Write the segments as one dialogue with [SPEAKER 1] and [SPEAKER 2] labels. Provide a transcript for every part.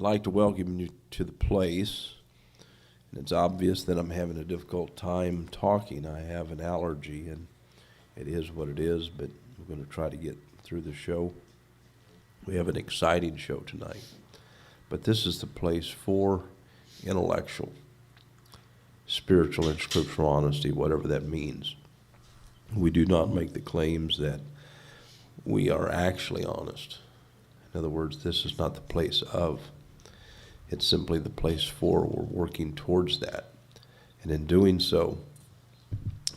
[SPEAKER 1] I'd like to welcome you to the place. And it's obvious that I'm having a difficult time talking. I have an allergy, and it is what it is, but we're going to try to get through the show. We have an exciting show tonight. But this is the place for intellectual, spiritual, and scriptural honesty, whatever that means. We do not make the claims that we are actually honest. In other words, this is not the place of. It's simply the place for. We're working towards that. And in doing so,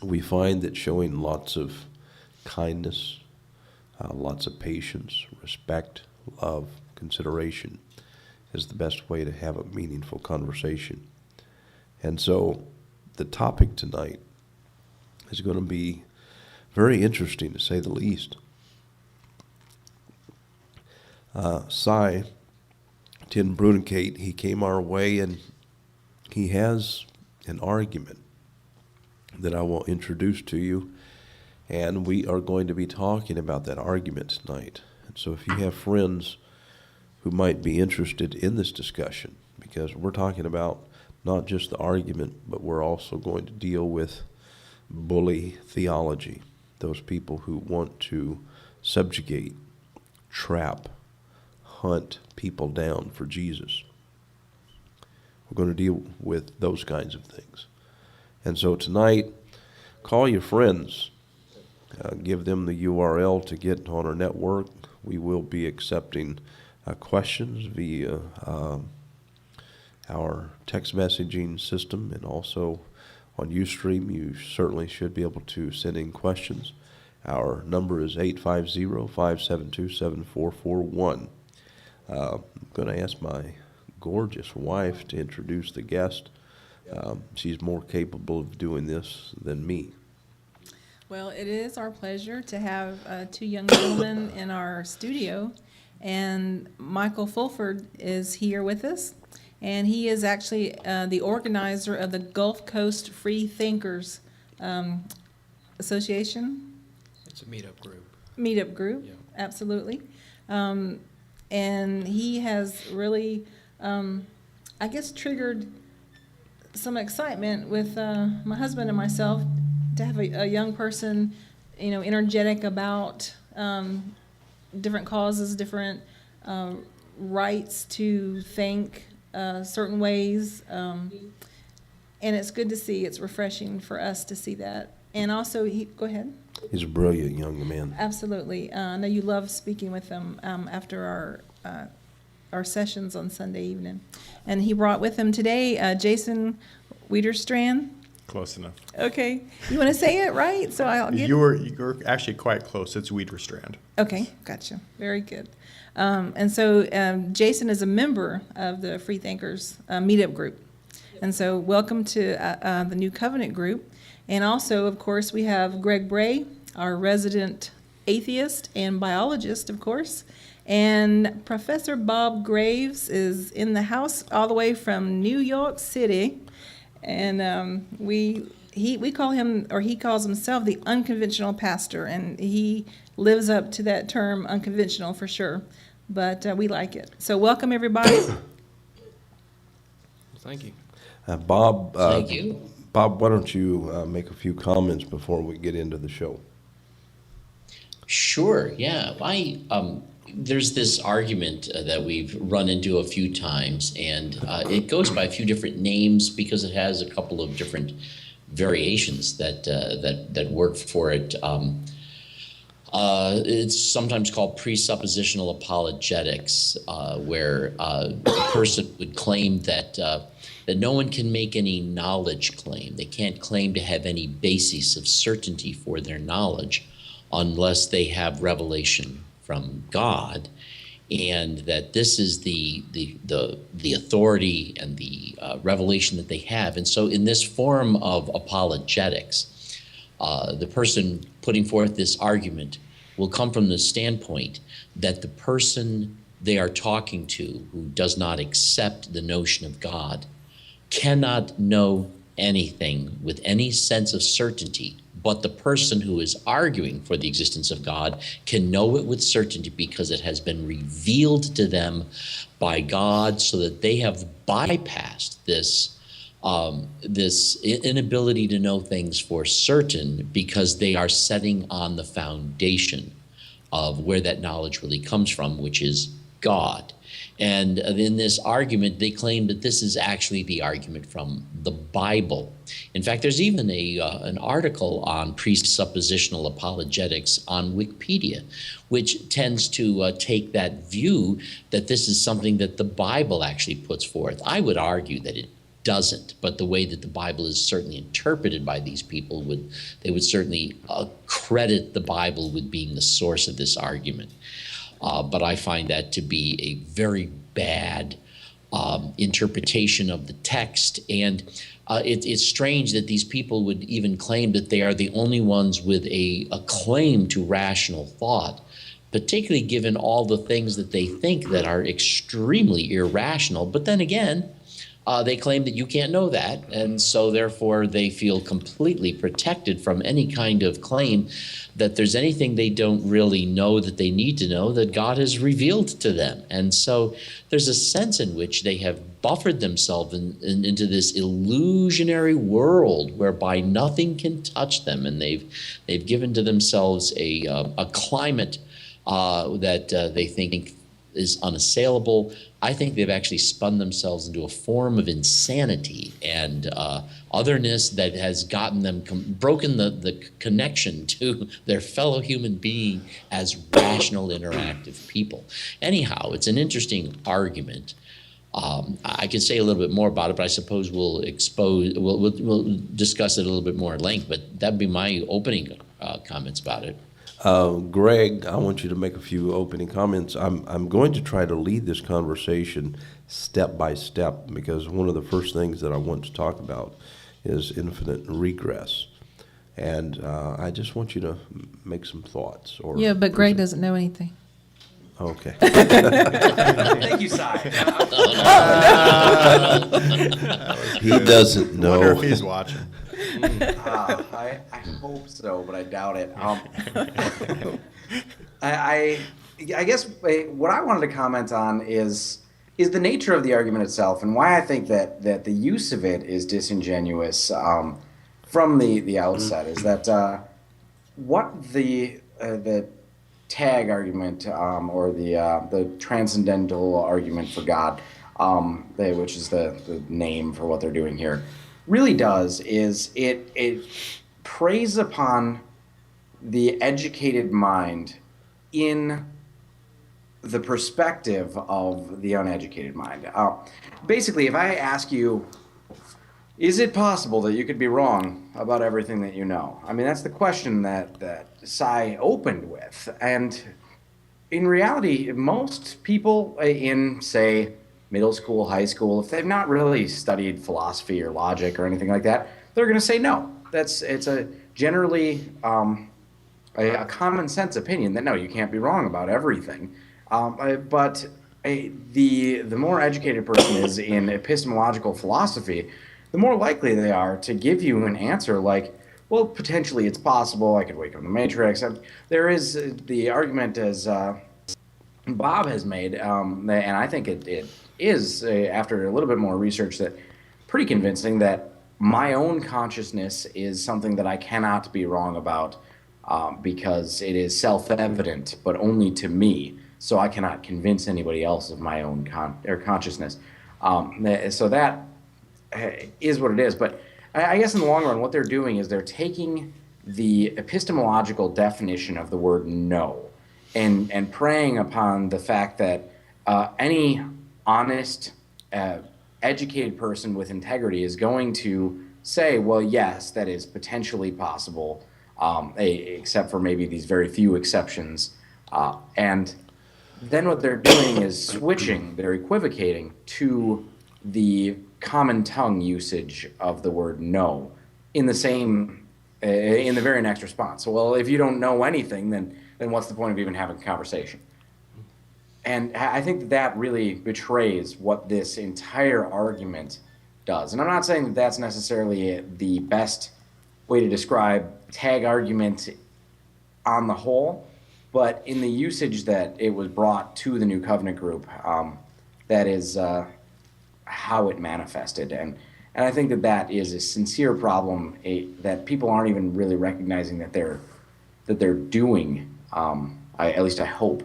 [SPEAKER 1] we find that showing lots of kindness, lots of patience, respect, love, consideration is the best way to have a meaningful conversation. And so the topic tonight is going to be very interesting, to say the least. Cy, Tin Bruggencate, he came our way, and he has an argument that I will introduce to you, and we are going to be talking about that argument tonight. And so if you have friends who might be interested in this discussion, because we're talking about not just the argument, but we're also going to deal with bully theology, those people who want to subjugate, trap, hunt people down for Jesus. We're going to deal with those kinds of things. And so tonight, call your friends, give them the URL to get on our network. We will be accepting questions via our text messaging system, and also on Ustream. You certainly should be able to send in questions. Our number is 850-572-7441. I'm going to ask my gorgeous wife to introduce the guest. She's more capable of doing this than me.
[SPEAKER 2] Well, it is our pleasure to have two young gentlemen in our studio, and Michael Fulford is here with us, and he is actually the organizer of the Gulf Coast Free Thinkers Association.
[SPEAKER 3] It's a meetup group.
[SPEAKER 2] Meetup group, yeah. Absolutely. And he has really, I guess, triggered some excitement with my husband and myself to have a young person, energetic about different causes, different rights to think certain ways. And it's good to see. It's refreshing for us to see that. And also, go ahead.
[SPEAKER 1] He's a brilliant young man.
[SPEAKER 2] Absolutely. I know you love speaking with him after our sessions on Sunday evening. And he brought with him today Jason Widerstrand.
[SPEAKER 4] Close enough.
[SPEAKER 2] Okay. You want to say it right? So I'll get.
[SPEAKER 4] You're actually quite close. It's Widerstrand.
[SPEAKER 2] Okay, gotcha. Very good. And so Jason is a member of the Free Thinkers Meetup group. And so welcome to the New Covenant group. And also, of course, we have Greg Brahe, our resident atheist and biologist, of course. And Professor Bob Greaves is in the house all the way from New York City. And we call him, or he calls himself, the unconventional pastor. And he lives up to that term, unconventional, for sure. But we like it. So welcome, everybody.
[SPEAKER 3] Thank you.
[SPEAKER 1] Bob.
[SPEAKER 5] Thank you.
[SPEAKER 1] Bob, why don't you make a few comments before we get into the show?
[SPEAKER 5] Sure, yeah. There's this argument that we've run into a few times, and it goes by a few different names because it has a couple of different variations that work for it. It's sometimes called presuppositional apologetics, where a person would claim that no one can make any knowledge claim. They can't claim to have any basis of certainty for their knowledge unless they have revelation from God, and that this is the authority and the revelation that they have. And so in this form of apologetics, the person putting forth this argument will come from the standpoint that the person they are talking to, who does not accept the notion of God, cannot know anything with any sense of certainty but the person who is arguing for the existence of God can know it with certainty because it has been revealed to them by God, so that they have bypassed this inability to know things for certain, because they are setting on the foundation of where that knowledge really comes from, which is God. And in this argument, they claim that this is actually the argument from the Bible. In fact, there's even an article on presuppositional apologetics on Wikipedia, which tends to take that view that this is something that the Bible actually puts forth. I would argue that it doesn't, but the way that the Bible is certainly interpreted by these people would certainly credit the Bible with being the source of this argument. But I find that to be a very bad interpretation of the text. And it's strange that these people would even claim that they are the only ones with a claim to rational thought, particularly given all the things that they think that are extremely irrational. But then again, they claim that you can't know that, and so therefore they feel completely protected from any kind of claim that there's anything they don't really know that they need to know that God has revealed to them. And so there's a sense in which they have buffered themselves into this illusionary world whereby nothing can touch them, and they've given to themselves a climate that they think is unassailable. I think they've actually spun themselves into a form of insanity and otherness that has gotten them broken the connection to their fellow human being as rational, interactive people. Anyhow, it's an interesting argument. I could say a little bit more about it, but I suppose we'll discuss it a little bit more at length. But that'd be my opening comments about it.
[SPEAKER 1] Greg, I want you to make a few opening comments. I'm going to try to lead this conversation step by step, because one of the first things that I want to talk about is infinite regress. And I just want you to make some thoughts.
[SPEAKER 2] Yeah, but Greg doesn't know anything.
[SPEAKER 1] Okay.
[SPEAKER 3] Thank you, Si.
[SPEAKER 1] He doesn't know.
[SPEAKER 4] Wonder if he's watching.
[SPEAKER 3] I hope so, but I doubt it. I guess what I wanted to comment on is the nature of the argument itself, and why I think that the use of it is disingenuous from the outset. Is that what the tag argument or the transcendental argument for God, which is the name for what they're doing here, really does is it preys upon the educated mind in the perspective of the uneducated mind. Basically, if I ask you, is it possible that you could be wrong about everything that you know? I mean, that's the question that Si opened with. And in reality, most people in, say, middle school, high school, if they've not really studied philosophy or logic or anything like that, they're going to say no. It's a generally a common sense opinion that no, you can't be wrong about everything. But the more educated person is in epistemological philosophy, the more likely they are to give you an answer like, well, potentially it's possible, I could wake up in the Matrix. There is the argument, as Bob has made, and I think it is, after a little bit more research, that pretty convincing, that my own consciousness is something that I cannot be wrong about because it is self-evident, but only to me, so I cannot convince anybody else of my own consciousness. So that is what it is. But I guess in the long run, what they're doing is they're taking the epistemological definition of the word no and preying upon the fact that any honest, educated person with integrity is going to say, well, yes, that is potentially possible, except for maybe these very few exceptions. And then what they're doing is switching, they're equivocating to the common tongue usage of the word no in the very next response. So, well, if you don't know anything, then what's the point of even having a conversation? And I think that really betrays what this entire argument does. And I'm not saying that that's necessarily the best way to describe tag argument on the whole, but in the usage that it was brought to the New Covenant group, that is how it manifested, and I think that that is a sincere problem that people aren't even really recognizing that they're doing. At least I hope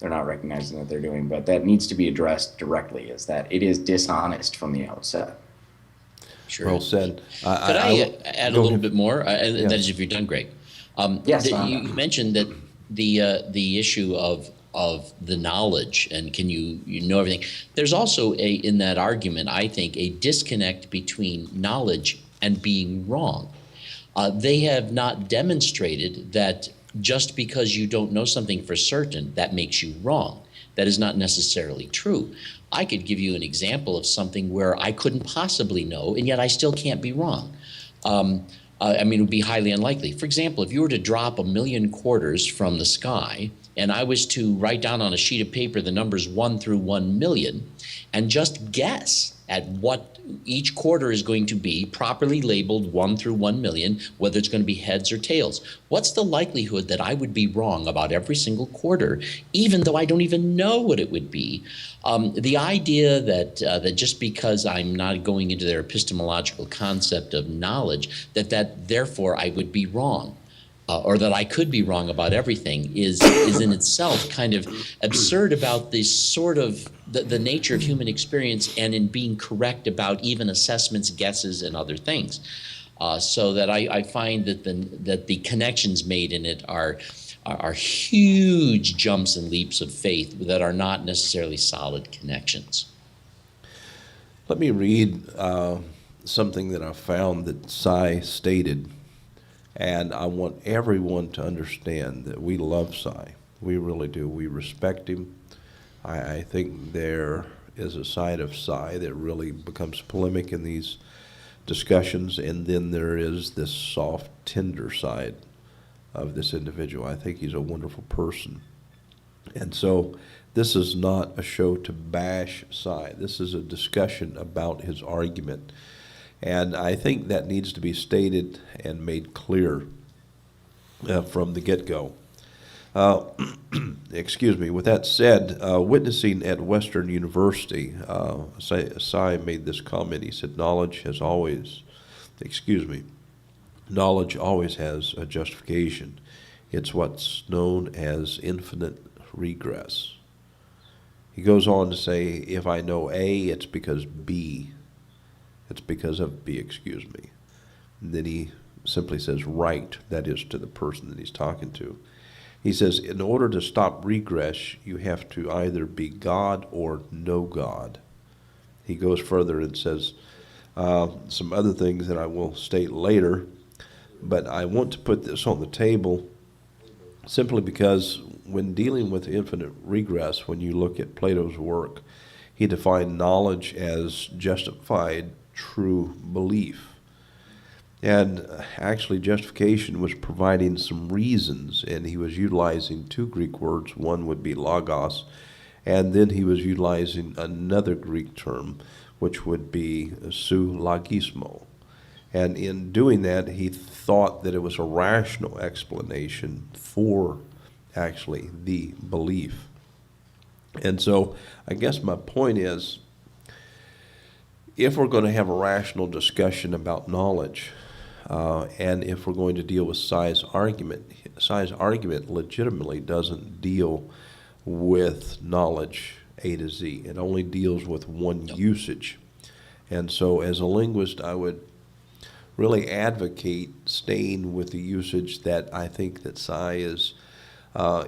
[SPEAKER 3] they're not recognizing that they're doing, but that needs to be addressed directly. Is that it is dishonest from the outset.
[SPEAKER 5] Sure.
[SPEAKER 1] Well said.
[SPEAKER 5] Could I add a
[SPEAKER 1] go
[SPEAKER 5] little
[SPEAKER 1] ahead.
[SPEAKER 5] bit more? And
[SPEAKER 1] Yes.
[SPEAKER 5] that is, if you're done, Greg.
[SPEAKER 3] Yes,
[SPEAKER 5] You mentioned that the issue of the knowledge and can you know everything. There's also in that argument, I think, a disconnect between knowledge and being wrong. They have not demonstrated that just because you don't know something for certain, that makes you wrong. That is not necessarily true. I could give you an example of something where I couldn't possibly know, and yet I still can't be wrong. I mean, it would be highly unlikely. For example, if you were to drop 1,000,000 quarters from the sky, and I was to write down on a sheet of paper the numbers 1 through 1,000,000, and just guess at what each quarter is going to be, properly labeled 1 through 1,000,000, whether it's going to be heads or tails. What's the likelihood that I would be wrong about every single quarter, even though I don't even know what it would be? The idea that just because I'm not going into their epistemological concept of knowledge, that therefore I would be wrong. Or that I could be wrong about everything is in itself kind of absurd about the sort of the nature of human experience and in being correct about even assessments, guesses, and other things. So that I find that the connections made in it are huge jumps and leaps of faith that are not necessarily solid connections.
[SPEAKER 1] Let me read something that I found that Cy stated. And I want everyone to understand that we love Cy. We really do. We respect him. I think there is a side of Cy that really becomes polemic in these discussions, and then there is this soft, tender side of this individual. I think he's a wonderful person. And so this is not a show to bash Cy. This is a discussion about his argument. And I think that needs to be stated and made clear from the get-go. Excuse me. With that said, witnessing at Western University, Cy made this comment. He said, knowledge always has a justification. It's what's known as infinite regress. He goes on to say, if I know A, it's because B. It's because of B, excuse me. And then he simply says right, that is to the person that he's talking to. He says, in order to stop regress, you have to either be God or know God. He goes further and says some other things that I will state later, but I want to put this on the table simply because when dealing with infinite regress, when you look at Plato's work, he defined knowledge as justified true belief. And actually justification was providing some reasons, and he was utilizing two Greek words. One would be logos, and then he was utilizing another Greek term, which would be syllogismo. And in doing that, he thought that it was a rational explanation for actually the belief. And so I guess my point is, if we're going to have a rational discussion about knowledge, and if we're going to deal with Cy's argument legitimately doesn't deal with knowledge A to Z. It only deals with one usage. And so as a linguist, I would really advocate staying with the usage that I think that Cy is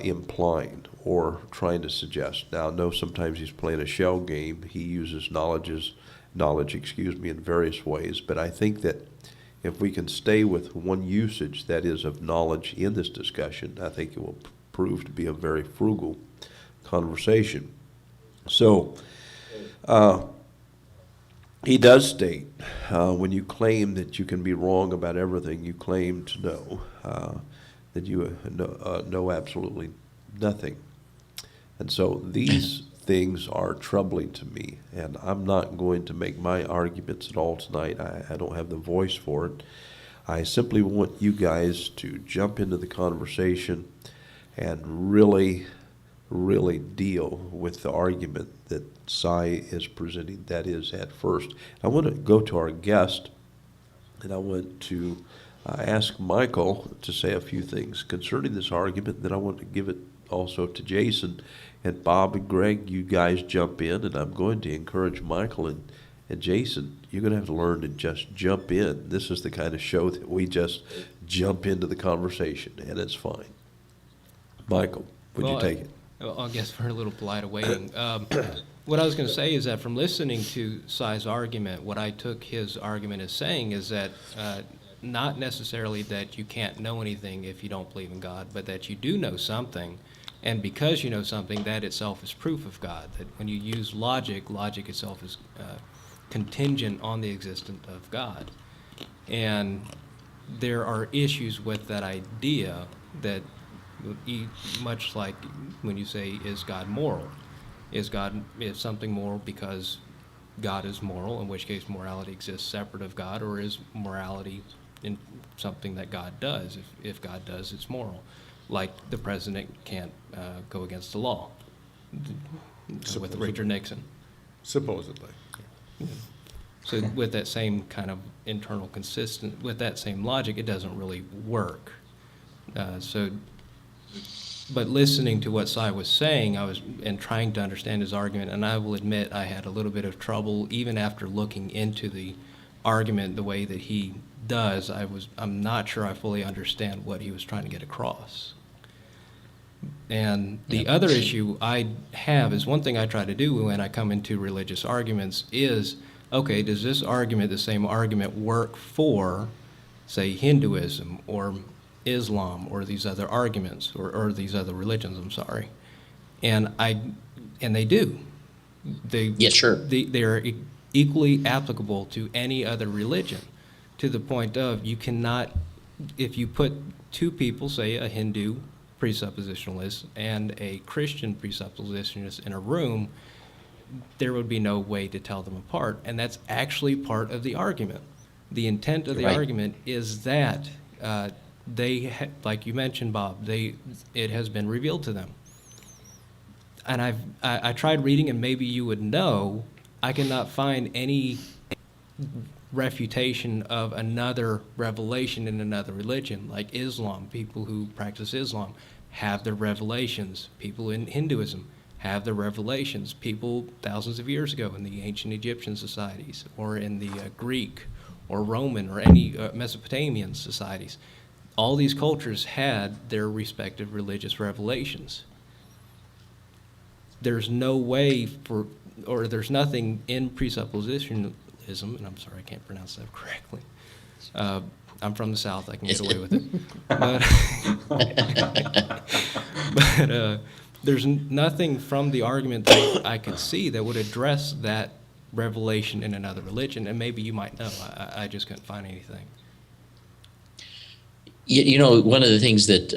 [SPEAKER 1] implying or trying to suggest. Now, I know sometimes he's playing a shell game. He uses knowledge, in various ways, but I think that if we can stay with one usage, that is of knowledge in this discussion, I think it will prove to be a very frugal conversation. So, he does state, when you claim that you can be wrong about everything, you claim to know that you know absolutely nothing. And so these things are troubling to me, and I'm not going to make my arguments at all tonight. I don't have the voice for it. I simply want you guys to jump into the conversation and really, really deal with the argument that Cy is presenting. That is, at first, I want to go to our guest, and I want to ask Michael to say a few things concerning this argument. Then I want to give it also to Jason, and Bob and Greg, you guys jump in, and I'm going to encourage Michael and Jason, you're going to have to learn to just jump in. This is the kind of show that we just jump into the conversation, and it's fine. Michael, would you take it?
[SPEAKER 6] Well, I guess for a little polite awaiting. What I was going to say is that from listening to Cy's argument, what I took his argument as saying is that not necessarily that you can't know anything if you don't believe in God, but that you do know something, and because you know something, that itself is proof of God. That when you use logic, logic itself is contingent on the existence of God. And there are issues with that idea that much like when you say, is God moral? Is something moral because God is moral, in which case morality exists separate of God, or is morality in something that God does? If God does, it's moral. Like the president can't go against the law with Richard Nixon.
[SPEAKER 4] Supposedly.
[SPEAKER 6] So with that same kind of internal with that same logic, it doesn't really work. But listening to what Cy was saying, and trying to understand his argument, and I will admit I had a little bit of trouble even after looking into the argument the way that he does. I'm not sure I fully understand what he was trying to get across. And the other issue I have is, one thing I try to do when I come into religious arguments is, okay, does this argument, the same argument, work for, say, Hinduism or Islam or these other arguments or these other religions, I'm sorry. And they do.
[SPEAKER 5] Yeah, sure.
[SPEAKER 6] They are equally applicable to any other religion, to the point of you cannot, if you put two people, say a Hindu presuppositionalist and a Christian presuppositionalist in a room, there would be no way to tell them apart. And that's actually part of the argument. The intent of the argument is that like you mentioned, Bob, it has been revealed to them. And I tried reading, and maybe you would know, I cannot find any refutation of another revelation in another religion, like Islam. People who practice Islam have their revelations. People in Hinduism have their revelations. People thousands of years ago in the ancient Egyptian societies, or in the Greek or Roman or any Mesopotamian societies. All these cultures had their respective religious revelations. There's no way there's nothing in presuppositionalism, and I'm sorry, I can't pronounce that correctly. I'm from the South, I can get away with it. But there's nothing from the argument that I could see that would address that revelation in another religion, and maybe you might know. I just couldn't find anything.
[SPEAKER 5] You know, one of the things that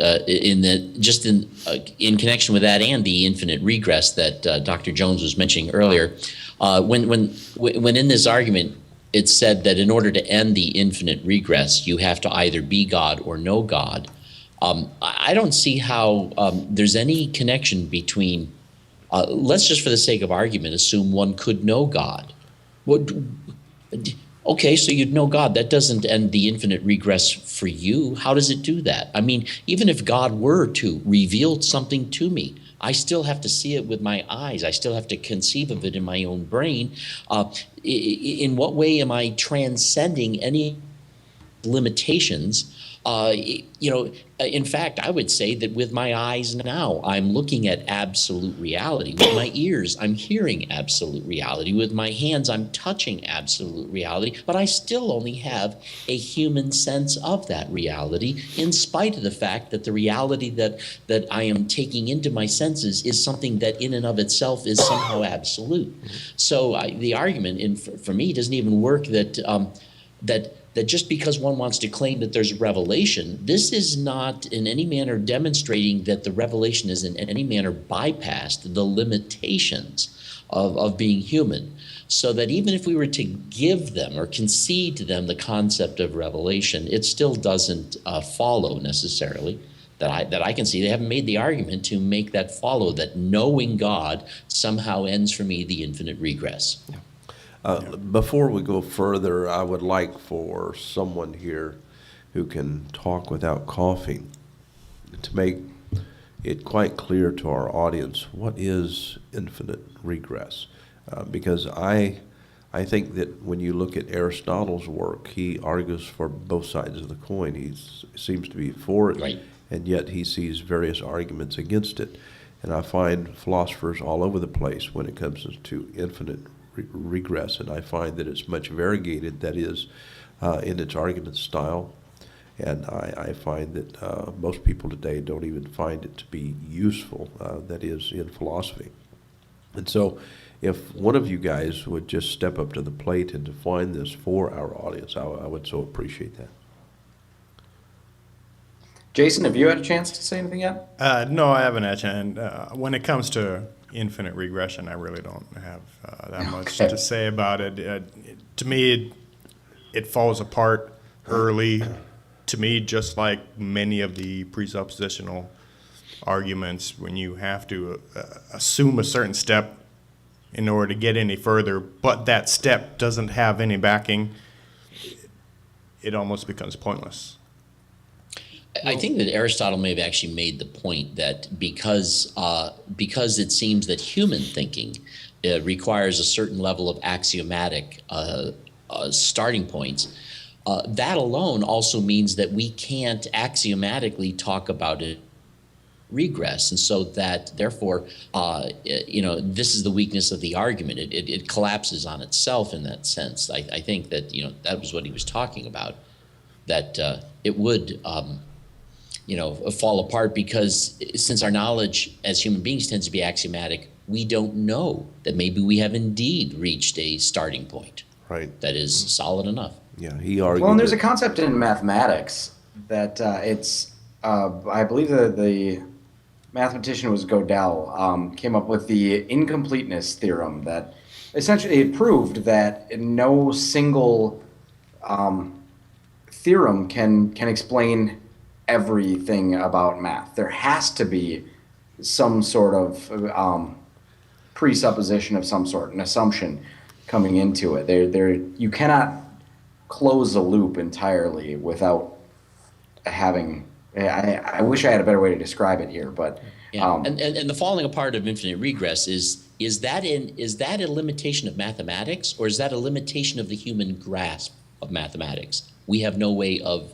[SPEAKER 5] in connection with that and the infinite regress that Dr. Jones was mentioning earlier, when in this argument it said that in order to end the infinite regress, you have to either be God or know God. I don't see how there's any connection between. Let's just, for the sake of argument, assume one could know God. Okay, so you'd know God. That doesn't end the infinite regress for you. How does it do that? I mean, even if God were to reveal something to me, I still have to see it with my eyes. I still have to conceive of it in my own brain. In what way am I transcending any limitations? In fact, I would say that with my eyes now, I'm looking at absolute reality. With my ears, I'm hearing absolute reality. With my hands, I'm touching absolute reality. But I still only have a human sense of that reality, in spite of the fact that the reality that I am taking into my senses is something that in and of itself is somehow absolute. So the argument, for me, doesn't even work that just because one wants to claim that there's revelation, this is not in any manner demonstrating that the revelation is in any manner bypassed the limitations of being human. So that even if we were to give them or concede to them the concept of revelation, it still doesn't follow necessarily that I can see. They haven't made the argument to make that follow, that knowing God somehow ends for me the infinite regress.
[SPEAKER 1] Before we go further, I would like for someone here who can talk without coughing to make it quite clear to our audience what is infinite regress. Because I think that when you look at Aristotle's work, he argues for both sides of the coin. He seems to be for it,
[SPEAKER 5] Right.
[SPEAKER 1] and yet he sees various arguments against it. And I find philosophers all over the place when it comes to infinite regress, and I find that it's much variegated, that is, in its argument style. And I find that most people today don't even find it to be useful, that is, in philosophy. And so if one of you guys would just step up to the plate and define this for our audience, I would so appreciate that.
[SPEAKER 3] Jason, have you had a chance to say anything yet?
[SPEAKER 4] No, I haven't had. And when it comes to infinite regression, I really don't have that much to say about it. To me, it falls apart early. To me, just like many of the presuppositional arguments, when you have to assume a certain step in order to get any further, but that step doesn't have any backing, it almost becomes pointless.
[SPEAKER 5] I think that Aristotle may have actually made the point that because it seems that human thinking requires a certain level of axiomatic starting points, that alone also means that we can't axiomatically talk about it regress, and so that therefore this is the weakness of the argument. It collapses on itself in that sense. I think that that was what he was talking about, that it would fall apart, because since our knowledge as human beings tends to be axiomatic, we don't know that maybe we have indeed reached a starting point that is solid enough.
[SPEAKER 1] Yeah, he argued.
[SPEAKER 3] Well, and there's a concept in mathematics that I believe the mathematician was Gödel, came up with the incompleteness theorem that essentially it proved that no single theorem can explain everything about math. There has to be some sort of presupposition of some sort, an assumption coming into it. You cannot close a loop entirely without having. I wish I had a better way to describe it here, but
[SPEAKER 5] and the falling apart of infinite regress is that a limitation of mathematics, or is that a limitation of the human grasp of mathematics? We have no way of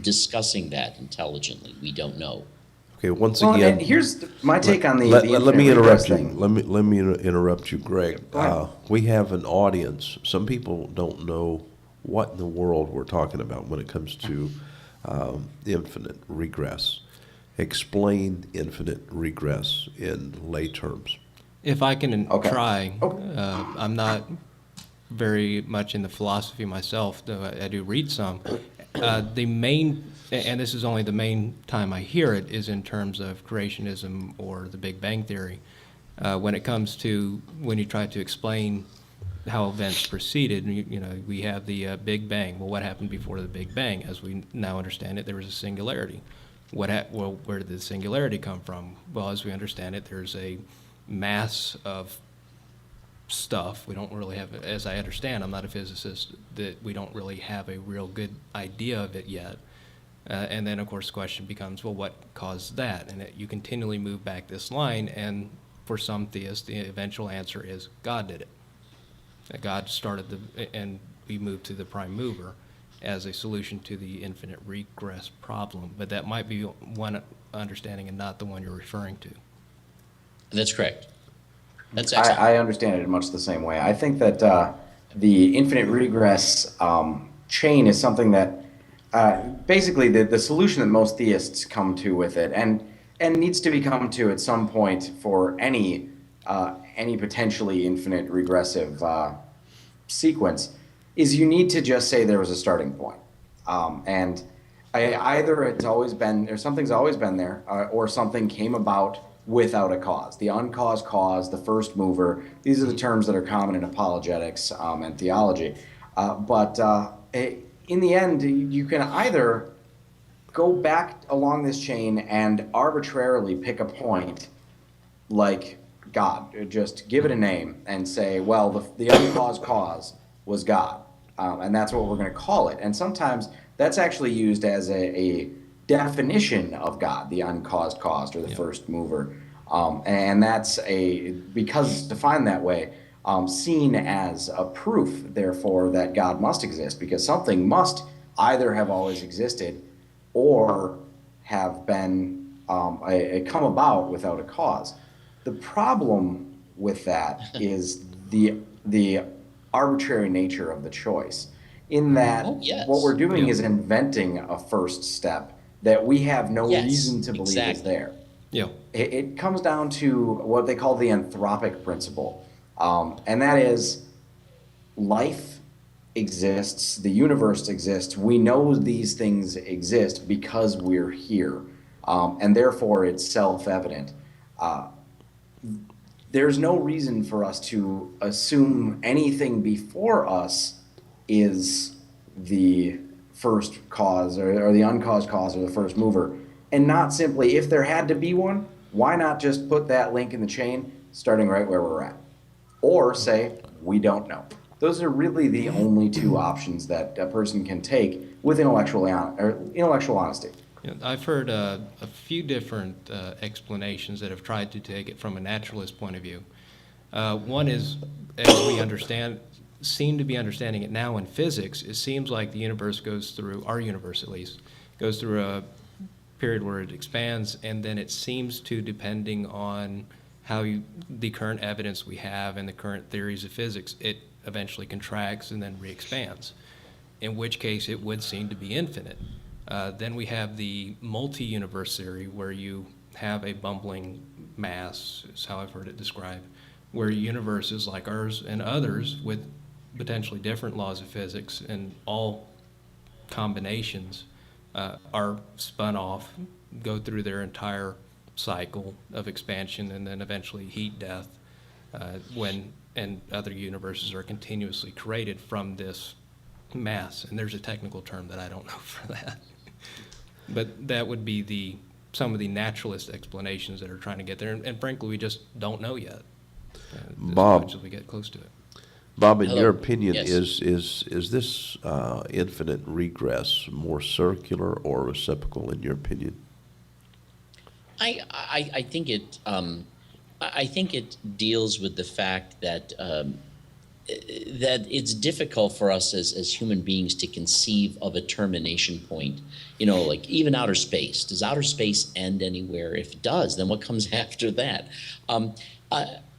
[SPEAKER 5] discussing that intelligently. We don't know.
[SPEAKER 1] Okay, once
[SPEAKER 3] well,
[SPEAKER 1] again,
[SPEAKER 3] and here's my take on the
[SPEAKER 1] let
[SPEAKER 3] infinite
[SPEAKER 1] me
[SPEAKER 3] regress
[SPEAKER 1] interrupt you.
[SPEAKER 3] thing.
[SPEAKER 1] Let me interrupt you, Greg.
[SPEAKER 3] Go ahead.
[SPEAKER 1] We have an audience. Some people don't know what in the world we're talking about when it comes to infinite regress. Explain infinite regress in lay terms.
[SPEAKER 6] If I can
[SPEAKER 3] Okay.
[SPEAKER 6] try,
[SPEAKER 3] Okay.
[SPEAKER 6] I'm not very much into philosophy myself, though I do read some. The main, and this is only the main time I hear it, is in terms of creationism or the Big Bang Theory. When it comes to when you try to explain how events proceeded, we have the Big Bang. Well, what happened before the Big Bang? As we now understand it, there was a singularity. Well, where did the singularity come from? Well, as we understand it, there's a mass of stuff. We don't really have, as I understand, I'm not a physicist, that we don't really have a real good idea of it yet. And then, of course, the question becomes, well, what caused that? And you continually move back this line, and for some theists, the eventual answer is God did it. That God started and we moved to the prime mover as a solution to the infinite regress problem. But that might be one understanding and not the one you're referring to.
[SPEAKER 5] That's correct. That's excellent.
[SPEAKER 3] I understand it in much the same way. I think that the infinite regress chain is something that basically the solution that most theists come to with it, and needs to be come to at some point for any potentially infinite regressive sequence, is you need to just say there was a starting point. And either it's always been, or something's always been there, or something came about without a cause. The uncaused cause, the first mover, these are the terms that are common in apologetics and theology. But in the end, you can either go back along this chain and arbitrarily pick a point like God, just give it a name and say, well, the uncaused cause was God, and that's what we're going to call it. And sometimes that's actually used as a definition of God, the uncaused cause or the first mover, and that's because it's defined that way, seen as a proof, therefore, that God must exist, because something must either have always existed or have been come about without a cause. The problem with that is the arbitrary nature of the choice, in that what we're doing is inventing a first step that we have no reason to believe is there.
[SPEAKER 6] Yeah.
[SPEAKER 3] It comes down to what they call the anthropic principle, and that is life exists, the universe exists, we know these things exist because we're here, and therefore it's self-evident. There's no reason for us to assume anything before us is the first cause or the uncaused cause or the first mover, and not simply, if there had to be one, why not just put that link in the chain starting right where we're at? Or say, we don't know. Those are really the only two options that a person can take with intellectual honesty.
[SPEAKER 6] Yeah, I've heard a few different explanations that have tried to take it from a naturalist point of view. One is, as we seem to be understanding it now in physics, it seems like the universe goes through, our universe at least, goes through a period where it expands, and then it seems to, depending on the current evidence we have and the current theories of physics, it eventually contracts and then re-expands, in which case it would seem to be infinite. Then we have the multi-universe theory, where you have a bumbling mass, is how I've heard it described, where universes like ours and others with potentially different laws of physics and all combinations are spun off, go through their entire cycle of expansion, and then eventually heat death, and other universes are continuously created from this mass. And there's a technical term that I don't know for that. But that would be some of the naturalist explanations that are trying to get there, and frankly, we just don't know yet.
[SPEAKER 1] Bob,
[SPEAKER 6] as much as we get close to it.
[SPEAKER 1] Bob, in
[SPEAKER 5] Hello.
[SPEAKER 1] your opinion,
[SPEAKER 5] Yes.
[SPEAKER 1] is this infinite regress more circular or reciprocal in your opinion?
[SPEAKER 5] I think it I think it deals with the fact that that it's difficult for us as human beings to conceive of a termination point. You know, like even outer space. Does outer space end anywhere? If it does, then what comes after that?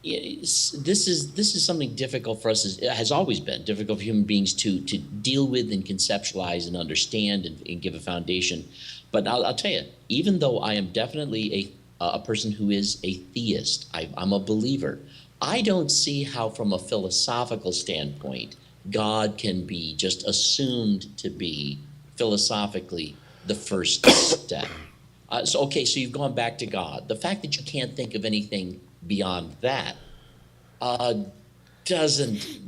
[SPEAKER 5] This is something difficult for us. It has always been difficult for human beings to deal with and conceptualize and understand and give a foundation. But I'll tell you, even though I am definitely a person who is a theist, I'm a believer, I don't see how, from a philosophical standpoint, God can be just assumed to be philosophically the first step. So you've gone back to God. The fact that you can't think of anything beyond that doesn't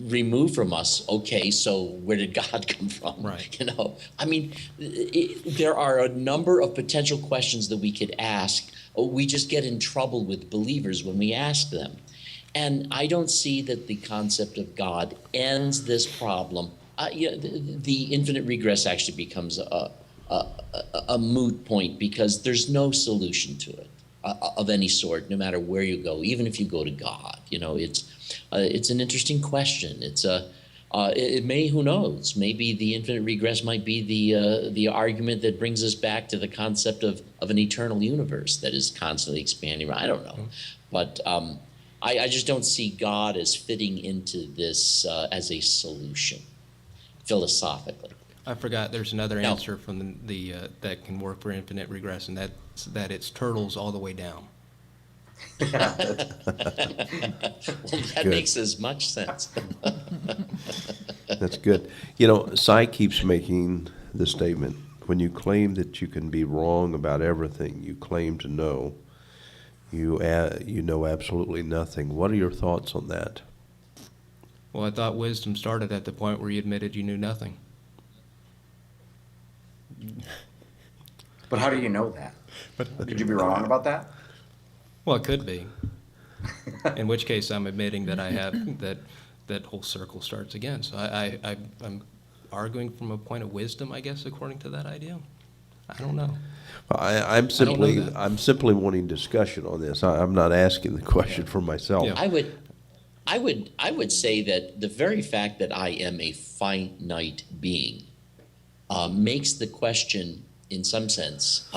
[SPEAKER 5] remove from us, okay, so where did God come from?
[SPEAKER 6] Right.
[SPEAKER 5] You know, I mean, there are a number of potential questions that we could ask. We just get in trouble with believers when we ask them. And I don't see that the concept of God ends this problem. The infinite regress actually becomes a moot point, because there's no solution to it of any sort, no matter where you go, even if you go to God. You know, it's an interesting question. It may, who knows, maybe the infinite regress might be the argument that brings us back to the concept of an eternal universe that is constantly expanding. I don't know. But I just don't see God as fitting into this as a solution, philosophically.
[SPEAKER 6] I forgot there's another
[SPEAKER 5] No.
[SPEAKER 6] answer from the that can work for infinite regress, and that's that it's turtles all the way down.
[SPEAKER 5] Well, that
[SPEAKER 1] Good.
[SPEAKER 5] makes as much sense.
[SPEAKER 1] That's good. You know, Cy keeps making the statement, when you claim that you can be wrong about everything you claim to know, You know absolutely nothing. What are your thoughts on that?
[SPEAKER 6] Well, I thought wisdom started at the point where you admitted you knew nothing.
[SPEAKER 3] But how do you know that? Could you be wrong about that?
[SPEAKER 6] Well, it could be. In which case, I'm admitting that I have that whole circle starts again. So I'm arguing from a point of wisdom, I guess, according to that idea. I don't know.
[SPEAKER 1] I'm
[SPEAKER 6] don't know that.
[SPEAKER 1] simply wanting discussion on this. I'm not asking the question for myself.
[SPEAKER 6] Yeah.
[SPEAKER 5] I would say that the very fact that I am a finite being makes the question, in some sense,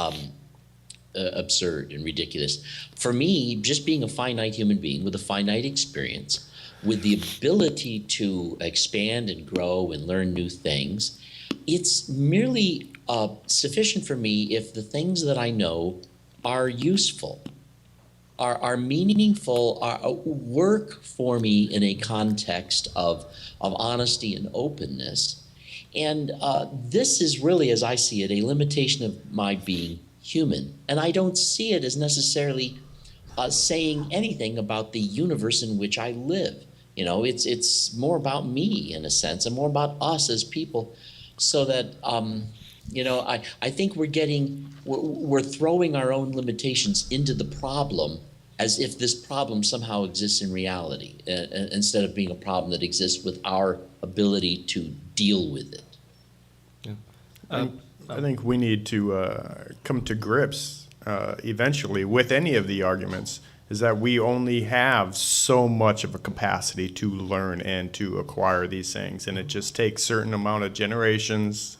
[SPEAKER 5] absurd and ridiculous. For me, just being a finite human being with a finite experience, with the ability to expand and grow and learn new things, it's merely sufficient for me if the things that I know are useful, are meaningful, work for me in a context of honesty and openness. And this is really, as I see it, a limitation of my being human. And I don't see it as necessarily saying anything about the universe in which I live. You know, it's more about me in a sense, and more about us as people, so that you know, I think we're throwing our own limitations into the problem as if this problem somehow exists in reality, instead of being a problem that exists with our ability to deal with it.
[SPEAKER 6] Yeah.
[SPEAKER 4] I think we need to come to grips eventually with any of the arguments, is that we only have so much of a capacity to learn and to acquire these things, and it just takes a certain amount of generations,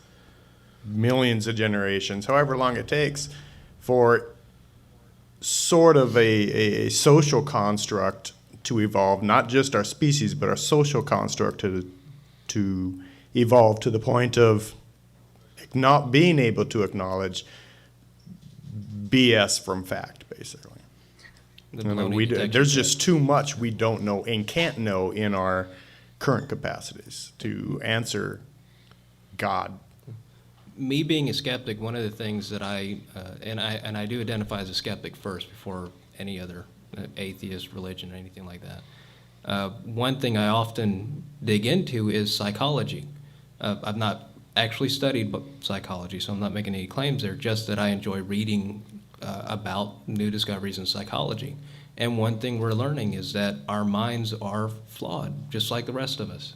[SPEAKER 4] millions of generations, however long it takes, for sort of a social construct to evolve, not just our species, but our social construct to evolve to the point of not being able to acknowledge BS from fact, basically. There's just too much we don't know and can't know in our current capacities to answer God.
[SPEAKER 6] Me being a skeptic, one of the things that I do identify as a skeptic first before any other atheist, religion, or anything like that. One thing I often dig into is psychology. I've not actually studied psychology, so I'm not making any claims there, just that I enjoy reading about new discoveries in psychology. And one thing we're learning is that our minds are flawed, just like the rest of us.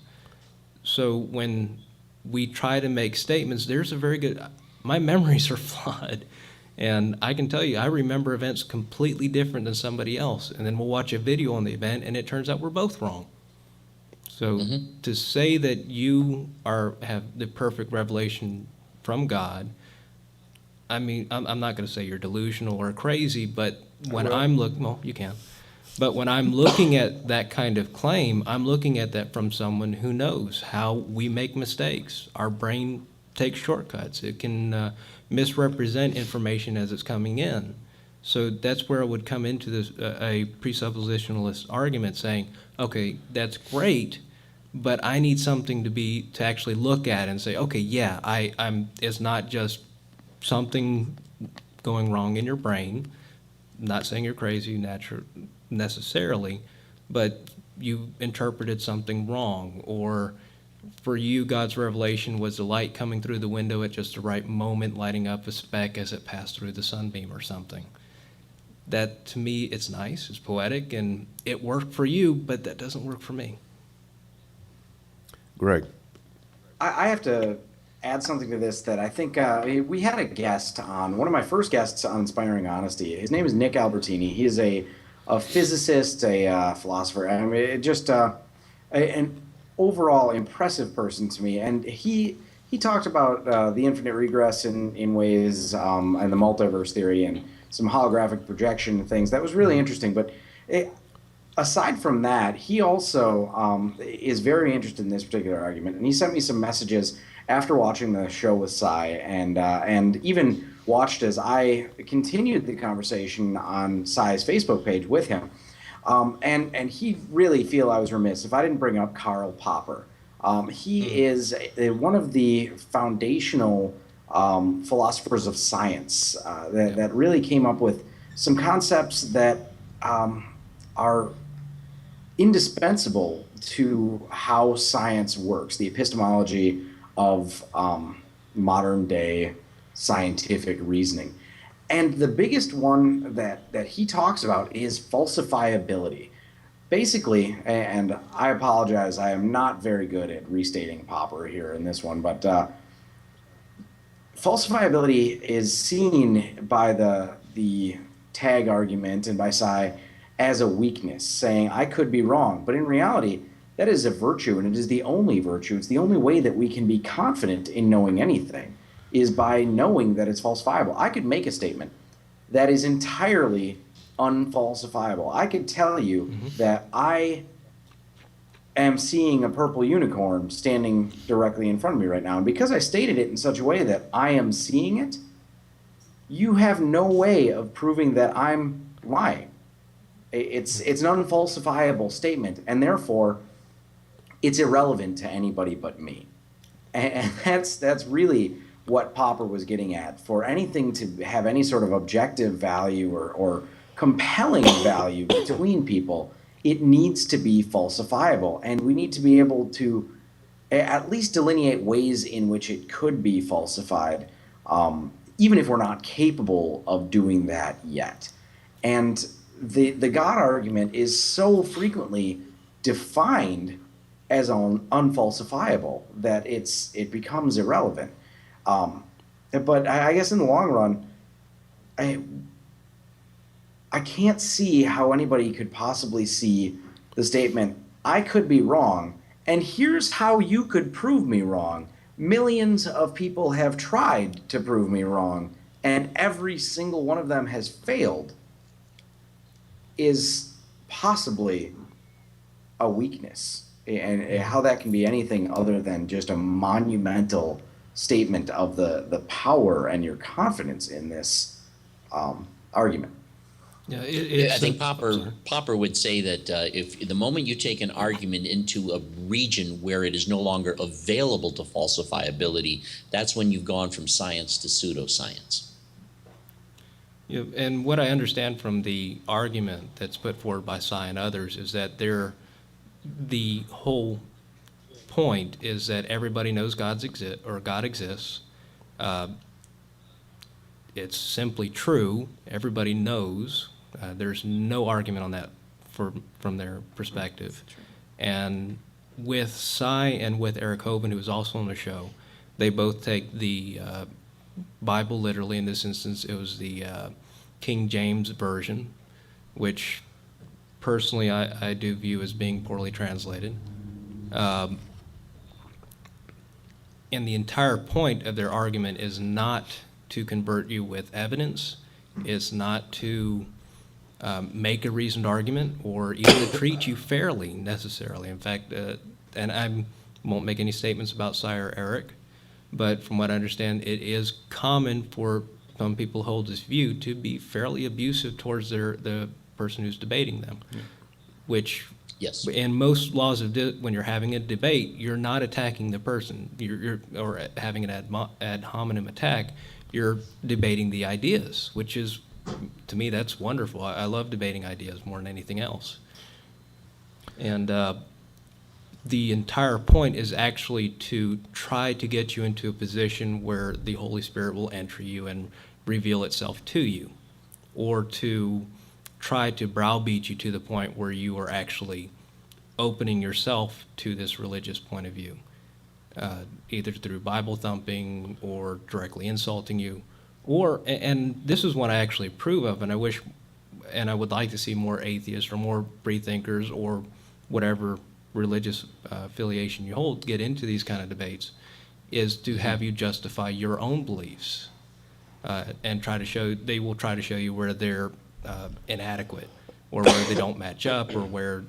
[SPEAKER 6] So when we try to make statements, my memories are flawed. And I can tell you, I remember events completely different than somebody else. And then we'll watch a video on the event, and it turns out we're both wrong. So to say that you have the perfect revelation from God, I mean, I'm not going to say you're delusional or crazy, but when you can. But when I'm looking at that kind of claim, I'm looking at that from someone who knows how we make mistakes. Our brain takes shortcuts. It can misrepresent information as it's coming in. So that's where it would come into this a presuppositionalist argument, saying, okay, that's great, but I need something to actually look at and say, okay, yeah, it's not just something going wrong in your brain. I'm not saying you're crazy necessarily, but you interpreted something wrong, or for you, God's revelation was the light coming through the window at just the right moment, lighting up a speck as it passed through the sunbeam or something. That, to me, it's nice, it's poetic, and it worked for you, but that doesn't work for me.
[SPEAKER 1] Greg.
[SPEAKER 3] I have to add something to this that I think we had a guest on, one of my first guests on Inspiring Honesty. His name is Nick Albertini. He is a physicist, a philosopher, I mean, just an overall impressive person to me. And he talked about the infinite regress in ways, and the multiverse theory and some holographic projection and things. That was really interesting. But aside from that, he also is very interested in this particular argument. And he sent me some messages after watching the show with Cy, and even watched as I continued the conversation on Cy's Facebook page with him. And he really feel I was remiss if I didn't bring up Karl Popper. He is one of the foundational philosophers of science that really came up with some concepts that are indispensable to how science works, the epistemology of modern day scientific reasoning. And the biggest one that he talks about is falsifiability. Basically, and I apologize, I am not very good at restating Popper here in this one, but falsifiability is seen by the tag argument and by Psi as a weakness, saying I could be wrong. But in reality, that is a virtue, and it is the only virtue. It's the only way that we can be confident in knowing anything, is by knowing that it's falsifiable. I could make a statement that is entirely unfalsifiable. I could tell you that I am seeing a purple unicorn standing directly in front of me right now. And because I stated it in such a way that I am seeing it, you have no way of proving that I'm lying. It's an unfalsifiable statement, and therefore it's irrelevant to anybody but me. And that's really what Popper was getting at. For anything to have any sort of objective value or compelling value between people, it needs to be falsifiable, and we need to be able to at least delineate ways in which it could be falsified, even if we're not capable of doing that yet. And the God argument is so frequently defined as unfalsifiable that it becomes irrelevant. But I guess in the long run, I can't see how anybody could possibly see the statement, I could be wrong, and here's how you could prove me wrong. Millions of people have tried to prove me wrong, and every single one of them has failed, is possibly a weakness. And how that can be anything other than just a monumental statement of the power and your confidence in this argument.
[SPEAKER 6] Yeah,
[SPEAKER 5] I think Popper would say that if the moment you take an argument into a region where it is no longer available to falsifiability, that's when you've gone from science to pseudoscience.
[SPEAKER 6] Yeah, and what I understand from the argument that's put forward by Psi and others is that the whole point is that everybody knows God exists. It's simply true. Everybody knows. There's no argument on that from their perspective. And with Psi and with Eric Hovind, who was also on the show, they both take the Bible literally. In this instance, it was the King James Version, which personally I do view as being poorly translated. And the entire point of their argument is not to convert you with evidence. It's not to make a reasoned argument or even to treat you fairly necessarily. In fact, and I won't make any statements about Psi or Eric, but from what I understand, it is common for some people who hold this view to be fairly abusive towards the person who's debating them, which
[SPEAKER 5] Yes.
[SPEAKER 6] in most laws of when you're having a debate, you're not attacking the person, or having an ad hominem attack. You're debating the ideas, which is, to me, that's wonderful. I love debating ideas more than anything else. And the entire point is actually to try to get you into a position where the Holy Spirit will enter you and reveal itself to you, or to try to browbeat you to the point where you are actually opening yourself to this religious point of view, either through Bible thumping or directly insulting you, and this is what I actually approve of, and I wish, and I would like to see more atheists or more free thinkers or whatever religious affiliation you hold get into these kind of debates, is to have you justify your own beliefs, and they will try to show you where they're inadequate, or where they don't match up, or where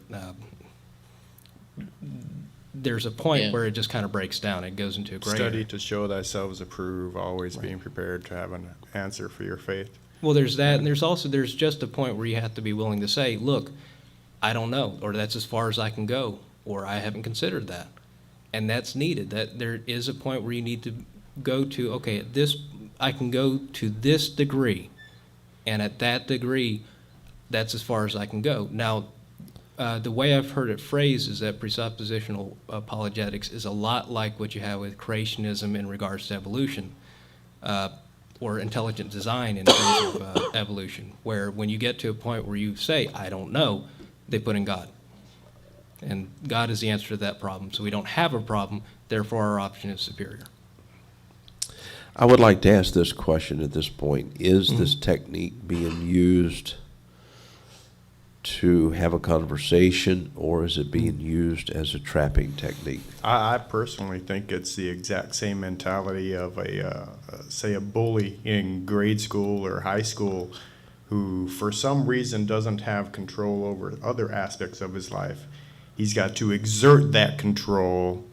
[SPEAKER 6] there's a point where it just kind of breaks down. It goes into a gray
[SPEAKER 4] Study
[SPEAKER 6] area.
[SPEAKER 4] to show thyself approved, always being prepared to have an answer for your faith.
[SPEAKER 6] Well, there's that, and there's just a point where you have to be willing to say, look, I don't know, or that's as far as I can go, or I haven't considered that. And that's needed. That there is a point where you need to go to, okay, I can go to this degree, And at that degree, that's as far as I can go. Now, the way I've heard it phrased is that presuppositional apologetics is a lot like what you have with creationism in regards to evolution, or intelligent design in terms of evolution, where when you get to a point where you say, I don't know, they put in God. And God is the answer to that problem. So we don't have a problem, therefore our option is superior.
[SPEAKER 1] I would like to ask this question at this point. Is this technique being used to have a conversation, or is it being used as a trapping technique?
[SPEAKER 4] I personally think it's the exact same mentality of say a bully in grade school or high school who for some reason doesn't have control over other aspects of his life. He's got to exert that control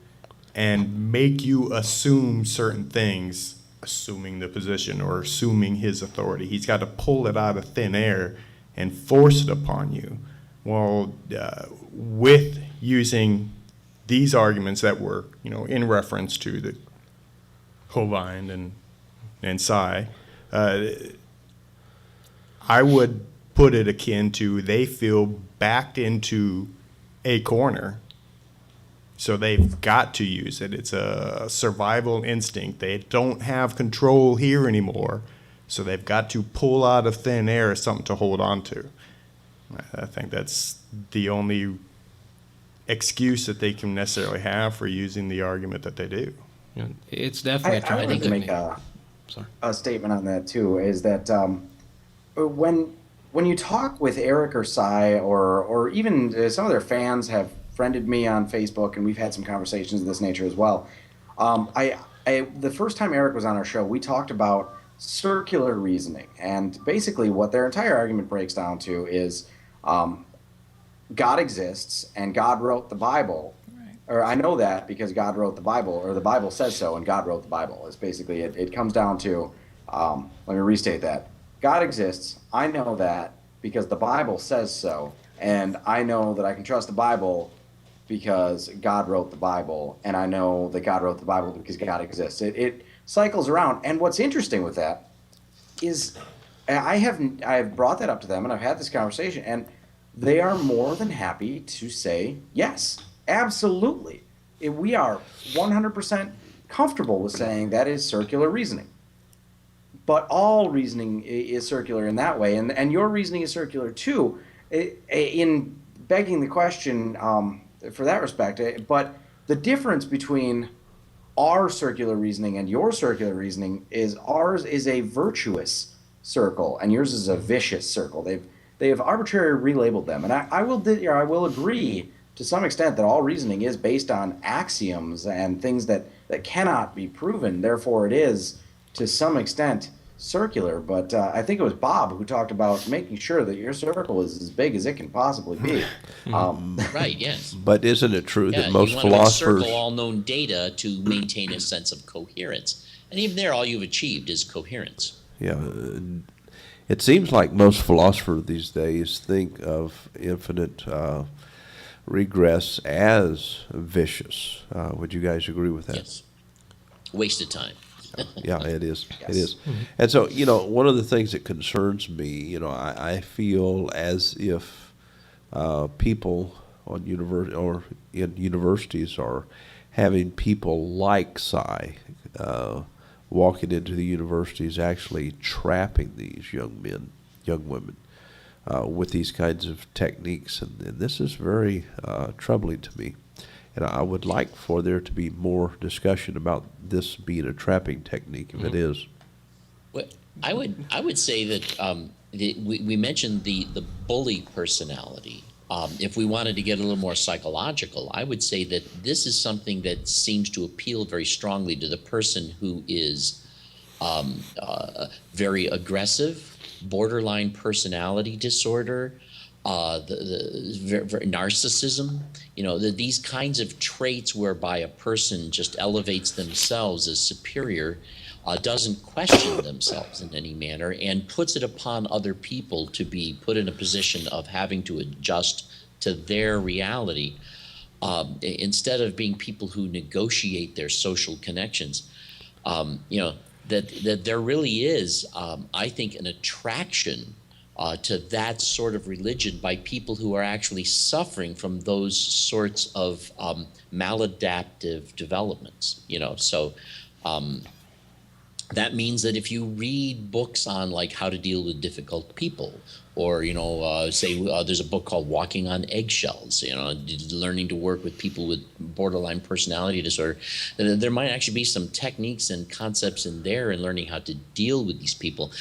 [SPEAKER 4] and make you assume certain things, assuming the position or assuming his authority. He's got to pull it out of thin air and force it upon you. Well, with using these arguments that were, in reference to the Hovind and Psi, I would put it akin to they feel backed into a corner, so they've got to use it. It's a survival instinct. They don't have control here anymore, so they've got to pull out of thin air something to hold on to. I think that's the only excuse that they can necessarily have for using the argument that they do.
[SPEAKER 6] It's definitely a
[SPEAKER 3] I
[SPEAKER 6] trapping
[SPEAKER 3] would make
[SPEAKER 6] technique.
[SPEAKER 3] a statement on that too, is that when you talk with Eric or Cy, or even some of their fans have friended me on Facebook, and we've had some conversations of this nature as well. The first time Eric was on our show, we talked about circular reasoning, and basically what their entire argument breaks down to is God exists and God wrote the Bible.
[SPEAKER 2] Right.
[SPEAKER 3] Or I know that because God wrote the Bible, or the Bible says so, and God wrote the Bible. It's basically, it comes down to, let me restate that. God exists, I know that because the Bible says so, and I know that I can trust the Bible because God wrote the Bible, and I know that God wrote the Bible because God exists. It cycles around, and what's interesting with that is I have brought that up to them, and I've had this conversation, and they are more than happy to say yes, absolutely. We are 100% comfortable with saying that is circular reasoning. But all reasoning is circular in that way, and your reasoning is circular too, in begging the question for that respect. But the difference between our circular reasoning and your circular reasoning is ours is a virtuous circle, and yours is a vicious circle. They have arbitrarily relabeled them, and I will agree to some extent that all reasoning is based on axioms and things that cannot be proven. Therefore, it is to some extent circular. But I think it was Bob who talked about making sure that your circle is as big as it can possibly be.
[SPEAKER 5] Right, yes.
[SPEAKER 1] But isn't it true that
[SPEAKER 5] Yeah,
[SPEAKER 1] most
[SPEAKER 5] you want
[SPEAKER 1] philosophers...
[SPEAKER 5] to encircle all known data to maintain a sense of coherence. And even there, all you've achieved is coherence.
[SPEAKER 1] Yeah, it seems like most philosophers these days think of infinite regress as vicious. Would you guys agree with that?
[SPEAKER 5] Yes. Wasted time.
[SPEAKER 1] Yeah, it is.
[SPEAKER 3] Yes.
[SPEAKER 1] It is. And so, one of the things that concerns me, I feel as if people on in universities are having people like Cy walking into the universities, actually trapping these young women with these kinds of techniques, and this is very troubling to me. And I would like for there to be more discussion about this being a trapping technique, if it is.
[SPEAKER 5] Well, I would say that we mentioned the bully personality. If we wanted to get a little more psychological, I would say that this is something that seems to appeal very strongly to the person who is very aggressive, borderline personality disorder, the narcissism. These kinds of traits whereby a person just elevates themselves as superior, doesn't question themselves in any manner, and puts it upon other people to be put in a position of having to adjust to their reality, instead of being people who negotiate their social connections. that there really is, I think, an attraction to that sort of religion by people who are actually suffering from those sorts of maladaptive developments. So that means that if you read books on like how to deal with difficult people, or there's a book called Walking on Eggshells, learning to work with people with borderline personality disorder, there might actually be some techniques and concepts in there in learning how to deal with these people.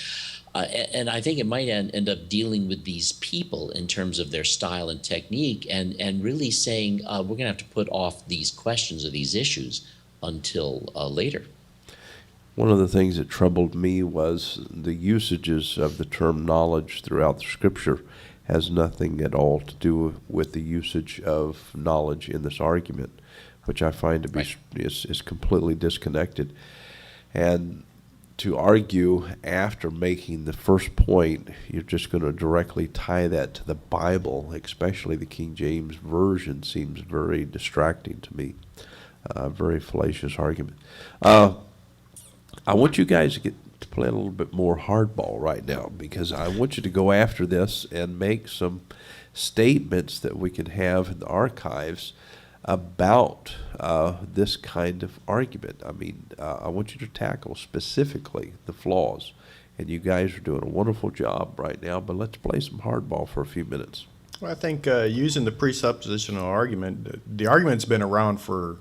[SPEAKER 5] And I think it might end up dealing with these people in terms of their style and technique, and really saying we're going to have to put off these questions or these issues until later.
[SPEAKER 1] One of the things that troubled me was the usages of the term knowledge throughout the Scripture has nothing at all to do with the usage of knowledge in this argument, which I find to be is completely disconnected. And to argue after making the first point, you're just going to directly tie that to the Bible, especially the King James Version, seems very distracting to me. Very fallacious argument. I want you guys to play a little bit more hardball right now, because I want you to go after this and make some statements that we can have in the archives about this kind of argument. I mean, I want you to tackle specifically the flaws, and you guys are doing a wonderful job right now, but let's play some hardball for a few minutes.
[SPEAKER 4] Well, I think using the presuppositional argument, the argument's been around for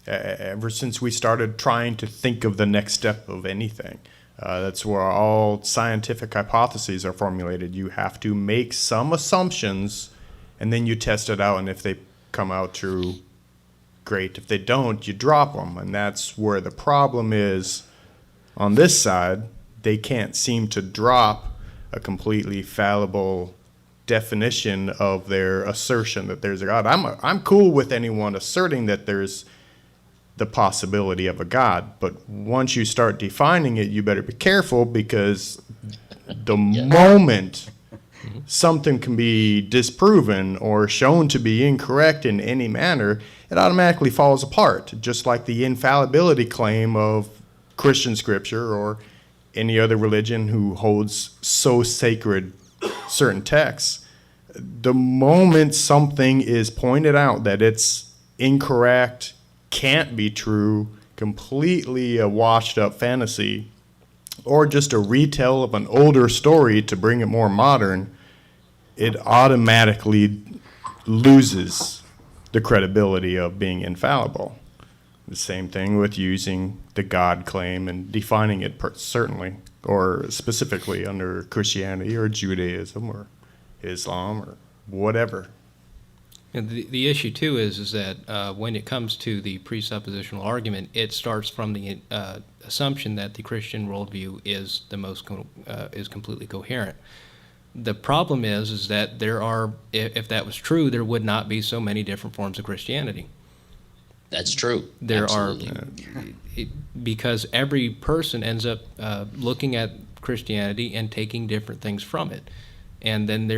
[SPEAKER 4] ever since we started trying to think of the next step of anything. That's where all scientific hypotheses are formulated. You have to make some assumptions, and then you test it out, and if they come out true, great. If they don't, you drop them, and that's where the problem is. On this side, they can't seem to drop a completely fallible definition of their assertion that there's a God. I'm cool with anyone asserting that there's the possibility of a God, but once you start defining it, you better be careful, because the moment something can be disproven or shown to be incorrect in any manner, it automatically falls apart, just like the infallibility claim of Christian scripture or any other religion who holds so sacred certain texts. The moment something is pointed out that it's incorrect, can't be true, completely a washed up fantasy, or just a retell of an older story to bring it more modern, it automatically loses the credibility of being infallible. The same thing with using the God claim and defining it certainly or specifically under Christianity or Judaism or Islam or whatever.
[SPEAKER 6] And the issue too is that when it comes to the presuppositional argument, it starts from the assumption that the Christian worldview is the most is completely coherent. The problem is that there are, if that was true, there would not be so many different forms of Christianity.
[SPEAKER 5] That's true.
[SPEAKER 6] There
[SPEAKER 5] Absolutely.
[SPEAKER 6] are, because every person ends up looking at Christianity and taking different things from it. And then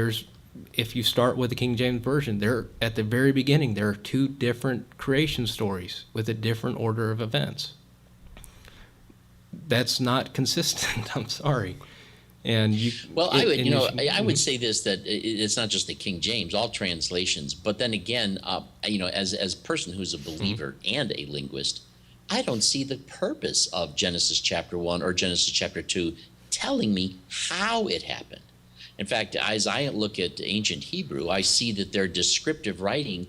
[SPEAKER 6] if you start with the King James Version, at the very beginning, there are two different creation stories with a different order of events. That's not consistent. I'm sorry. And
[SPEAKER 5] I would say this, that it's not just the King James, all translations. But then again, as a person who's a believer and a linguist, I don't see the purpose of Genesis chapter 1 or Genesis chapter 2 telling me how it happened. In fact, as I look at ancient Hebrew, I see that their descriptive writing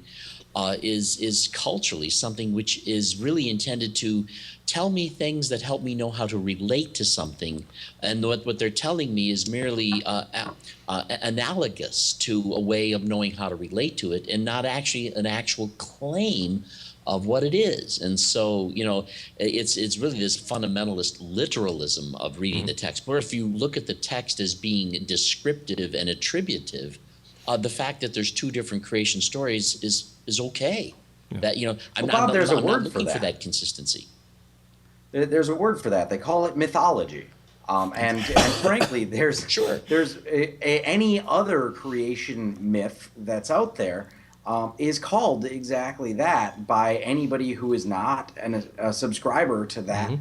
[SPEAKER 5] is culturally something which is really intended to tell me things that help me know how to relate to something. And what they're telling me is merely analogous to a way of knowing how to relate to it, and not actually an actual claim of what it is. And so, it's really this fundamentalist literalism of reading the text. Where if you look at the text as being descriptive and attributive, the fact that there's two different creation stories is okay. Yeah. That I'm not looking for that consistency.
[SPEAKER 3] There's a word for that. They call it mythology. And frankly, there's any other creation myth that's out there is called exactly that by anybody who is not a subscriber to that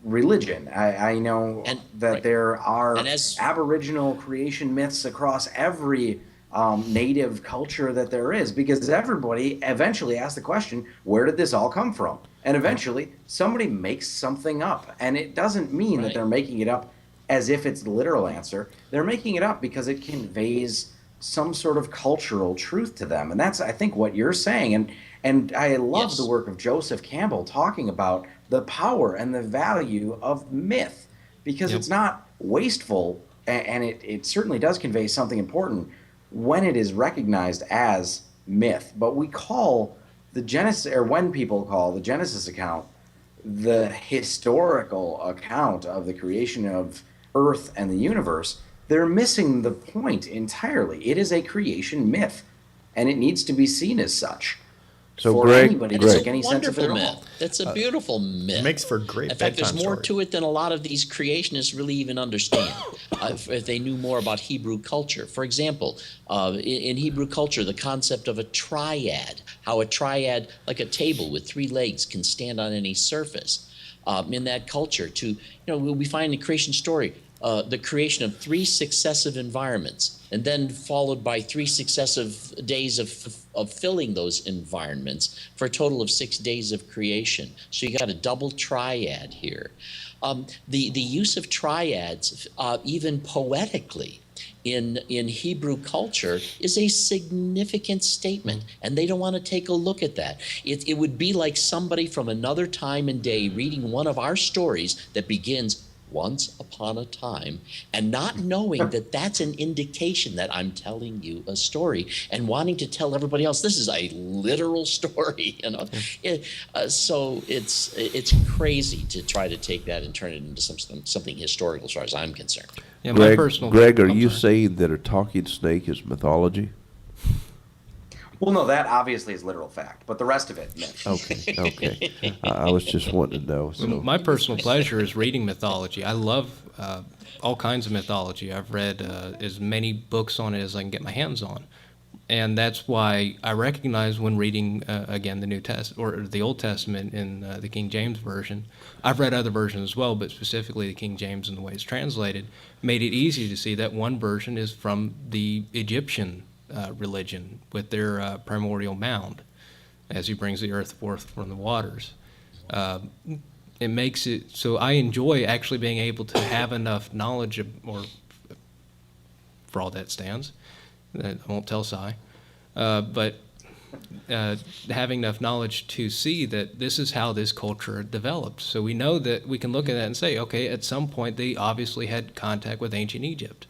[SPEAKER 3] religion. I know
[SPEAKER 5] And-
[SPEAKER 3] that
[SPEAKER 5] right.
[SPEAKER 3] there are
[SPEAKER 5] And as-
[SPEAKER 3] Aboriginal creation myths across every native culture that there is, because everybody eventually asks the question, where did this all come from? And eventually somebody makes something up. And it doesn't mean that
[SPEAKER 5] Right.
[SPEAKER 3] they're making it up as if it's the literal answer. They're making it up because it conveys some sort of cultural truth to them. And that's, I think, what you're saying. And I love
[SPEAKER 5] Yes.
[SPEAKER 3] the work of Joseph Campbell talking about the power and the value of myth, because
[SPEAKER 6] Yep.
[SPEAKER 3] it's not wasteful, and it certainly does convey something important when it is recognized as myth. But we call the Genesis, or when people call the Genesis account the historical account of the creation of Earth and the universe, they're missing the point entirely. It is a creation myth, and it needs to be seen as such.
[SPEAKER 1] So,
[SPEAKER 3] for
[SPEAKER 1] Greg-
[SPEAKER 3] anybody
[SPEAKER 5] And
[SPEAKER 3] to
[SPEAKER 5] it's
[SPEAKER 3] make
[SPEAKER 5] a
[SPEAKER 3] any sense of it
[SPEAKER 5] wonderful
[SPEAKER 3] at all.
[SPEAKER 5] myth. That's a beautiful myth.
[SPEAKER 4] It makes for a great
[SPEAKER 5] In fact, there's
[SPEAKER 4] bedtime
[SPEAKER 5] more
[SPEAKER 4] story.
[SPEAKER 5] to it than a lot of these creationists really even understand if they knew more about Hebrew culture. For example, in Hebrew culture, the concept of a triad, how a triad, like a table with 3 legs, can stand on any surface. In that culture, we find in the creation story the creation of 3 successive environments, and then followed by 3 successive days of filling those environments for a total of 6 days of creation. So you got a double triad here. The use of triads, even poetically, in Hebrew culture is a significant statement, and they don't want to take a look at that. It would be like somebody from another time and day reading one of our stories that begins once upon a time, and not knowing that that's an indication that I'm telling you a story, and wanting to tell everybody else this is a literal story. So it's crazy to try to take that and turn it into something historical, as far as I'm concerned.
[SPEAKER 6] Yeah, my
[SPEAKER 1] Greg,
[SPEAKER 6] personal.
[SPEAKER 1] Greg, are
[SPEAKER 6] I'm
[SPEAKER 1] you
[SPEAKER 6] sorry.
[SPEAKER 1] saying that a talking snake is mythology?
[SPEAKER 3] Well, no, that obviously is literal fact, but the rest of it, myth.
[SPEAKER 1] Okay, okay. I was just wanting to know. So.
[SPEAKER 6] My personal pleasure is reading mythology. I love all kinds of mythology. I've read as many books on it as I can get my hands on, and that's why I recognize when reading again the New Testament or the Old Testament in the King James version. I've read other versions as well, but specifically the King James and the way it's translated made it easy to see that one version is from the Egyptian religion with their primordial mound, as he brings the earth forth from the waters. It makes it so I enjoy actually being able to have enough knowledge or for all that stands, I won't tell Cy, but having enough knowledge to see that this is how this culture developed. So we know that we can look at that and say, okay, at some point they obviously had contact with ancient Egypt.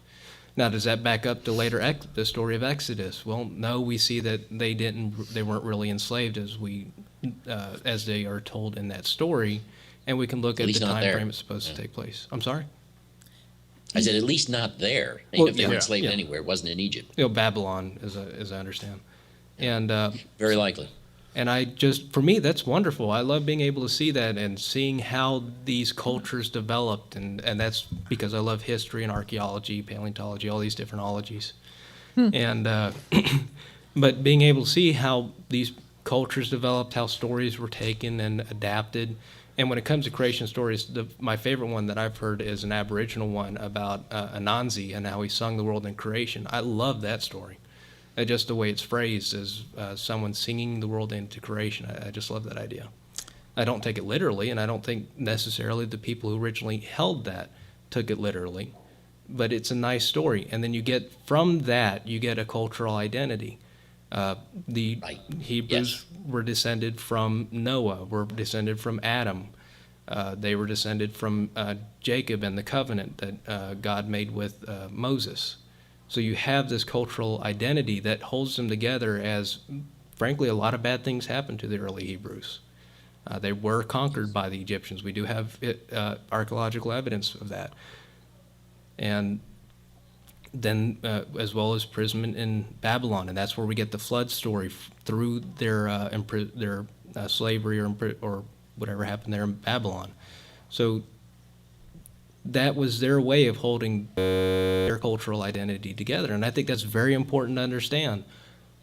[SPEAKER 6] Now, does that back up to later the story of Exodus? Well, no, we see that they weren't really enslaved as they are told in that story, and we can look at the
[SPEAKER 5] least not
[SPEAKER 6] time
[SPEAKER 5] there.
[SPEAKER 6] frame it's supposed to take place. I'm sorry?
[SPEAKER 5] I said at least not there.
[SPEAKER 6] Well,
[SPEAKER 5] If they were
[SPEAKER 6] yeah,
[SPEAKER 5] enslaved
[SPEAKER 6] yeah.
[SPEAKER 5] anywhere, it wasn't in Egypt.
[SPEAKER 6] Babylon, as I understand. And
[SPEAKER 5] Very likely.
[SPEAKER 6] And for me, that's wonderful. I love being able to see that and seeing how these cultures developed. And that's because I love history and archaeology, paleontology, all these different ologies. And, but being able to see how these cultures developed, how stories were taken and adapted. And when it comes to creation stories, my favorite one that I've heard is an Aboriginal one about Anansi and how he sung the world in creation. I love that story. Just the way it's phrased as someone singing the world into creation. I just love that idea. I don't take it literally, and I don't think necessarily the people who originally held that took it literally, but it's a nice story. And then from that, you get a cultural identity. The
[SPEAKER 5] Right.
[SPEAKER 6] Hebrews
[SPEAKER 5] Yes.
[SPEAKER 6] were descended from Noah, were descended from Adam. They were descended from Jacob and the covenant that God made with Moses. So you have this cultural identity that holds them together as, frankly, a lot of bad things happened to the early Hebrews. They were conquered by the Egyptians. We do have archaeological evidence of that. And then, as well as imprisonment in Babylon, and that's where we get the flood story through their slavery or whatever happened there in Babylon. So that was their way of holding their cultural identity together. And I think that's very important to understand.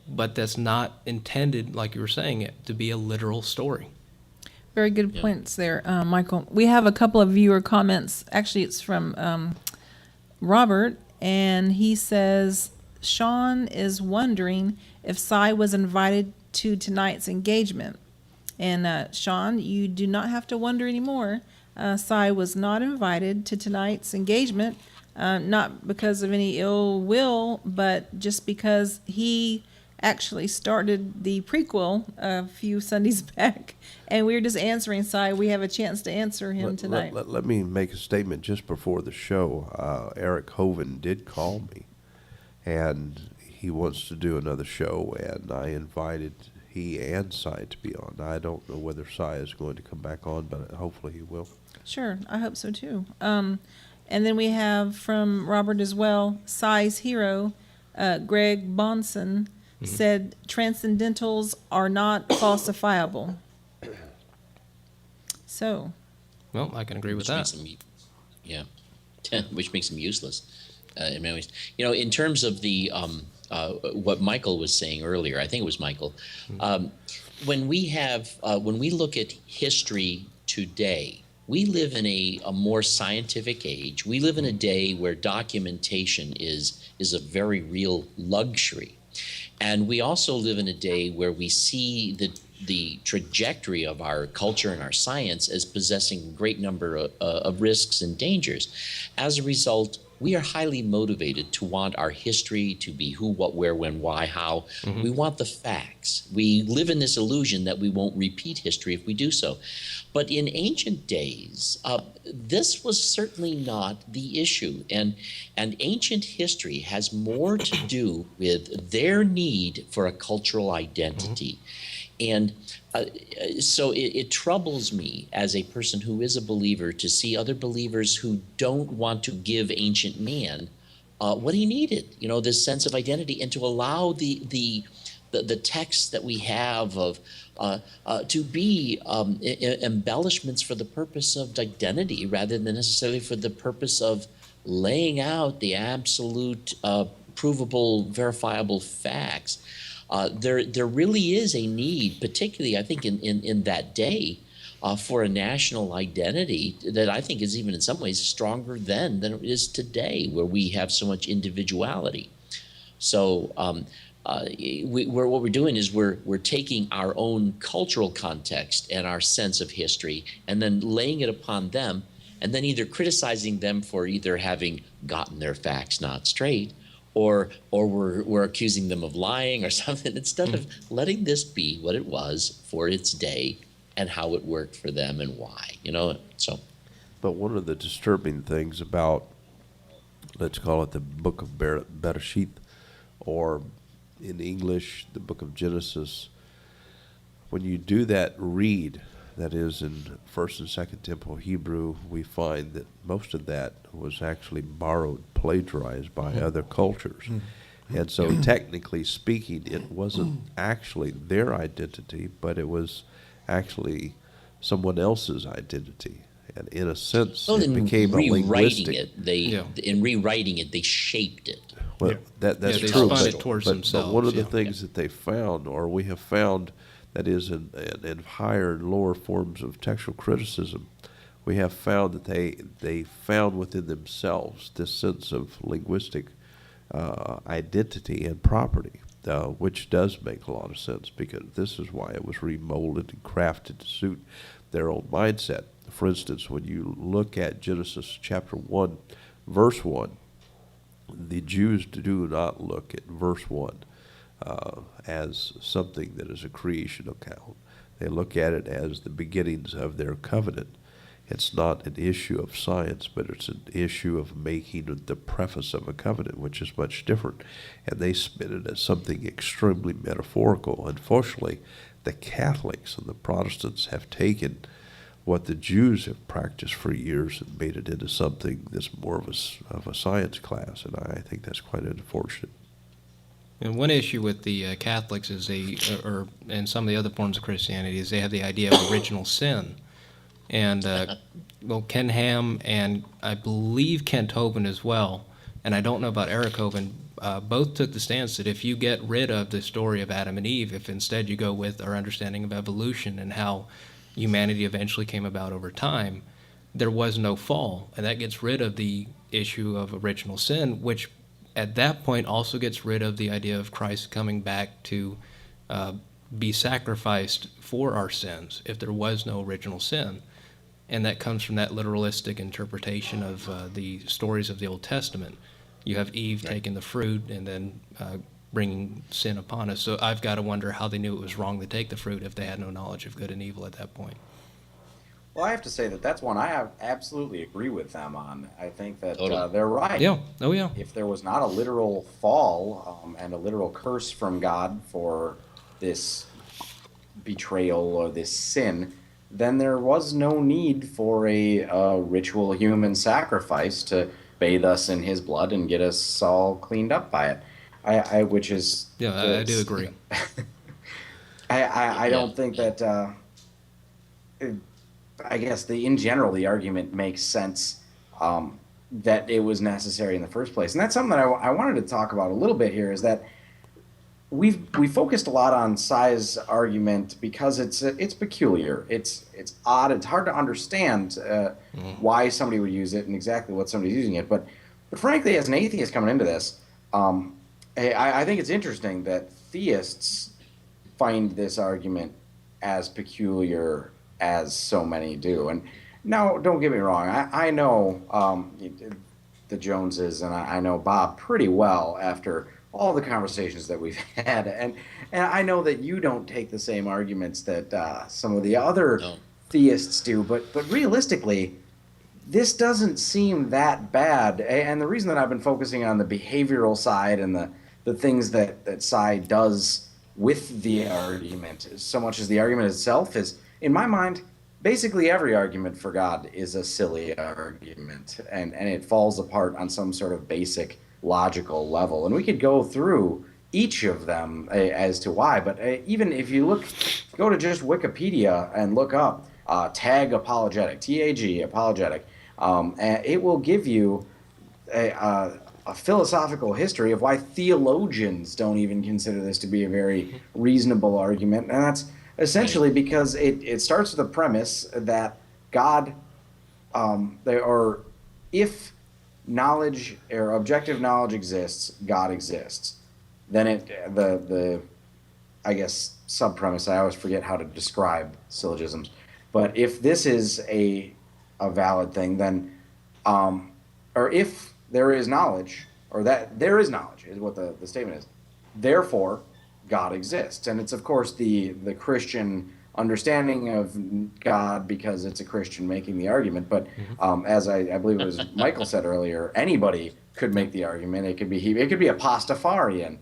[SPEAKER 6] But that's not intended, like you were saying, to be a literal story.
[SPEAKER 2] Very good points there, Michael. We have a couple of viewer comments. Actually, it's from Robert, and he says, Sean is wondering if Cy was invited to tonight's engagement. And Sean, you do not have to wonder anymore. Cy was not invited to tonight's engagement, not because of any ill will, but just because he actually started the prequel a few Sundays back, and we were just answering Cy. We have a chance to answer him tonight.
[SPEAKER 1] Let me make a statement just before the show. Eric Hoven did call me, and he wants to do another show, and I invited he and Cy to be on. I don't know whether Cy is going to come back on, but hopefully he will.
[SPEAKER 2] Sure, I hope so too. And then we have from Robert as well, Cy's hero, Greg Bonson, said transcendentals are not falsifiable. So.
[SPEAKER 6] Well, I can agree with that.
[SPEAKER 5] Yeah, which makes them useless in many ways. You know, in terms of the what Michael was saying earlier, I think it was Michael. When we look at history today, we live in a more scientific age. We live in a day where documentation is a very real luxury. And we also live in a day where we see the trajectory of our culture and our science as possessing a great number of risks and dangers. As a result, we are highly motivated to want our history to be who, what, where, when, why, how. We want the facts. We live in this illusion that we won't repeat history if we do so. But in ancient days, this was certainly not the issue. And ancient history has more to do with their need for a cultural identity. And so it troubles me as a person who is a believer to see other believers who don't want to give ancient man what he needed, you know, this sense of identity, and to allow the texts that we have of to be embellishments for the purpose of identity rather than necessarily for the purpose of laying out the absolute provable, verifiable facts. There really is a need, particularly I think in that day, for a national identity that I think is even in some ways stronger then than it is today, where we have so much individuality. So what we're doing is we're taking our own cultural context and our sense of history and then laying it upon them, and then either criticizing them for either having gotten their facts not straight, or we're accusing them of lying or something, instead of letting this be what it was for its day and how it worked for them and why, you know. So,
[SPEAKER 1] but one of the disturbing things about, let's call it the book of Bereshit, or in English, the book of Genesis, when you do that read, that is in First and Second Temple Hebrew, we find that most of that was actually borrowed, plagiarized by other cultures. And so technically speaking, it wasn't actually their identity, but it was actually someone else's identity. And in a sense, it became a linguistic.
[SPEAKER 5] In rewriting it, they shaped it.
[SPEAKER 1] Well, that's
[SPEAKER 6] they
[SPEAKER 1] true.
[SPEAKER 6] spun it towards
[SPEAKER 1] But
[SPEAKER 6] themselves.
[SPEAKER 1] one of the things that they found, or we have found, that is in higher and lower forms of textual criticism, we have found that they found within themselves this sense of linguistic identity and property, which does make a lot of sense, because this is why it was remolded and crafted to suit their own mindset. For instance, when you look at Genesis chapter 1, verse 1, the Jews do not look at verse 1 as something that is a creation account. They look at it as the beginnings of their covenant. It's not an issue of science, but it's an issue of making the preface of a covenant, which is much different. And they spin it as something extremely metaphorical. Unfortunately, the Catholics and the Protestants have taken what the Jews have practiced for years and made it into something that's more of a science class, and I think that's quite unfortunate.
[SPEAKER 6] And one issue with the Catholics is and some of the other forms of Christianity, is they have the idea of original sin. And, Ken Ham and I believe Kent Hovind as well, and I don't know about Eric Hovind, both took the stance that if you get rid of the story of Adam and Eve, if instead you go with our understanding of evolution and how humanity eventually came about over time, there was no fall. And that gets rid of the issue of original sin, which at that point also gets rid of the idea of Christ coming back to be sacrificed for our sins if there was no original sin. And that comes from that literalistic interpretation of the stories of the Old Testament. You have Eve taking the fruit and then bringing sin upon us. So I've got to wonder how they knew it was wrong to take the fruit if they had no knowledge of good and evil at that point.
[SPEAKER 3] Well, I have to say that that's one I absolutely agree with them on. I think that
[SPEAKER 5] Totally.
[SPEAKER 3] they're right.
[SPEAKER 6] Yeah. Oh, yeah.
[SPEAKER 3] If there was not a literal fall and a literal curse from God for this betrayal or this sin, then there was no need for a ritual human sacrifice to bathe us in his blood and get us all cleaned up by it. Which is
[SPEAKER 6] Yeah, I do agree.
[SPEAKER 3] I don't think that. I guess in general the argument makes sense that it was necessary in the first place, and that's something that I wanted to talk about a little bit here. Is that we focused a lot on Sai's argument because it's peculiar, it's odd, it's hard to understand why somebody would use it and exactly what somebody's using it. But frankly, as an atheist coming into this, I think it's interesting that theists find this argument as peculiar as so many do. And now, don't get me wrong, I know the Joneses and I know Bob pretty well after all the conversations that we've had, and I know that you don't take the same arguments that some of the other theists do, but realistically, this doesn't seem that bad. And the reason that I've been focusing on the behavioral side and the things that Sai does with the argument, so much as the argument itself, is, in my mind, basically every argument for God is a silly argument, and it falls apart on some sort of basic logical level. And we could go through each of them as to why, but even if you go to just Wikipedia and look up tag apologetic, TAG apologetic, and it will give you a philosophical history of why theologians don't even consider this to be a very reasonable argument. And that's essentially because it starts with the premise that God, or if knowledge or objective knowledge exists, God exists. Then the I guess sub-premise, I always forget how to describe syllogisms, but if this is a valid thing, then or if there is knowledge, or that there is knowledge is what the statement is, therefore God exists. And it's of course the Christian understanding of God, because it's a Christian making the argument. But as I believe it was Michael said earlier, anybody could make the argument. It could be a Pastafarian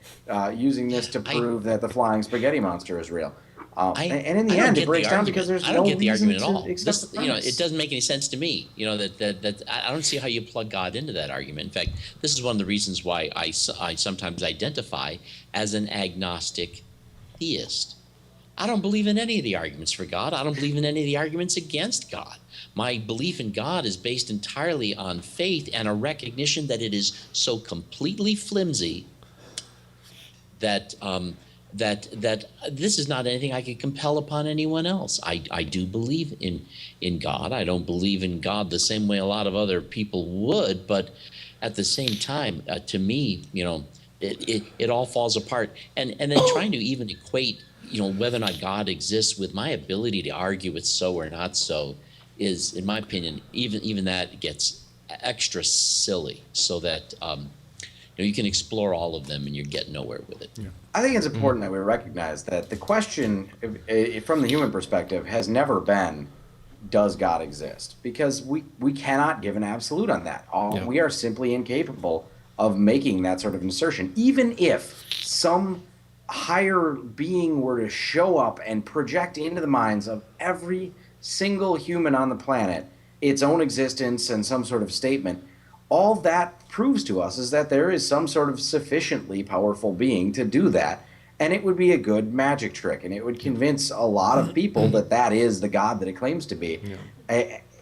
[SPEAKER 3] using this to prove that the flying spaghetti monster is real. And in the end, it breaks down because there's no reason
[SPEAKER 5] the argument at
[SPEAKER 3] to
[SPEAKER 5] all.
[SPEAKER 3] accept the premise.
[SPEAKER 5] It doesn't make any sense to me. That I don't see how you plug God into that argument. In fact, this is one of the reasons why I sometimes identify as an agnostic theist. I don't believe in any of the arguments for God. I don't believe in any of the arguments against God. My belief in God is based entirely on faith and a recognition that it is so completely flimsy that this is not anything I could compel upon anyone else. I do believe in God. I don't believe in God the same way a lot of other people would, but at the same time, to me, it all falls apart. And then trying to even equate whether or not God exists with my ability to argue it's so or not so is, in my opinion, even that gets extra silly, so that you can explore all of them and you get nowhere with it. Yeah.
[SPEAKER 3] I think it's important that we recognize that the question from the human perspective has never been, does God exist? Because we cannot give an absolute on that. We are simply incapable of making that sort of assertion. Even if some higher being were to show up and project into the minds of every single human on the planet its own existence and some sort of statement, all that proves to us is that there is some sort of sufficiently powerful being to do that, and it would be a good magic trick, and it would convince a lot of people that is the God that it claims to be,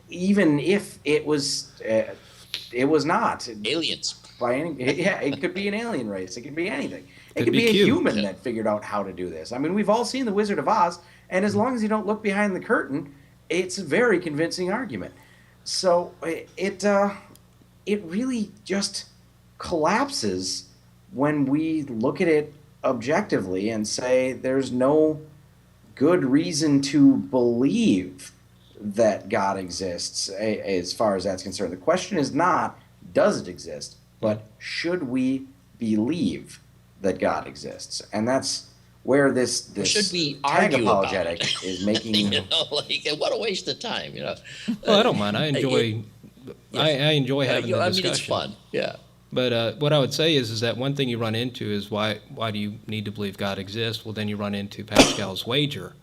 [SPEAKER 3] even if it was not
[SPEAKER 5] aliens.
[SPEAKER 3] It could be an alien race. It could be anything. It could
[SPEAKER 6] be
[SPEAKER 3] be a
[SPEAKER 6] cute.
[SPEAKER 3] human that figured out how to do this. I mean, we've all seen The Wizard of Oz, And as long as you don't look behind the curtain, it's a very convincing argument. So it really just collapses when we look at it objectively and say there's no good reason to believe that God exists as far as that's concerned. The question is not, does it exist, but should we believe that God exists? And that's where this
[SPEAKER 5] Should we
[SPEAKER 3] tag
[SPEAKER 5] argue about
[SPEAKER 3] apologetic
[SPEAKER 5] it?
[SPEAKER 3] is making.
[SPEAKER 5] You know, like, what a waste of time, you know.
[SPEAKER 6] Well, I don't mind. I enjoy I enjoy having the
[SPEAKER 5] I
[SPEAKER 6] discussion.
[SPEAKER 5] mean, it's fun, yeah.
[SPEAKER 6] But what I would say is that one thing you run into is why do you need to believe God exists? Well, then you run into Pascal's wager,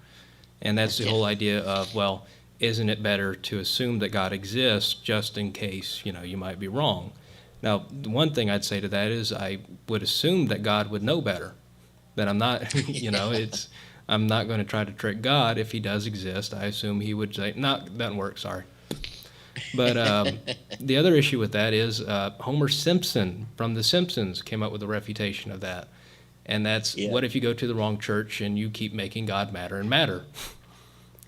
[SPEAKER 6] and that's the whole idea of, well, isn't it better to assume that God exists just in case, you know, you might be wrong? Now, the one thing I'd say to that is I would assume that God would know better, that I'm not, you know, I'm not going to try to trick God. If he does exist, I assume he would say, no, that doesn't work, sorry. But the other issue with that is Homer Simpson from The Simpsons came up with a refutation of that. And that's, what if you go to the wrong church and you keep making God matter and matter?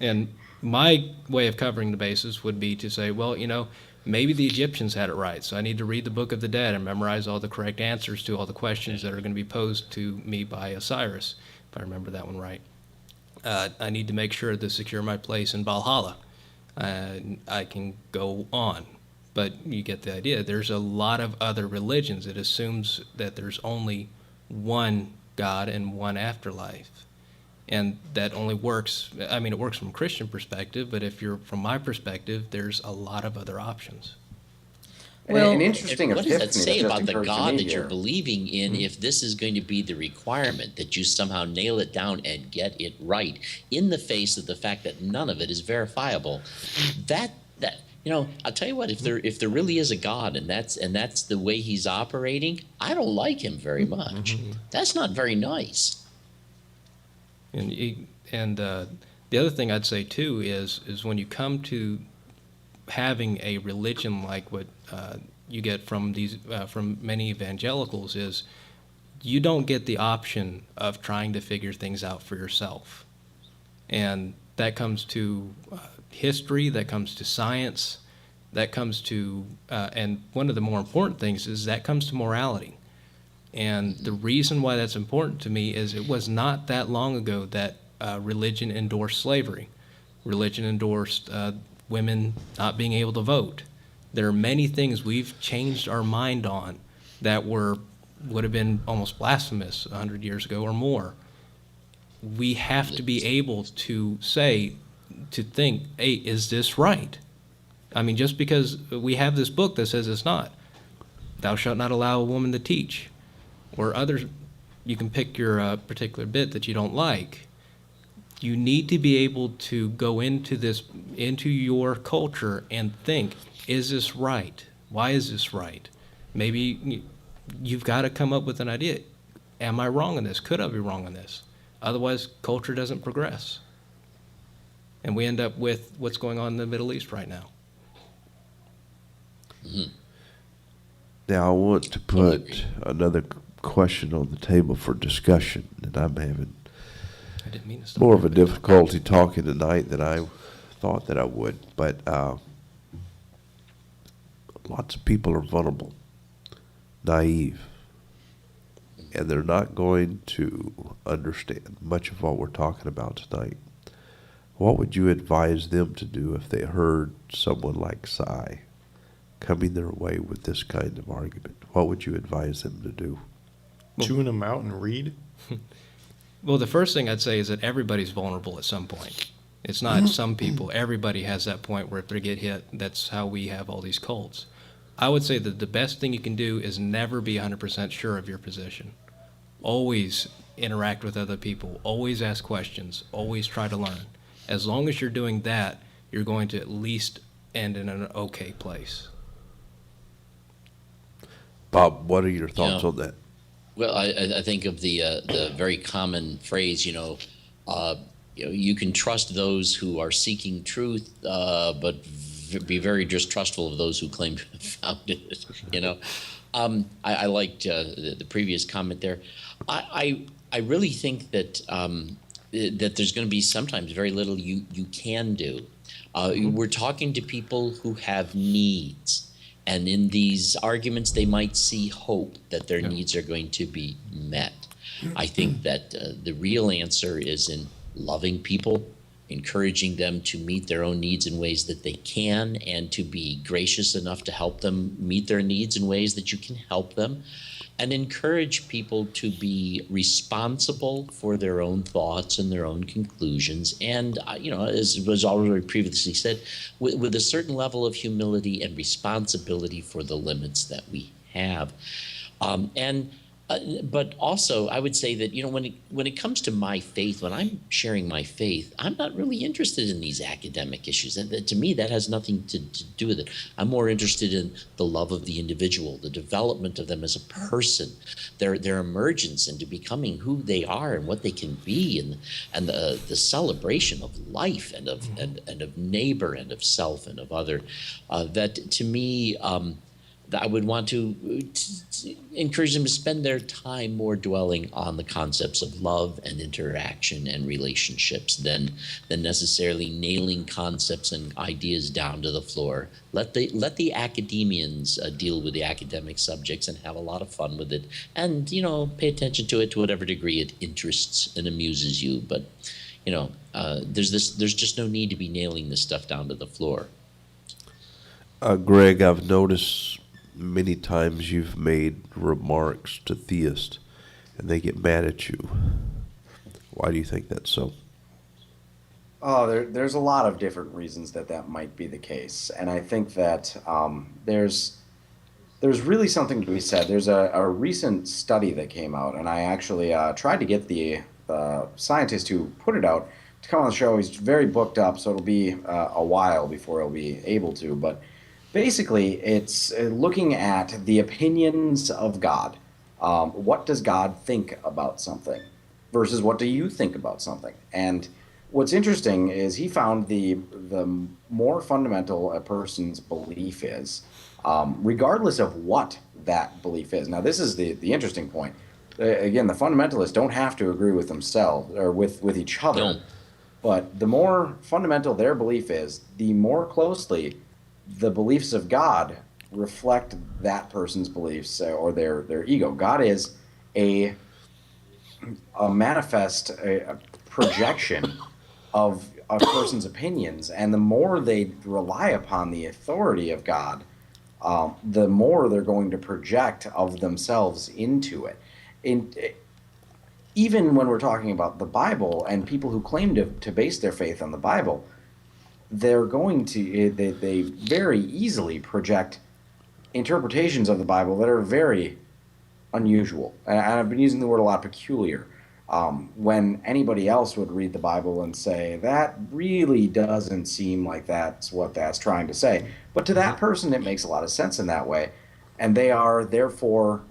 [SPEAKER 6] And my way of covering the bases would be to say, well, you know, maybe the Egyptians had it right, so I need to read the Book of the Dead and memorize all the correct answers to all the questions that are going to be posed to me by Osiris, if I remember that one right. I need to make sure to secure my place in Valhalla. I can go on, but you get the idea. There's a lot of other religions. It assumes that there's only one God and one afterlife. And that only works, I mean, it works from a Christian perspective, but if you're from my perspective, there's a lot of other options.
[SPEAKER 2] Well,
[SPEAKER 3] an interesting
[SPEAKER 5] What does
[SPEAKER 3] epiphany
[SPEAKER 5] that say
[SPEAKER 3] just
[SPEAKER 5] about the
[SPEAKER 3] occurred to
[SPEAKER 5] God
[SPEAKER 3] me
[SPEAKER 5] that you're
[SPEAKER 3] here.
[SPEAKER 5] believing in if this is going to be the requirement that you somehow nail it down and get it right in the face of the fact that none of it is verifiable? That you know, I'll tell you what, if there really is a God and that's the way he's operating, I don't like him very much. That's not very nice.
[SPEAKER 6] And the other thing I'd say too is when you come to having a religion like what you get from from many evangelicals, is you don't get the option of trying to figure things out for yourself, and that comes to history, that comes to science, that comes to and one of the more important things is that comes to morality. And the reason why that's important to me is it was not that long ago that religion endorsed slavery. Religion endorsed women not being able to vote. There are many things we've changed our mind on that would have been almost blasphemous 100 years ago or more. We have to be able to think, hey, is this right? I mean, just because we have this book that says it's not. Thou shalt not allow a woman to teach. Or others, you can pick your particular bit that you don't like. You need to be able to go into your culture and think, is this right? Why is this right? Maybe you've got to come up with an idea. Am I wrong on this? Could I be wrong on this? Otherwise, culture doesn't progress. And we end up with what's going on in the Middle East right now.
[SPEAKER 1] Now, I want to put another question on the table for discussion, and I'm having
[SPEAKER 6] I didn't mean to stop.
[SPEAKER 1] more of a difficulty talking tonight than I thought that I would. But lots of people are vulnerable, naive, and they're not going to understand much of what we're talking about tonight. What would you advise them to do if they heard someone like Cy coming their way with this kind of argument? What would you advise them to do?
[SPEAKER 4] Tune them out and read.
[SPEAKER 6] Well, the first thing I'd say is that everybody's vulnerable at some point. It's not some people. Everybody has that point where if they get hit, that's how we have all these cults. I would say that the best thing you can do is never be 100% sure of your position. Always interact with other people. Always ask questions. Always try to learn. As long as you're doing that, you're going to at least end in an okay place.
[SPEAKER 1] Bob, what are your thoughts on that?
[SPEAKER 5] Well, I think of the very common phrase, you can trust those who are seeking truth, but be very distrustful of those who claim to have found it. I liked the previous comment there. I really think that that there's going to be sometimes very little you can do. We're talking to people who have needs, and in these arguments they might see hope that their needs are going to be met. I think that the real answer is in loving people, encouraging them to meet their own needs in ways that they can, and to be gracious enough to help them meet their needs in ways that you can help them, and encourage people to be responsible for their own thoughts and their own conclusions. And, as was already previously said, with a certain level of humility and responsibility for the limits that we have. But also, I would say that, when it comes to my faith, when I'm sharing my faith, I'm not really interested in these academic issues. And to me, that has nothing to do with it. I'm more interested in the love of the individual, the development of them as a person, their emergence into becoming who they are and what they can be, and the celebration of life and of neighbor and of self and of other. That to me, I would want to encourage them to spend their time more dwelling on the concepts of love and interaction and relationships than necessarily nailing concepts and ideas down to the floor. Let the academians deal with the academic subjects and have a lot of fun with it, and pay attention to it to whatever degree it interests and amuses you. But there's just no need to be nailing this stuff down to the floor.
[SPEAKER 1] Greg, I've noticed many times you've made remarks to theists and they get mad at you. Why do you think that's so?
[SPEAKER 3] Oh, there's a lot of different reasons that might be the case, and I think that there's really something to be said. There's a recent study that came out, and I actually tried to get the scientist who put it out to come on the show. He's very booked up, so it'll be a while before he'll be able to, but basically, it's looking at the opinions of God. What does God think about something versus what do you think about something? And what's interesting is he found the more fundamental a person's belief is, regardless of what that belief is. Now, this is the interesting point. Again, the fundamentalists don't have to agree with themselves or with each other.
[SPEAKER 5] No.
[SPEAKER 3] But the more fundamental their belief is, the more closely the beliefs of God reflect that person's beliefs or their ego. God is a manifest, a projection of a person's opinions, and the more they rely upon the authority of God, the more they're going to project of themselves into it. Even when we're talking about the Bible and people who claim to base their faith on the Bible, they're going to they very easily project interpretations of the Bible that are very unusual. And I've been using the word a lot, peculiar. When anybody else would read the Bible and say, that really doesn't seem like that's what that's trying to say. But to that person, it makes a lot of sense in that way. And they are therefore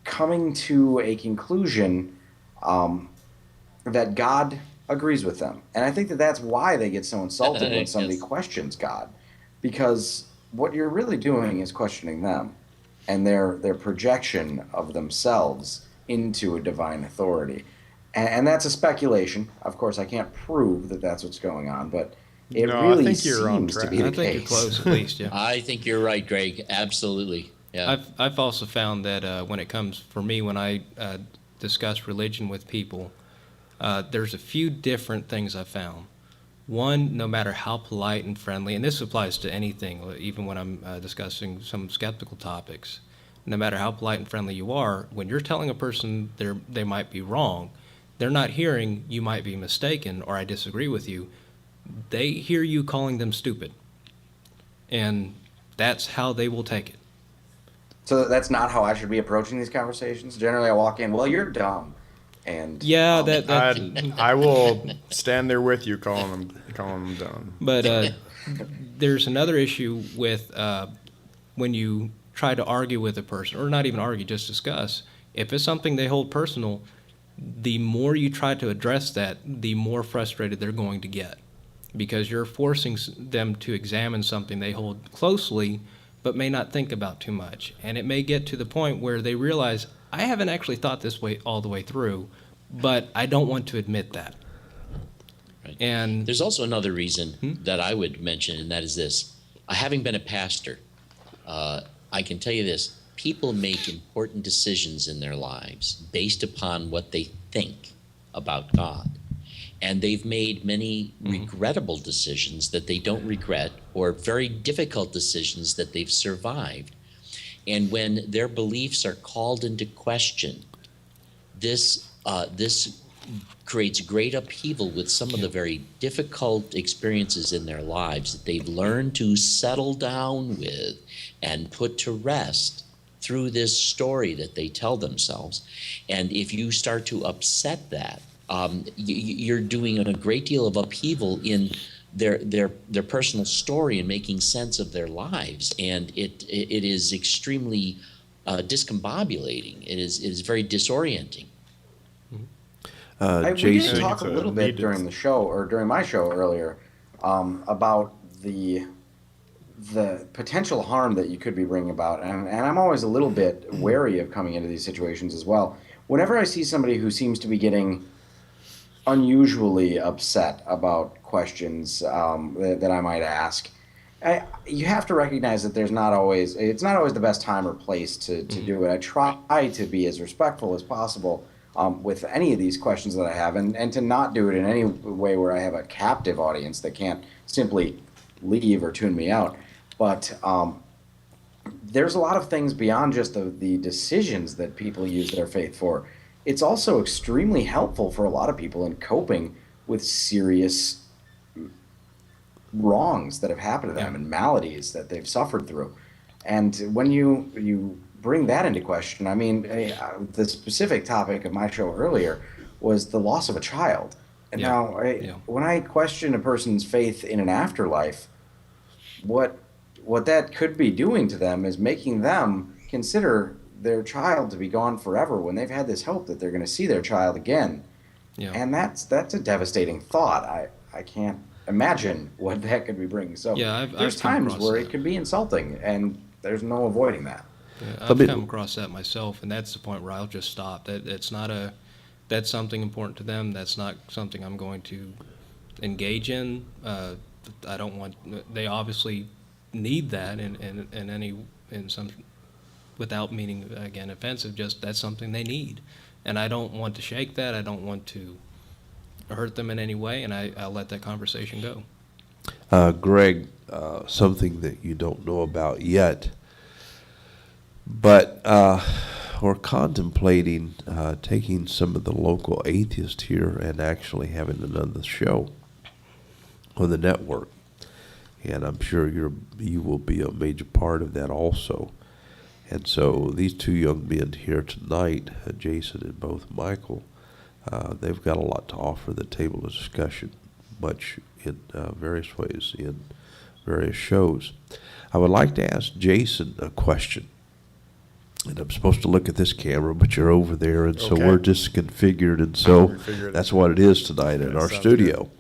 [SPEAKER 3] coming to a conclusion that God agrees with them. And I think that's why they get so insulted when somebody questions God, because what you're really doing is questioning them and their projection of themselves into a divine authority. And that's a speculation. Of course, I can't prove that that's what's going on, but it really seems to be the
[SPEAKER 6] I think you're
[SPEAKER 3] case.
[SPEAKER 6] close, at least, yeah.
[SPEAKER 5] I think you're right, Greg. Absolutely. Yeah.
[SPEAKER 6] I've also found that when it comes, for me, when I discuss religion with people, there's a few different things I've found. One, no matter how polite and friendly, and this applies to anything, even when I'm discussing some skeptical topics, no matter how polite and friendly you are, when you're telling a person they might be wrong, they're not hearing you might be mistaken or I disagree with you. They hear you calling them stupid. And that's how they will take it.
[SPEAKER 3] So that's not how I should be approaching these conversations. Generally, I walk in, well, you're dumb. And
[SPEAKER 6] Yeah,
[SPEAKER 4] I will stand there with you, calling them dumb.
[SPEAKER 6] But there's another issue with when you try to argue with a person, or not even argue, just discuss. If it's something they hold personal, the more you try to address that, the more frustrated they're going to get, because you're forcing them to examine something they hold closely but may not think about too much. And it may get to the point where they realize, I haven't actually thought this way all the way through, but I don't want to admit that.
[SPEAKER 5] Right.
[SPEAKER 6] And
[SPEAKER 5] There's also another reason that I would mention, and that is this. Having been a pastor, I can tell you this. People make important decisions in their lives based upon what they think about God. And they've made many regrettable decisions that they don't regret, or very difficult decisions that they've survived. And when their beliefs are called into question, this creates great upheaval with some of the very difficult experiences in their lives that they've learned to settle down with and put to rest through this story that they tell themselves. And if you start to upset that, you're doing a great deal of upheaval in their personal story and making sense of their lives. And it is extremely discombobulating. It is very disorienting.
[SPEAKER 3] We did
[SPEAKER 1] Jason,
[SPEAKER 3] talk a little bit during the show, or during my show earlier, about the potential harm that you could be bringing about, and I'm always a little bit wary of coming into these situations as well. Whenever I see somebody who seems to be getting unusually upset about questions that I might ask, you have to recognize that it's not always the best time or place to do it. I try to be as respectful as possible with any of these questions that I have, and to not do it in any way where I have a captive audience that can't simply leave or tune me out. But there's a lot of things beyond just the decisions that people use their faith for. It's also extremely helpful for a lot of people in coping with serious wrongs that have happened to them and maladies that they've suffered through. And when you bring that into question, I mean, the specific topic of my show earlier was the loss of a child. And now, when I question a person's faith in an afterlife, what that could be doing to them is making them consider their child to be gone forever when they've had this hope that they're going to see their child again. Yeah. And that's a devastating thought. I can't imagine what that could be bringing. So there's times where it could be insulting, and there's no avoiding that.
[SPEAKER 6] Yeah, I've come across that myself, and that's the point where I'll just stop. That's something important to them. That's not something I'm going to engage in. I don't want. They obviously need that in some, without meaning again offensive. Just that's something they need, and I don't want to shake that. I don't want to hurt them in any way, and I'll let that conversation go.
[SPEAKER 1] Greg, something that you don't know about yet, but we're contemplating taking some of the local atheists here and actually having another show on the network. And I'm sure you will be a major part of that also. And so these two young men here tonight, Jason and both Michael, they've got a lot to offer the table of discussion, much in various ways in various shows. I would like to ask Jason a question. And I'm supposed to look at this camera, but you're over there, and so we're just configured, and so that's what it is tonight in our studio.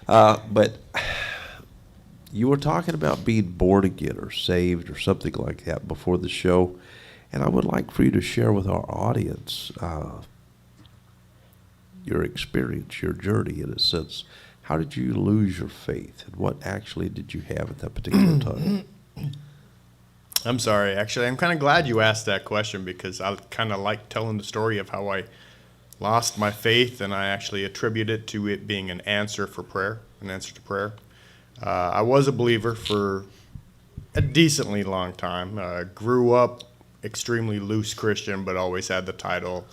[SPEAKER 1] But you were talking about being born again or saved or something like that before the show, and I would like for you to share with our audience your experience, your journey in a sense. How did you lose your faith, and what actually did you have at that particular time?
[SPEAKER 4] I'm sorry. Actually, I'm kind of glad you asked that question, because I kind of like telling the story of how I lost my faith, and I actually attribute it to it being an answer to prayer. I was a believer for a decently long time. Grew up extremely loose Christian, but always had the title.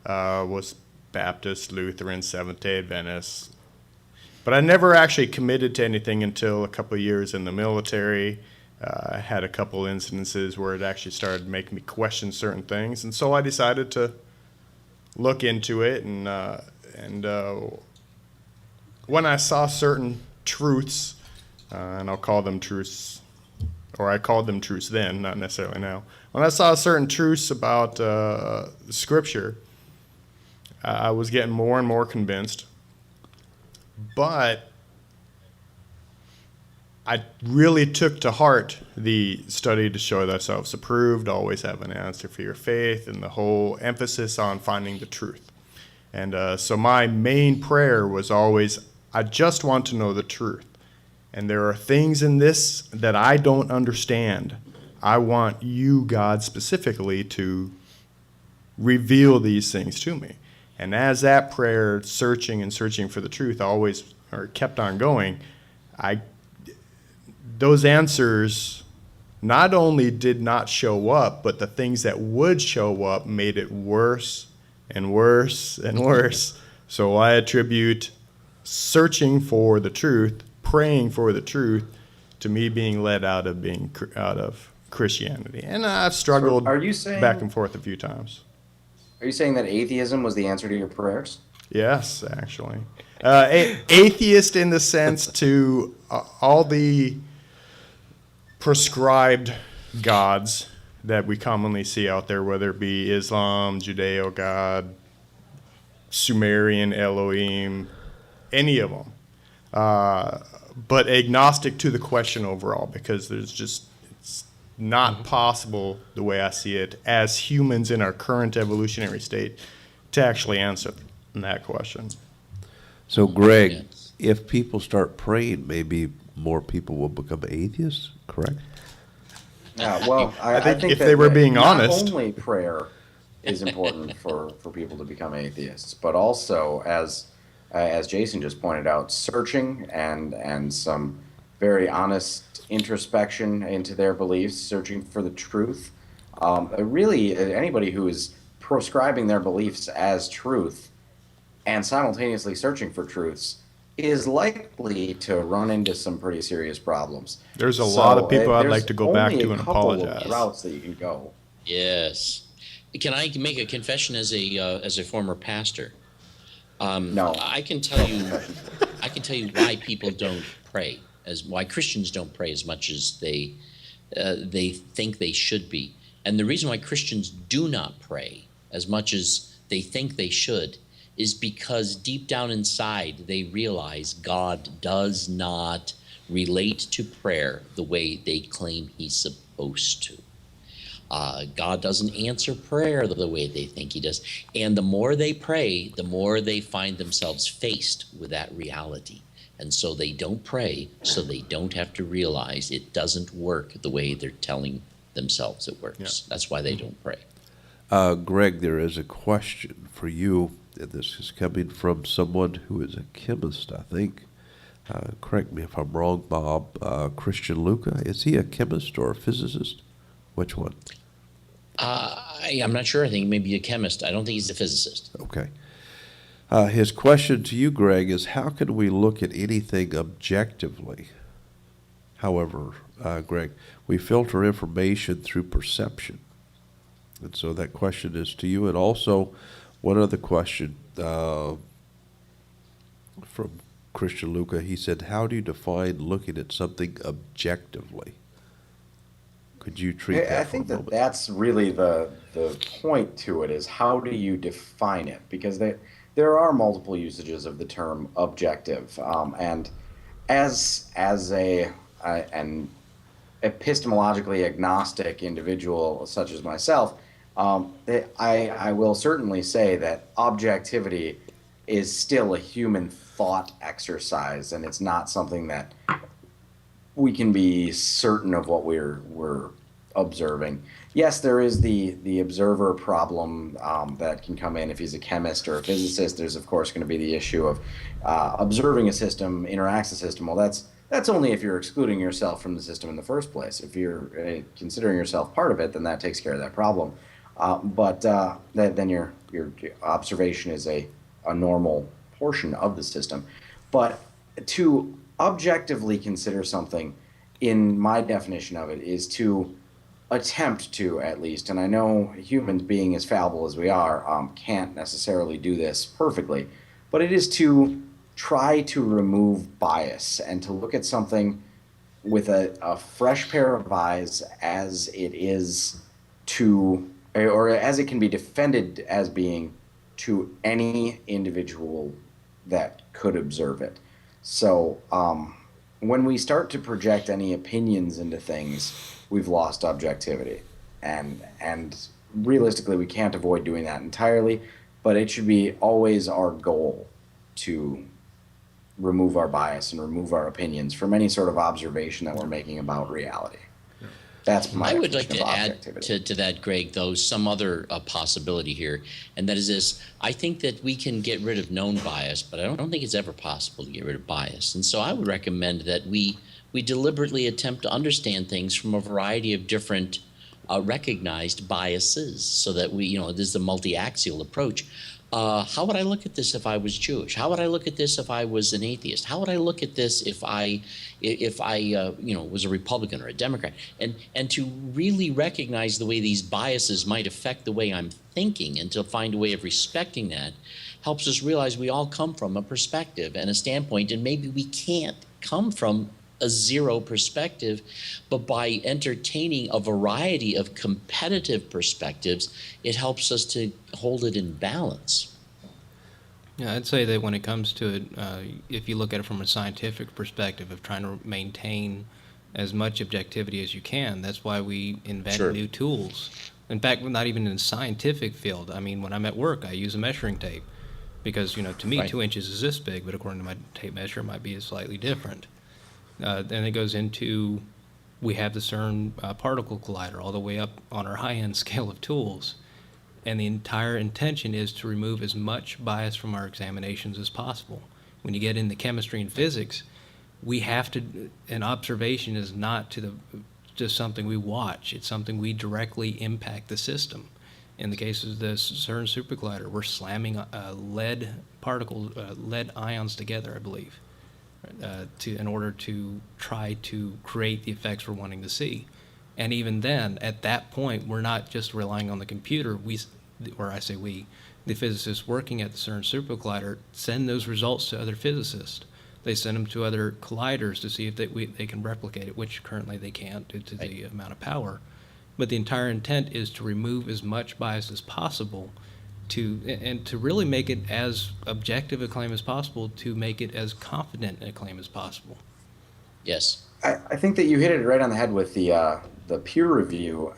[SPEAKER 4] Was Baptist, Lutheran, Seventh-day Adventist. But I never actually committed to anything until a couple of years in the military. I had a couple incidences where it actually started making me question certain things, and so I decided to look into it. And when I saw certain truths, and I'll call them truths, or I called them truths then, not necessarily now. When I saw certain truths about Scripture, I was getting more and more convinced. But I really took to heart the study to show thyself approved, always have an answer for your faith, and the whole emphasis on finding the truth. And so my main prayer was always, I just want to know the truth. And there are things in this that I don't understand. I want you, God, specifically to reveal these things to me. And as that prayer, searching and searching for the truth, always or kept on going, those answers not only did not show up, but the things that would show up made it worse and worse and worse. So I attribute searching for the truth, praying for the truth, to me being led out of Christianity. And I've struggled
[SPEAKER 3] So are you saying-
[SPEAKER 4] back and forth a few times.
[SPEAKER 3] Are you saying that atheism was the answer to your prayers?
[SPEAKER 4] Yes, actually. Atheist in the sense to all the prescribed gods that we commonly see out there, whether it be Islam, Judeo God, Sumerian Elohim, any of them. But agnostic to the question overall, because it's not possible, the way I see it, as humans in our current evolutionary state, to actually answer that question.
[SPEAKER 1] So, Greg,
[SPEAKER 5] Yes.
[SPEAKER 1] if people start praying, maybe more people will become atheists, correct?
[SPEAKER 3] Well, I
[SPEAKER 4] think
[SPEAKER 3] think
[SPEAKER 4] if
[SPEAKER 3] that
[SPEAKER 4] they were being
[SPEAKER 3] not
[SPEAKER 4] honest.
[SPEAKER 3] only prayer is important for people to become atheists, but also, as Jason just pointed out, searching and some very honest introspection into their beliefs, searching for the truth. Really, anybody who is proscribing their beliefs as truth and simultaneously searching for truths is likely to run into some pretty serious problems.
[SPEAKER 4] There's a lot of people I'd
[SPEAKER 3] there's
[SPEAKER 4] like to go back
[SPEAKER 3] only
[SPEAKER 4] to
[SPEAKER 3] a
[SPEAKER 4] and
[SPEAKER 3] couple of
[SPEAKER 4] apologize.
[SPEAKER 3] routes that you can go.
[SPEAKER 5] Yes. Can I make a confession as a former pastor?
[SPEAKER 3] No.
[SPEAKER 5] I can tell you why people don't pray, why Christians don't pray as much as they think they should be. And the reason why Christians do not pray as much as they think they should is because deep down inside they realize God does not relate to prayer the way they claim he's supposed to. God doesn't answer prayer the way they think he does. And the more they pray, the more they find themselves faced with that reality. And so they don't pray, so they don't have to realize it doesn't work the way they're telling themselves it works.
[SPEAKER 4] Yeah.
[SPEAKER 5] That's why they don't pray.
[SPEAKER 1] Greg, there is a question for you. This is coming from someone who is a chemist, I think. Correct me if I'm wrong, Bob. Christian Luca, is he a chemist or a physicist? Which one?
[SPEAKER 5] I'm not sure. I think maybe a chemist. I don't think he's a physicist.
[SPEAKER 1] Okay. His question to you, Greg, is how can we look at anything objectively? However, Greg, we filter information through perception. And so that question is to you. And also, one other question from Christian Luca. He said, how do you define looking at something objectively? Could you treat that
[SPEAKER 3] I
[SPEAKER 1] for a
[SPEAKER 3] think that
[SPEAKER 1] moment?
[SPEAKER 3] that's really the point to it, is how do you define it? Because there are multiple usages of the term objective, and as an epistemologically agnostic individual such as myself, I will certainly say that objectivity is still a human thought exercise, and it's not something that we can be certain of what we're observing. Yes, there is the observer problem that can come in if he's a chemist or a physicist. There's of course going to be the issue of observing a system interacts a system. Well, that's only if you're excluding yourself from the system in the first place. If you're considering yourself part of it, then that takes care of that problem. But then your observation is a normal portion of the system. But to objectively consider something, in my definition of it, is to attempt to, at least, and I know humans, being as fallible as we are, can't necessarily do this perfectly, but it is to try to remove bias and to look at something with a fresh pair of eyes as it is to, or as it can be defended as being to any individual that could observe it. So when we start to project any opinions into things, we've lost objectivity. And realistically, we can't avoid doing that entirely. but it should be always our goal to remove our bias and remove our opinions from any sort of observation that we're making about reality. That's my
[SPEAKER 5] I would like
[SPEAKER 3] definition
[SPEAKER 5] to
[SPEAKER 3] of
[SPEAKER 5] add
[SPEAKER 3] objectivity.
[SPEAKER 5] to that, Greg, though, some other possibility here, and that is this. I think that we can get rid of known bias, but I don't think it's ever possible to get rid of bias. And so I would recommend that we deliberately attempt to understand things from a variety of different recognized biases, so that this is a multi-axial approach. How would I look at this if I was Jewish? How would I look at this if I was an atheist? How would I look at this if I was a Republican or a Democrat? And to really recognize the way these biases might affect the way I'm thinking, and to find a way of respecting that, helps us realize we all come from a perspective and a standpoint, and maybe we can't come from a zero perspective, but by entertaining a variety of competitive perspectives, it helps us to hold it in balance.
[SPEAKER 6] Yeah, I'd say that when it comes to it, if you look at it from a scientific perspective of trying to maintain as much objectivity as you can, that's why we invent
[SPEAKER 5] Sure.
[SPEAKER 6] new tools. In fact, not even in the scientific field. I mean, when I'm at work, I use a measuring tape because, to me,
[SPEAKER 5] Right.
[SPEAKER 6] 2 inches is this big, but according to my tape measure, it might be slightly different. Then it goes into, we have the CERN particle collider all the way up on our high-end scale of tools. And the entire intention is to remove as much bias from our examinations as possible. When you get into chemistry and physics, we have to, an observation is not just something we watch, it's something we directly impact the system. In the case of the CERN super collider, we're slamming lead particles, lead ions together, I believe, in order to try to create the effects we're wanting to see. And even then, at that point, we're not just relying on the computer. The physicists working at the CERN super collider send those results to other physicists. They send them to other colliders to see if they can replicate it, which currently they can't due to the amount of power. But the entire intent is to remove as much bias as possible and to really make it as objective a claim as possible, to make it as confident a claim as possible.
[SPEAKER 5] Yes.
[SPEAKER 3] I think that you hit it right on the head with the peer review,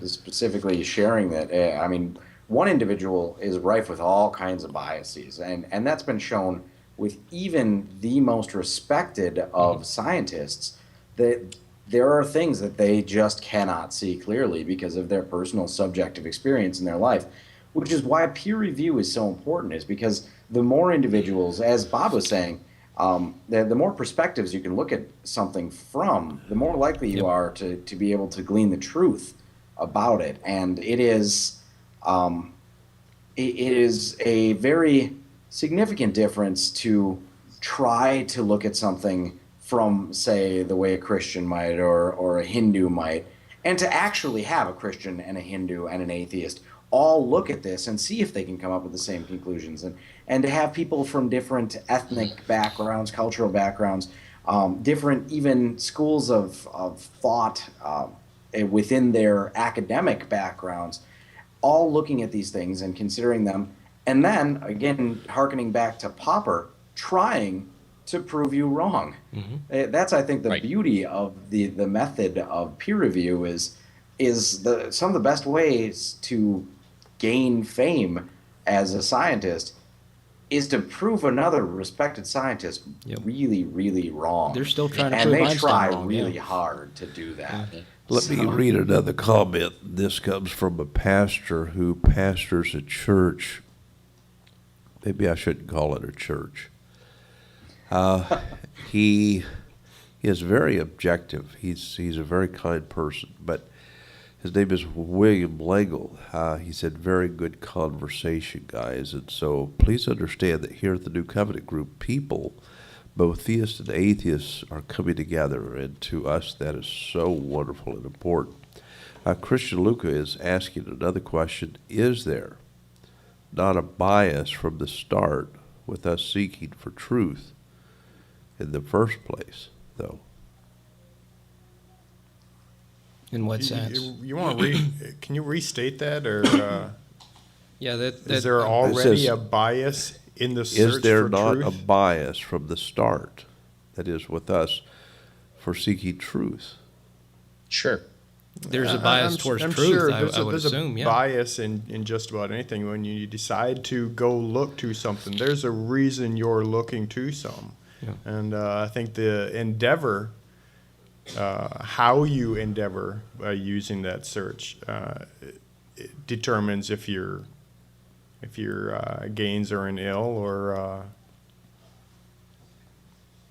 [SPEAKER 3] specifically sharing that. I mean, one individual is rife with all kinds of biases, and that's been shown with even the most respected of scientists, that there are things that they just cannot see clearly because of their personal subjective experience in their life, which is why peer review is so important, is because the more individuals, as Bob was saying, the more perspectives you can look at something from, the more likely you are to be able to glean the truth about it. And it is a very significant difference to try to look at something from, say, the way a Christian might or a Hindu might, and to actually have a Christian and a Hindu and an atheist all look at this and see if they can come up with the same conclusions, and to have people from different ethnic backgrounds, cultural backgrounds, different even schools of thought within their academic backgrounds, all looking at these things and considering them, and then, again, hearkening back to Popper, trying to prove you wrong. That's, I think, the beauty of the method of peer review is some of the best ways to gain fame as a scientist is to prove another respected scientist really, really wrong.
[SPEAKER 6] They're still trying to
[SPEAKER 3] and
[SPEAKER 6] prove
[SPEAKER 3] they
[SPEAKER 6] Einstein
[SPEAKER 3] try
[SPEAKER 6] wrong,
[SPEAKER 3] really hard to do that.
[SPEAKER 1] Let me read another comment. This comes from a pastor who pastors a church. Maybe I shouldn't call it a church. He is very objective. He's a very kind person, but his name is William Langle. He said, very good conversation, guys. And so please understand that here at the New Covenant Group, people, both theists and atheists, are coming together. And to us, that is so wonderful and important. Christian Luca is asking another question. Is there not a bias from the start with us seeking for truth in the first place, though?
[SPEAKER 6] In what sense?
[SPEAKER 4] You want to can you restate that, or
[SPEAKER 6] Yeah,
[SPEAKER 4] is there already a bias in the search
[SPEAKER 1] Is there
[SPEAKER 4] for
[SPEAKER 1] not
[SPEAKER 4] truth?
[SPEAKER 1] a bias from the start, that is with us, for seeking truth?
[SPEAKER 5] Sure.
[SPEAKER 6] There's a bias towards truth,
[SPEAKER 4] Sure,
[SPEAKER 6] I would
[SPEAKER 4] there's
[SPEAKER 6] assume,
[SPEAKER 4] a
[SPEAKER 6] yeah.
[SPEAKER 4] bias in just about anything. When you decide to go look to something, there's a reason you're looking to some.
[SPEAKER 6] Yeah.
[SPEAKER 4] And I think the endeavor, how you endeavor by using that search, it determines if your gains are in ill or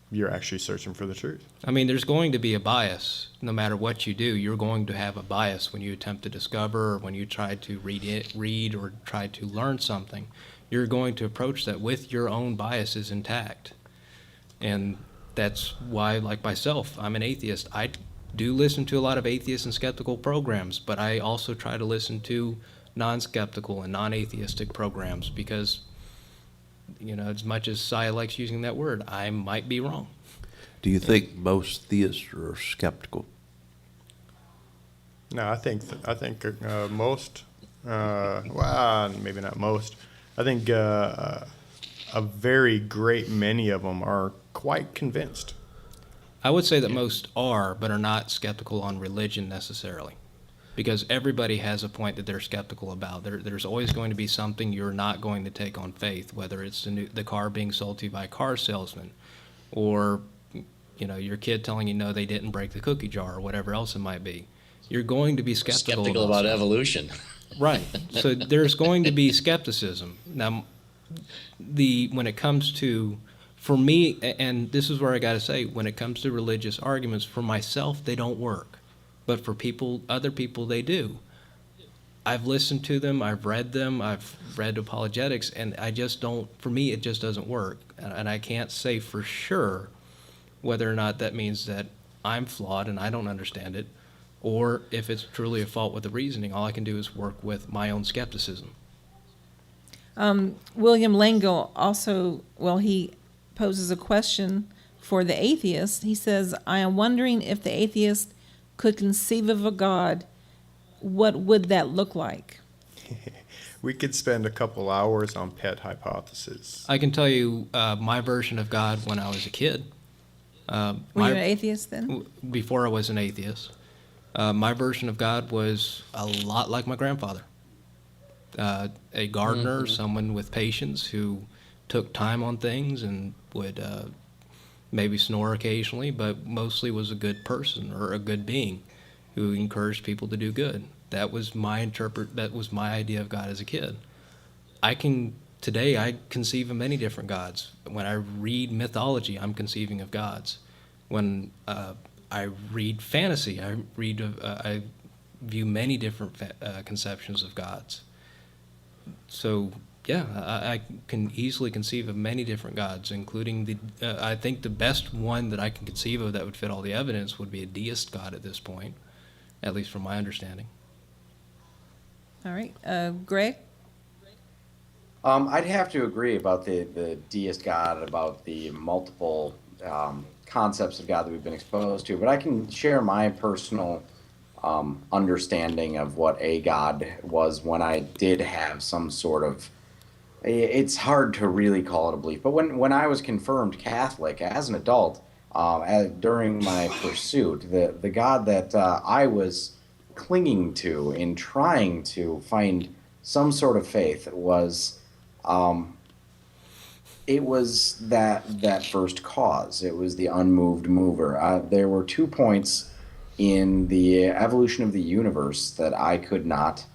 [SPEAKER 4] you're actually searching for the truth.
[SPEAKER 6] I mean, there's going to be a bias. No matter what you do, you're going to have a bias when you attempt to discover or when you try to read or try to learn something. You're going to approach that with your own biases intact. And that's why, like myself, I'm an atheist. I do listen to a lot of atheist and skeptical programs, but I also try to listen to non-skeptical and non-atheistic programs because, as much as Sia likes using that word, I might be wrong.
[SPEAKER 1] Do you think most theists are skeptical?
[SPEAKER 4] No, I think most, well, maybe not most. I think a very great many of them are quite convinced.
[SPEAKER 6] I would say that most are, but are not skeptical on religion necessarily. Because everybody has a point that they're skeptical about. There's always going to be something you're not going to take on faith, whether it's the car being sold to you by a car salesman, or your kid telling you no, they didn't break the cookie jar, or whatever else it might be. You're going to be skeptical
[SPEAKER 5] About
[SPEAKER 6] something.
[SPEAKER 5] evolution.
[SPEAKER 6] Right. So there's going to be skepticism. Now, when it comes to, for me, and this is where I got to say, when it comes to religious arguments, for myself, they don't work. But for other people, they do. I've listened to them, I've read them, I've read apologetics, and I just don't, for me, it just doesn't work. And I can't say for sure whether or not that means that I'm flawed and I don't understand it, or if it's truly a fault with the reasoning. All I can do is work with my own skepticism.
[SPEAKER 2] William Langell also, he poses a question for the atheist. He says, I am wondering if the atheist could conceive of a God, what would that look like?
[SPEAKER 4] We could spend a couple hours on pet hypotheses.
[SPEAKER 6] I can tell you my version of God when I was a kid.
[SPEAKER 2] Were you an atheist then?
[SPEAKER 6] Before I was an atheist. My version of God was a lot like my grandfather. A gardener, someone with patience who took time on things and would maybe snore occasionally, but mostly was a good person or a good being who encouraged people to do good. That was my idea of God as a kid. Today I conceive of many different gods. When I read mythology, I'm conceiving of gods. When I read fantasy, I view many different conceptions of gods. So yeah, I can easily conceive of many different gods, including I think the best one that I can conceive of that would fit all the evidence would be a deist God at this point, at least from my understanding.
[SPEAKER 2] All right. Greg?
[SPEAKER 3] I'd have to agree about the deist God, about the multiple concepts of God that we've been exposed to, but I can share my personal understanding of what a God was when I did have some sort of, it's hard to really call it a belief, but when I was confirmed Catholic as an adult, during my pursuit, the God that I was clinging to in trying to find some sort of faith was, it was that first cause. It was the unmoved mover. There were 2 points in the evolution of the universe that I could not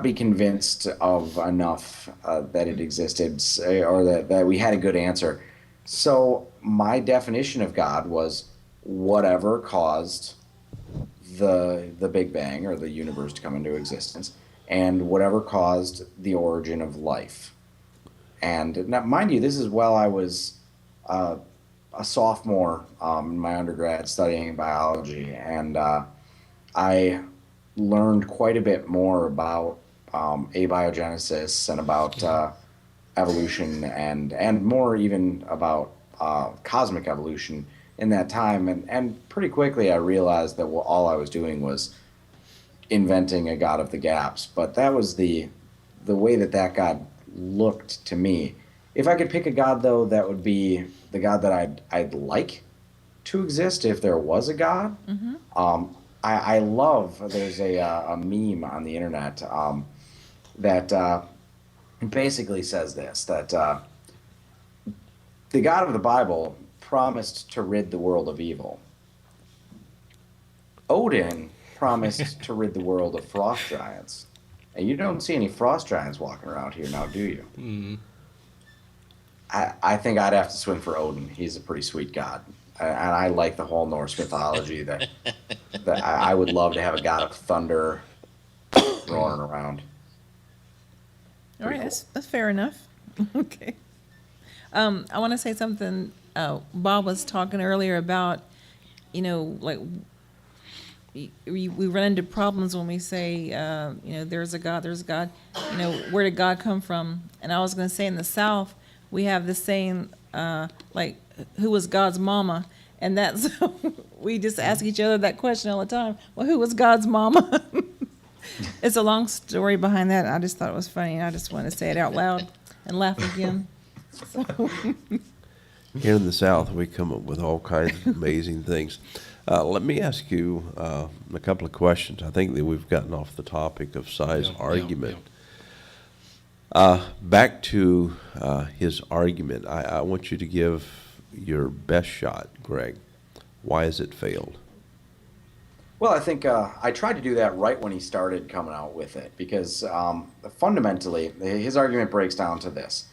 [SPEAKER 3] be convinced of enough that it existed, or that we had a good answer. So my definition of God was whatever caused the Big Bang or the universe to come into existence, and whatever caused the origin of life. And now, mind you, this is while I was a sophomore in my undergrad studying biology, and I learned quite a bit more about abiogenesis and about evolution, and more even about cosmic evolution in that time. And pretty quickly I realized that all I was doing was inventing a God of the gaps. But that was the way that God looked to me. If I could pick a God, though, that would be the God that I'd like. to exist if there was a God. I love, there's a meme on the internet that basically says this, that the God of the Bible promised to rid the world of evil. Odin promised to rid the world of frost giants. And you don't see any frost giants walking around here now, do you?
[SPEAKER 6] Mhm.
[SPEAKER 3] I think I'd have to swing for Odin. He's a pretty sweet god. And I like the whole Norse mythology. That I would love to have a god of thunder roaring around.
[SPEAKER 2] All right,
[SPEAKER 3] Pretty
[SPEAKER 2] that's fair enough. Okay. I want to say something. Bob was talking earlier about, like we run into problems when we say, there's a God, there's a God. Where did God come from? And I was going to say in the South, we have this saying, like, who was God's mama? And that's, we just ask each other that question all the time. Well, who was God's mama? It's a long story behind that. I just thought it was funny. I just wanted to say it out loud and laugh again. So.
[SPEAKER 1] Here in the South, we come up with all kinds of amazing things. Let me ask you a couple of questions. I think that we've gotten off the topic of size argument. Back to his argument. I want you to give your best shot, Greg. Why has it failed?
[SPEAKER 3] Well, I think I tried to do that right when he started coming out with it, because fundamentally, his argument breaks down to this.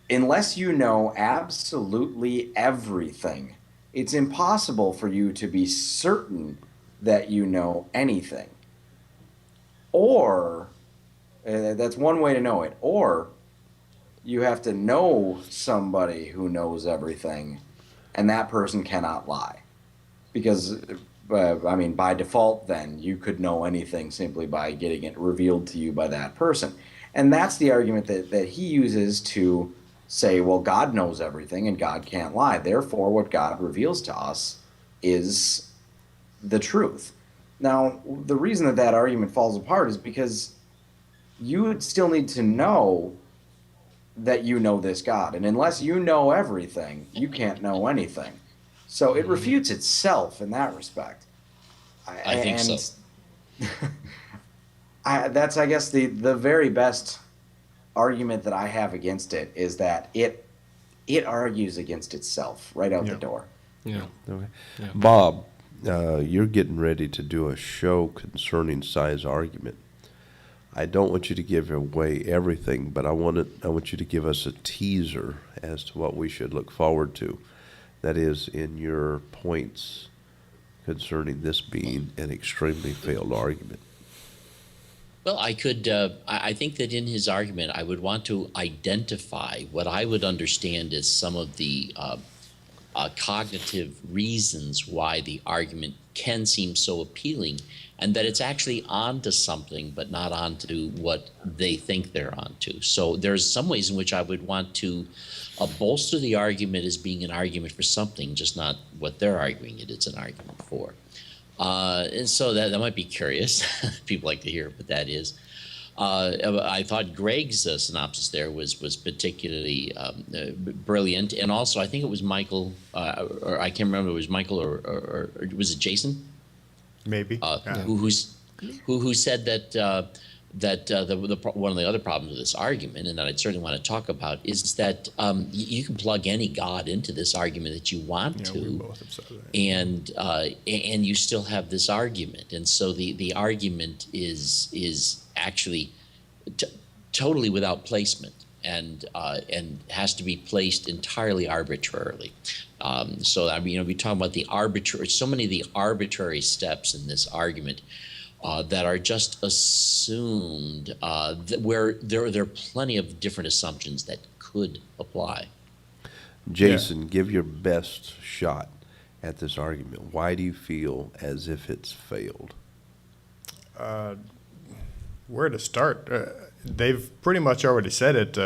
[SPEAKER 3] Unless you know absolutely everything, it's impossible for you to be certain that you know anything. Or, that's one way to know it, or you have to know somebody who knows everything, and that person cannot lie. Because, by default, then, you could know anything simply by getting it revealed to you by that person. And that's the argument that he uses to say, well, God knows everything and God can't lie. Therefore, what God reveals to us is the truth. Now, the reason that argument falls apart is because you would still need to know that you know this God. And unless you know everything, you can't know anything. So it refutes itself in that respect.
[SPEAKER 5] I think so.
[SPEAKER 3] That's, I guess, the very best argument that I have against it is that it argues against itself right out the door.
[SPEAKER 6] Yeah.
[SPEAKER 1] Okay.
[SPEAKER 6] Yeah.
[SPEAKER 1] Bob, you're getting ready to do a show concerning size argument. I don't want you to give away everything, but I want you to give us a teaser as to what we should look forward to. That is, in your points concerning this being an extremely failed argument.
[SPEAKER 5] Well, I could. I think that in his argument, I would want to identify what I would understand as some of the cognitive reasons why the argument can seem so appealing, and that it's actually onto something, but not onto what they think they're onto. So there's some ways in which I would want to bolster the argument as being an argument for something, just not what they're arguing it's an argument for. And so that might be curious. People like to hear what that is. I thought Greg's synopsis there was particularly brilliant, and also I think it was Michael, or I can't remember if it was Michael or was it Jason?
[SPEAKER 4] Maybe.
[SPEAKER 5] Who said that one of the other problems with this argument, and that I'd certainly want to talk about, is that you can plug any god into this argument that you want to,
[SPEAKER 4] we both have said that.
[SPEAKER 5] and you still have this argument, and so the argument is actually totally without placement, and has to be placed entirely arbitrarily. So I mean, we talk about so many of the arbitrary steps in this argument that are just assumed, where there are plenty of different assumptions that could apply.
[SPEAKER 1] Jason, give your best shot at this argument. Why do you feel as if it's failed?
[SPEAKER 4] Where to start? They've pretty much already said it.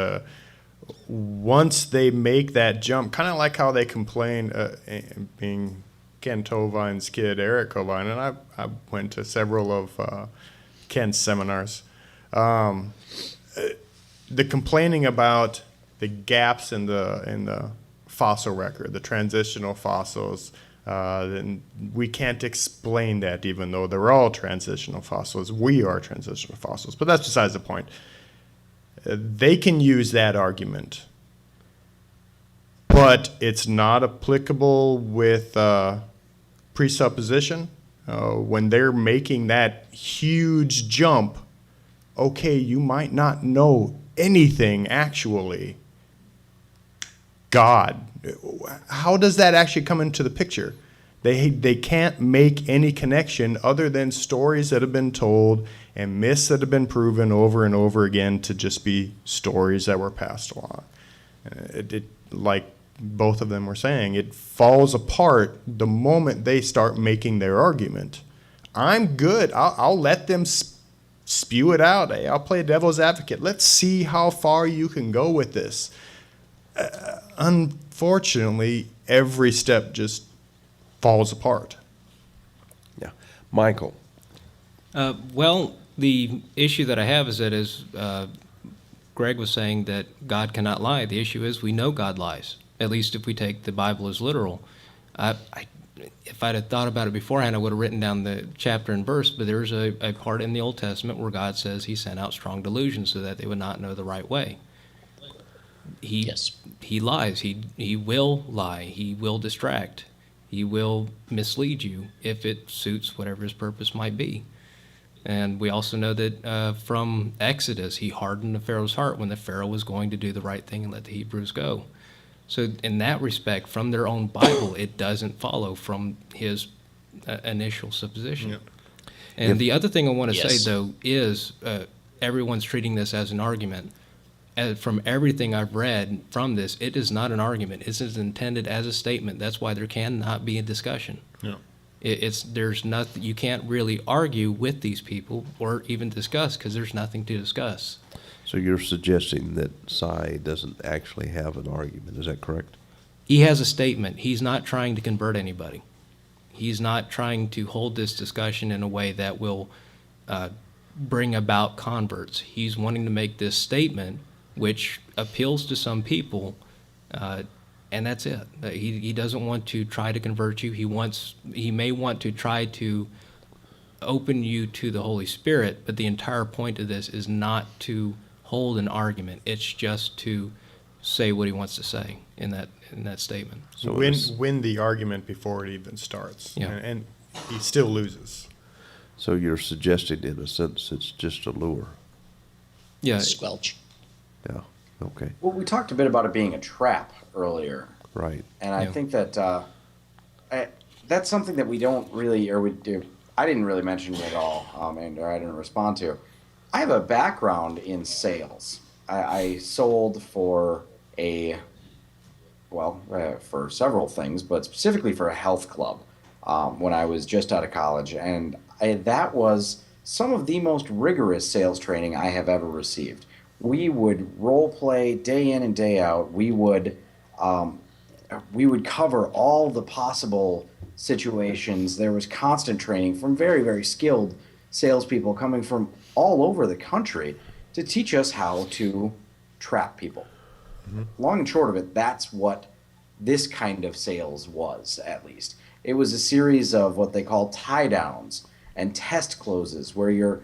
[SPEAKER 4] Once they make that jump, kind of like how they complain, being Ken Tovine's kid, Eric Tovine, and I went to several of Ken's seminars. The complaining about the gaps in the fossil record, the transitional fossils. Then we can't explain that, even though they're all transitional fossils. We are transitional fossils, but that's besides the point. They can use that argument, but it's not applicable with presupposition. When they're making that huge jump, okay, you might not know anything actually. God, how does that actually come into the picture? They can't make any connection other than stories that have been told and myths that have been proven over and over again to just be stories that were passed along. Like both of them were saying, it falls apart the moment they start making their argument. I'm good. I'll let them spew it out. Hey, I'll play devil's advocate. Let's see how far you can go with this. Unfortunately, every step just falls apart.
[SPEAKER 1] Yeah. Michael.
[SPEAKER 6] Well, the issue that I have is that, as Greg was saying, that God cannot lie. The issue is we know God lies, at least if we take the Bible as literal. If I'd have thought about it beforehand, I would have written down the chapter and verse, but there's a part in the Old Testament where God says he sent out strong delusion so that they would not know the right way.
[SPEAKER 5] Yes.
[SPEAKER 6] He lies. He will lie. He will distract. He will mislead you if it suits whatever his purpose might be. And we also know that from Exodus, he hardened the Pharaoh's heart when the Pharaoh was going to do the right thing and let the Hebrews go. So in that respect, from their own Bible, it doesn't follow from his initial supposition.
[SPEAKER 4] Yeah.
[SPEAKER 6] And the other thing I want to
[SPEAKER 5] Yes.
[SPEAKER 6] say, though, is everyone's treating this as an argument. From everything I've read from this, it is not an argument. It is intended as a statement. That's why there cannot be a discussion.
[SPEAKER 4] Yeah.
[SPEAKER 6] There's nothing, you can't really argue with these people or even discuss because there's nothing to discuss.
[SPEAKER 1] So you're suggesting that Sai doesn't actually have an argument. Is that correct?
[SPEAKER 6] He has a statement. He's not trying to convert anybody. He's not trying to hold this discussion in a way that will bring about converts. He's wanting to make this statement which appeals to some people, and that's it. He doesn't want to try to convert you. He may want to try to open you to the Holy Spirit, but the entire point of this is not to hold an argument. It's just to say what he wants to say in that statement.
[SPEAKER 1] So
[SPEAKER 4] win the argument before it even starts.
[SPEAKER 6] Yeah.
[SPEAKER 4] And he still loses.
[SPEAKER 1] So you're suggesting, in a sense, it's just a lure.
[SPEAKER 6] Yeah.
[SPEAKER 5] Squelch.
[SPEAKER 1] Yeah. Okay.
[SPEAKER 3] Well, we talked a bit about it being a trap earlier,
[SPEAKER 1] Right.
[SPEAKER 3] and I
[SPEAKER 6] Yeah.
[SPEAKER 3] think that that's something that we don't really, or we do. I didn't really mention it at all, or I didn't respond to. I have a background in sales. I sold for for several things, but specifically for a health club when I was just out of college, and that was some of the most rigorous sales training I have ever received. We would role play day in and day out. We would cover all the possible situations. There was constant training from very, very skilled salespeople coming from all over the country to teach us how to trap people. Mm-hmm. Long and short of it, that's what this kind of sales was, at least. It was a series of what they call tie downs and test closes where you're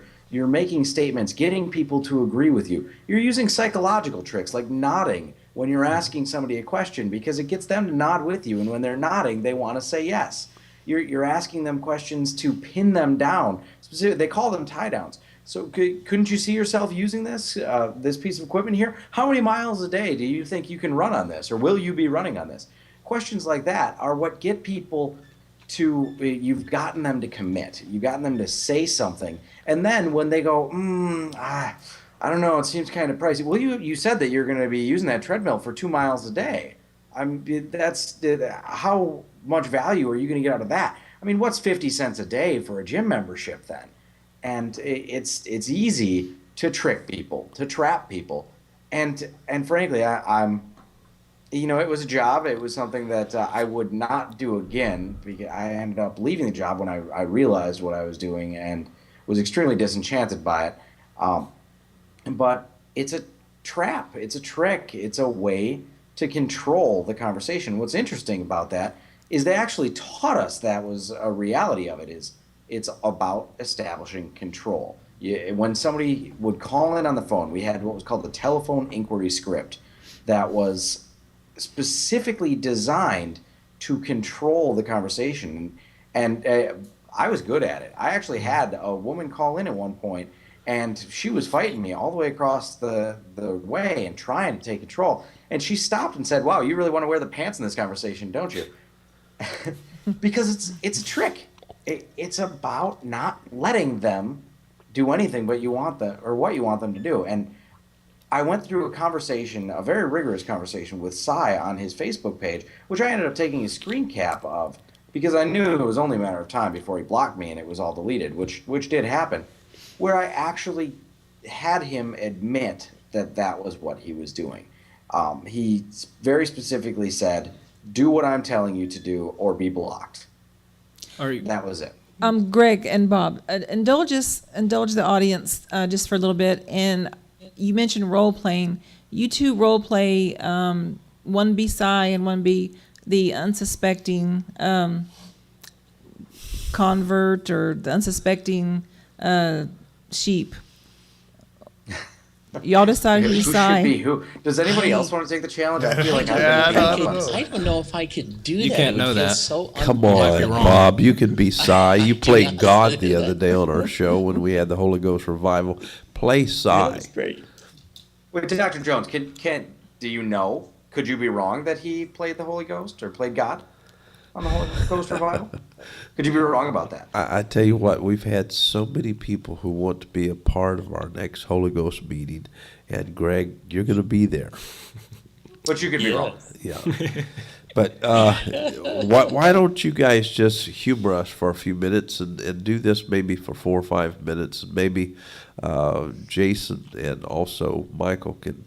[SPEAKER 3] making statements, getting people to agree with you. You're using psychological tricks like nodding when you're asking somebody a question because it gets them to nod with you, and when they're nodding, they want to say yes. You're asking them questions to pin them down. They call them tie downs. So couldn't you see yourself using this piece of equipment here? How many miles a day do you think you can run on this, or will you be running on this? Questions like that are what get people to, you've gotten them to commit. You've gotten them to say something. And then when they go, I don't know, it seems kind of pricey. Well, you said that you're going to be using that treadmill for 2 miles a day. How much value are you going to get out of that? I mean, what's 50 cents a day for a gym membership then? And it's easy to trick people, to trap people. And frankly, it was a job. It was something that I would not do again because I ended up leaving the job when I realized what I was doing and was extremely disenchanted by it. But it's a trap. It's a trick. It's a way to control the conversation. What's interesting about that is they actually taught us that was a reality of it. Is it's about establishing control. When somebody would call in on the phone, we had what was called the telephone inquiry script that was specifically designed to control the conversation. And I was good at it. I actually had a woman call in at one point, and she was fighting me all the way across the way and trying to take control. And she stopped and said, "Wow, you really want to wear the pants in this conversation, don't you?" Because it's a trick. It's about not letting them do anything but you want them, or what you want them to do. And I went through a conversation, a very rigorous conversation with Cy on his Facebook page, which I ended up taking a screen cap of because I knew it was only a matter of time before he blocked me and it was all deleted, which did happen, where I actually had him admit that that was what he was doing. He very specifically said, "Do what I'm telling you to do or be blocked." That was it.
[SPEAKER 2] Greg and Bob, indulge the audience just for a little bit. And you mentioned role playing. You two role play, one be Cy and one be the unsuspecting convert or the unsuspecting sheep. Y'all decide who's
[SPEAKER 3] Who
[SPEAKER 2] Cy.
[SPEAKER 3] should be who? Does anybody else want to take the challenge? I feel like
[SPEAKER 5] I don't know if I could do
[SPEAKER 6] You
[SPEAKER 5] that.
[SPEAKER 6] can't
[SPEAKER 5] It would
[SPEAKER 6] know
[SPEAKER 5] feel
[SPEAKER 6] that.
[SPEAKER 5] So
[SPEAKER 1] Come
[SPEAKER 6] might be
[SPEAKER 1] on,
[SPEAKER 6] wrong.
[SPEAKER 1] Bob. You could be Cy. You played
[SPEAKER 5] Yes.
[SPEAKER 1] God the other day on our show when we had the Holy Ghost revival. Play Cy.
[SPEAKER 5] That's great.
[SPEAKER 3] Wait, Dr. Jones, do you know? Could you be wrong that he played the Holy Ghost or played God on the Holy Ghost revival? Could you be wrong about that?
[SPEAKER 1] I tell you what, we've had so many people who want to be a part of our next Holy Ghost meeting, and Greg, you're going to be there.
[SPEAKER 3] But you could be wrong.
[SPEAKER 1] Yeah. But why don't you guys just humor us for a few minutes and do this maybe for 4 or 5 minutes, and maybe Jason and also Michael can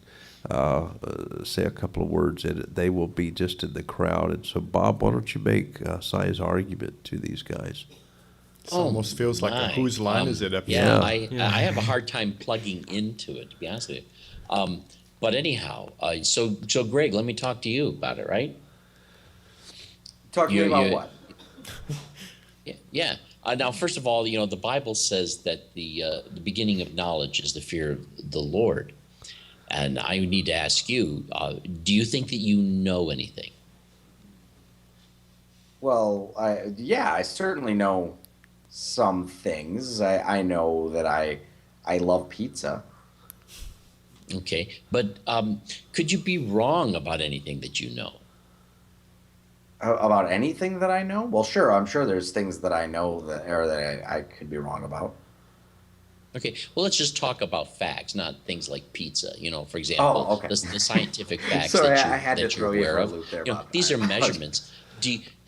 [SPEAKER 1] say a couple of words in it. They will be just in the crowd. And so, Bob, why don't you make Cy's argument to these guys?
[SPEAKER 4] It almost feels like a
[SPEAKER 5] My.
[SPEAKER 4] whose line is it up
[SPEAKER 5] Yeah,
[SPEAKER 1] Yeah.
[SPEAKER 5] I have a hard time plugging into it, to be honest with you. But anyhow, so Greg, let me talk to you about it, right?
[SPEAKER 3] Talk to me about what?
[SPEAKER 5] Yeah. Now, first of all, the Bible says that the beginning of knowledge is the fear of the Lord. And I need to ask you, do you think that you know anything?
[SPEAKER 3] Well, I certainly know some things. I know that I love pizza.
[SPEAKER 5] Okay. But could you be wrong about anything that you know?
[SPEAKER 3] About anything that I know? Well, sure. I'm sure there's things that I know that I could be wrong about.
[SPEAKER 5] Okay, well, let's just talk about facts, not things like pizza. For example,
[SPEAKER 3] Oh, okay.
[SPEAKER 5] the scientific facts
[SPEAKER 3] Sorry,
[SPEAKER 5] that
[SPEAKER 3] I had to
[SPEAKER 5] you're
[SPEAKER 3] throw you
[SPEAKER 5] aware
[SPEAKER 3] for a
[SPEAKER 5] of.
[SPEAKER 3] loop there, Bob.
[SPEAKER 5] These
[SPEAKER 3] I
[SPEAKER 5] are
[SPEAKER 3] apologize.
[SPEAKER 5] measurements.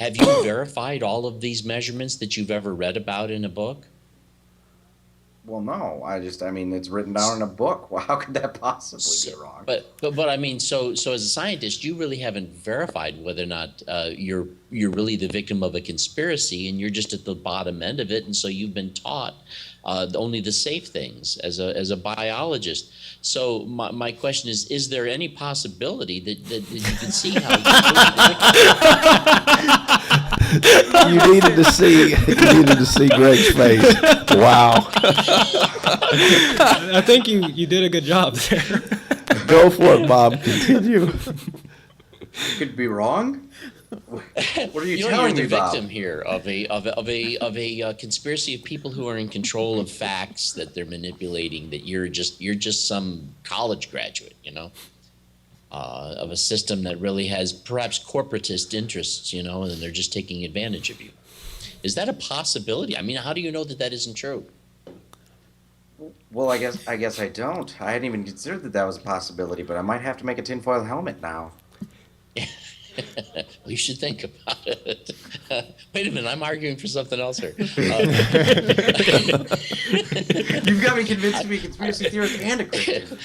[SPEAKER 5] Have you verified all of these measurements that you've ever read about in a book?
[SPEAKER 3] Well, no. I mean, it's written down in a book. Well, how could that possibly be wrong?
[SPEAKER 5] But I mean, so as a scientist, you really haven't verified whether or not you're really the victim of a conspiracy, and you're just at the bottom end of it, and so you've been taught only the safe things as a biologist. So my question is there any possibility that you can see how
[SPEAKER 1] You needed to see Greg's face. Wow.
[SPEAKER 6] I think you did a good job there.
[SPEAKER 1] Go for it, Bob. Continue.
[SPEAKER 3] Could be wrong? What are you
[SPEAKER 5] you're
[SPEAKER 3] telling
[SPEAKER 5] the
[SPEAKER 3] me, Bob?
[SPEAKER 5] victim here of a conspiracy of people who are in control of facts that they're manipulating. That you're just some college graduate, of a system that really has perhaps corporatist interests, and they're just taking advantage of you. Is that a possibility? I mean, how do you know that isn't true?
[SPEAKER 3] Well, I guess I don't. I hadn't even considered that was a possibility, but I might have to make a tinfoil helmet now.
[SPEAKER 5] Well, you should think about it. Wait a minute, I'm arguing for something else here.
[SPEAKER 3] You've got me convinced to be a conspiracy theorist and a Christian.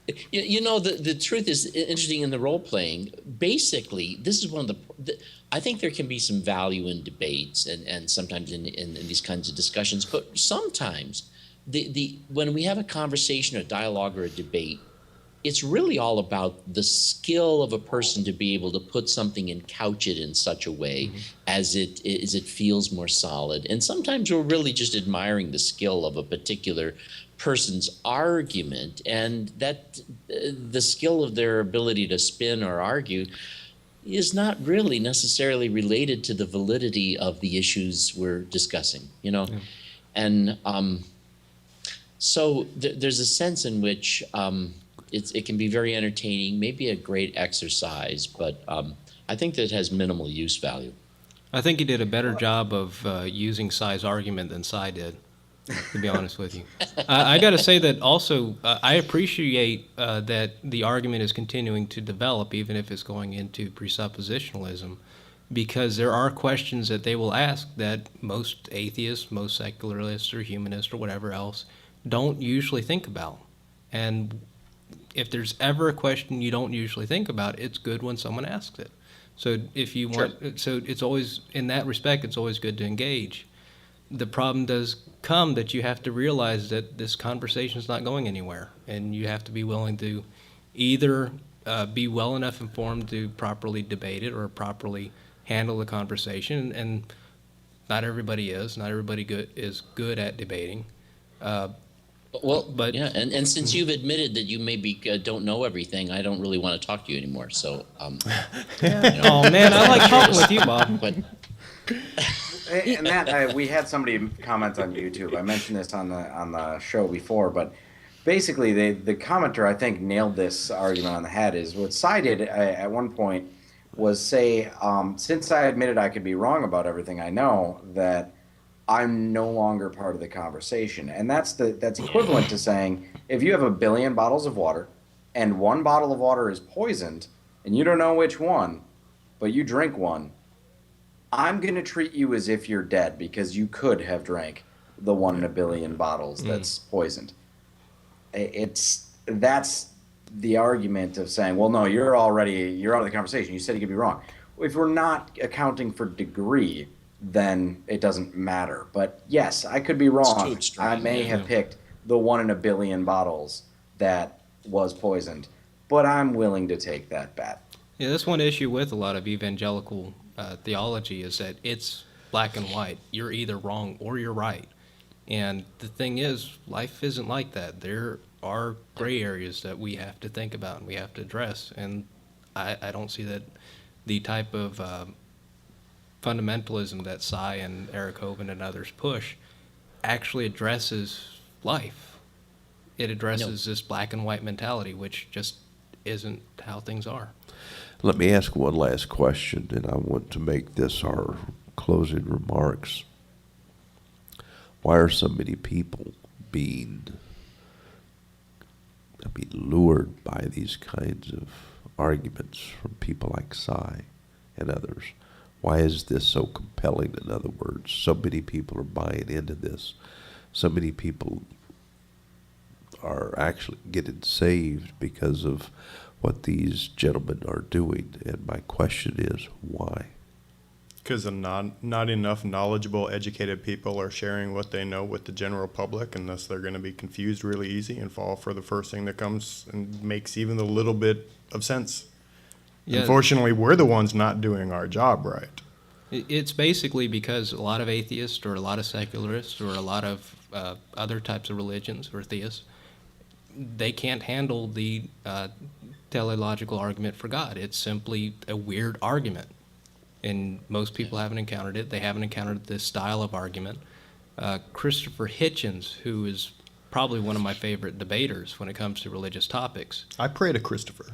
[SPEAKER 5] The truth is interesting in the role playing. Basically, this is one of I think there can be some value in debates and sometimes in these kinds of discussions, but sometimes when we have a conversation, a dialogue, or a debate, it's really all about the skill of a person to be able to put something and couch it in such a way as it feels more solid. And sometimes we're really just admiring the skill of a particular person's argument, and that the skill of their ability to spin or argue is not really necessarily related to the validity of the issues we're discussing, you know? Yeah. And so there's a sense in which it can be very entertaining, maybe a great exercise, but I think that it has minimal use value.
[SPEAKER 6] I think you did a better job of using Cy's argument than Cy did, to be honest with you. I got to say that also, I appreciate that the argument is continuing to develop, even if it's going into presuppositionalism, because there are questions that they will ask that most atheists, most secularists or humanists or whatever else don't usually think about. And if there's ever a question you don't usually think about, it's good when someone asks it. So if you want, so it's always, in that respect, it's always good to engage. The problem does come that you have to realize that this conversation is not going anywhere, and you have to be willing to either be well enough informed to properly debate it or properly handle the conversation. And not everybody is. Not everybody is good at debating.
[SPEAKER 5] Well, but yeah, and since you've admitted that you maybe don't know everything, I don't really want to talk to you anymore. So,
[SPEAKER 2] Yeah.
[SPEAKER 6] Oh man, I like talking with you, Bob.
[SPEAKER 5] But
[SPEAKER 3] And that we had somebody comment on YouTube. I mentioned this on the show before, but basically the commenter, I think, nailed this argument on the head. Is what Cy did at one point was say, since I admitted I could be wrong about everything I know, that I'm no longer part of the conversation. And that's equivalent to saying, if you have 1 billion bottles of water and one bottle of water is poisoned and you don't know which one, but you drink one, I'm going to treat you as if you're dead because you could have drank the 1 in 1 billion bottles that's poisoned. That's the argument of saying, well, no, you're out of the conversation. You said you could be wrong. If we're not accounting for degree, then it doesn't matter. But yes, I could be wrong. I may have picked the 1 in 1 billion bottles that was poisoned, but I'm willing to take that bet.
[SPEAKER 6] Yeah, that's one issue with a lot of evangelical theology is that it's black and white. You're either wrong or you're right. And the thing is, life isn't like that. There are gray areas that we have to think about and we have to address. And I don't see that the type of fundamentalism that Cy and Eric Hovind and others push actually addresses life. It addresses this black and white mentality, which just isn't how things are.
[SPEAKER 1] Let me ask one last question, and I want to make this our closing remarks. Why are so many people being lured by these kinds of arguments from people like Cy and others? Why is this so compelling? In other words, so many people are buying into this. So many people are actually getting saved because of what these gentlemen are doing. And my question is, why?
[SPEAKER 4] Because not enough knowledgeable, educated people are sharing what they know with the general public, and thus they're going to be confused really easy and fall for the first thing that comes and makes even a little bit of sense. Yeah. Unfortunately, we're the ones not doing our job right.
[SPEAKER 6] It's basically because a lot of atheists or a lot of secularists or a lot of other types of religions or theists, they can't handle the teleological argument for God. It's simply a weird argument. And most people haven't encountered it. They haven't encountered this style of argument. Christopher Hitchens, who is probably one of my favorite debaters when it comes to religious topics.
[SPEAKER 4] I pray to Christopher.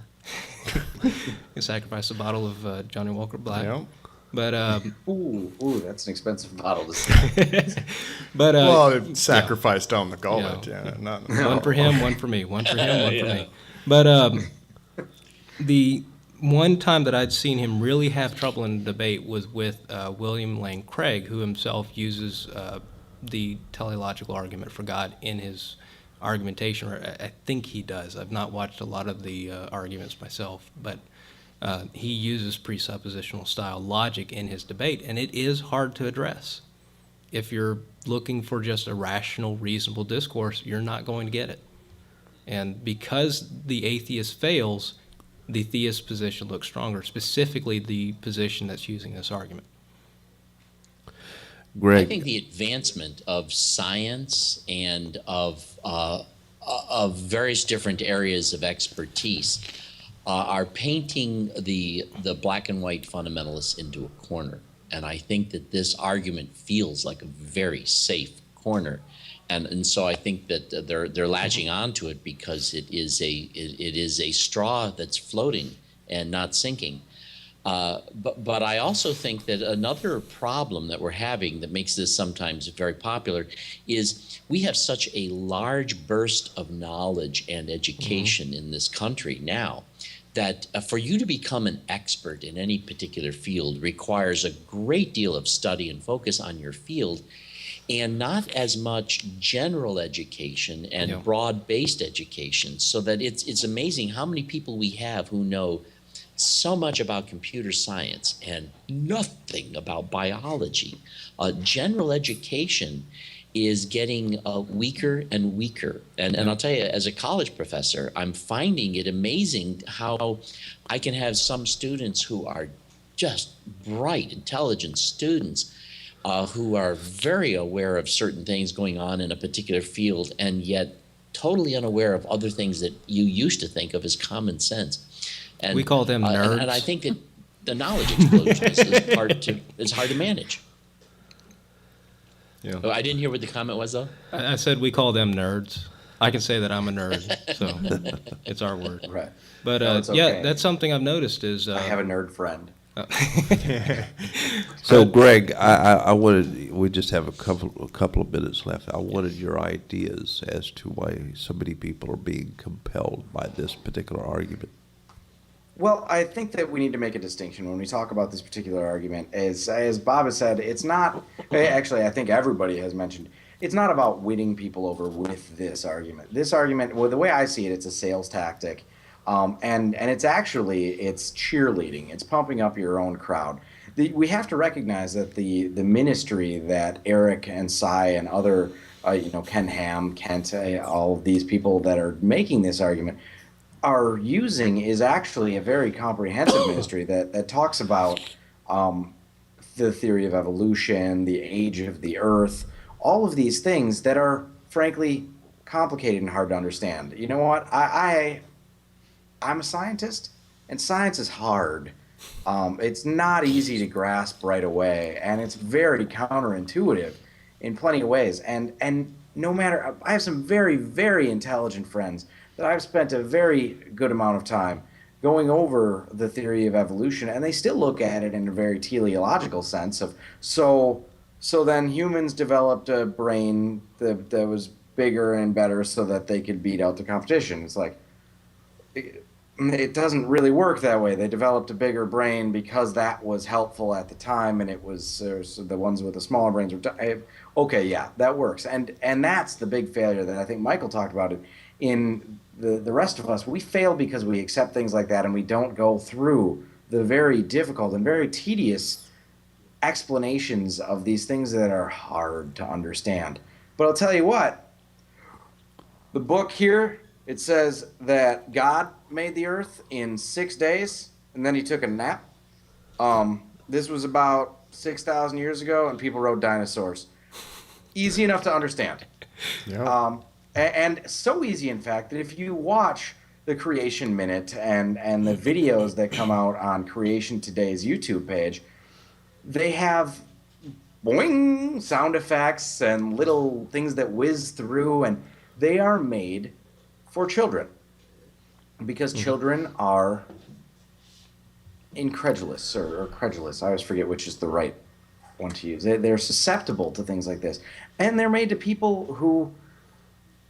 [SPEAKER 6] You sacrifice a bottle of Johnny Walker Black.
[SPEAKER 4] Yeah.
[SPEAKER 6] But
[SPEAKER 3] ooh, that's an expensive bottle to sell.
[SPEAKER 6] But
[SPEAKER 4] well, it's sacrificed on the gullet. Yeah,
[SPEAKER 6] one for him, one for me. One for him, one for me. But the one time that I'd seen him really have trouble in debate was with William Lane Craig, who himself uses the teleological argument for God in his argumentation, or I think he does. I've not watched a lot of the arguments myself, but he uses presuppositional style logic in his debate, and it is hard to address. If you're looking for just a rational, reasonable discourse, you're not going to get it. And because the atheist fails, the theist position looks stronger, specifically the position that's using this argument.
[SPEAKER 1] Greg.
[SPEAKER 5] I think the advancement of science and of various different areas of expertise are painting the black and white fundamentalists into a corner. And I think that this argument feels like a very safe corner. And so I think that they're latching onto it because it is a straw that's floating and not sinking. But I also think that another problem that we're having that makes this sometimes very popular is we have such a large burst of knowledge and education in this country now that for you to become an expert in any particular field requires a great deal of study and focus on your field, and not as much general education and broad-based education, so that it's amazing how many people we have who know so much about computer science and nothing about biology. General education is getting weaker and weaker. And I'll tell you, as a college professor, I'm finding it amazing how I can have some students who are just bright, intelligent students who are very aware of certain things going on in a particular field, and yet totally unaware of other things that you used to think of as common sense. And
[SPEAKER 6] we call them nerds.
[SPEAKER 5] And I think that the knowledge explosion is hard to manage.
[SPEAKER 4] Yeah.
[SPEAKER 5] Oh, I didn't hear what the comment was, though.
[SPEAKER 6] I said we call them nerds. I can say that I'm a nerd, so it's our word.
[SPEAKER 3] Right.
[SPEAKER 6] But
[SPEAKER 3] No, it's
[SPEAKER 6] yeah,
[SPEAKER 3] okay.
[SPEAKER 6] that's something I've noticed is
[SPEAKER 3] I have a nerd friend.
[SPEAKER 1] So, Greg, I wanted, we just have a couple of minutes left. I wanted your ideas as to why so many people are being compelled by this particular argument.
[SPEAKER 3] Well, I think that we need to make a distinction when we talk about this particular argument. As Bob has said, it's not, actually, I think everybody has mentioned, it's not about winning people over with this argument. This argument, well, the way I see it, it's a sales tactic. And it's cheerleading. It's pumping up your own crowd. We have to recognize that the ministry that Eric and Cy and other, Ken Ham, Kent, all of these people that are making this argument are using is actually a very comprehensive ministry that talks about the theory of evolution, the age of the earth, all of these things that are frankly complicated and hard to understand. You know what? I'm a scientist, and science is hard. It's not easy to grasp right away, and it's very counterintuitive in plenty of ways. And no matter, I have some very, very intelligent friends that I've spent a very good amount of time going over the theory of evolution, and they still look at it in a very teleological sense of, so then humans developed a brain that was bigger and better so that they could beat out the competition. It's like, it doesn't really work that way. They developed a bigger brain because that was helpful at the time, and it was so the ones with the smaller brains were okay, yeah, that works. And that's the big failure that I think Michael talked about it in the rest of us. We fail because we accept things like that, and we don't go through the very difficult and very tedious explanations of these things that are hard to understand. But I'll tell you what, the book here, it says that God made the earth in 6 days, and then he took a nap. This was about 6,000 years ago, and people wrote dinosaurs. Easy enough to understand.
[SPEAKER 4] Yeah.
[SPEAKER 3] And so easy, in fact, that if you watch the Creation Minute and the videos that come out on Creation Today's YouTube page, they have boing sound effects and little things that whiz through, and they are made for children because children are incredulous or credulous. I always forget which is the right one to use. They're susceptible to things like this, and they're made to people who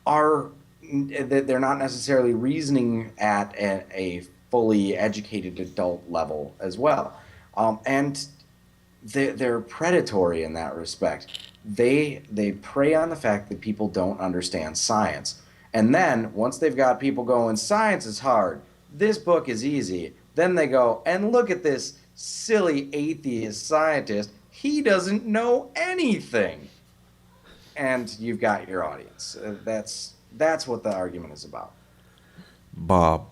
[SPEAKER 3] they're not necessarily reasoning at a fully educated adult level as well, and they're predatory in that respect. They prey on the fact that people don't understand science, and then once they've got people going, science is hard, this book is easy, then they go, and look at this silly atheist scientist, he doesn't know anything. And you've got your audience. That's what the argument is about.
[SPEAKER 1] Bob,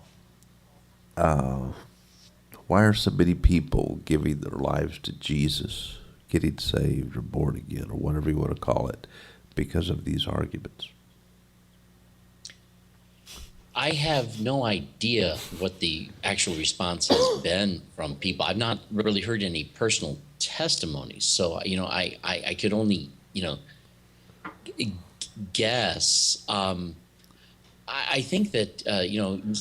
[SPEAKER 1] why are so many people giving their lives to Jesus, getting saved or born again or whatever you want to call it, because of these arguments?
[SPEAKER 5] I have no idea what the actual response has been from people. I've not really heard any personal testimonies, so I could only guess. I think that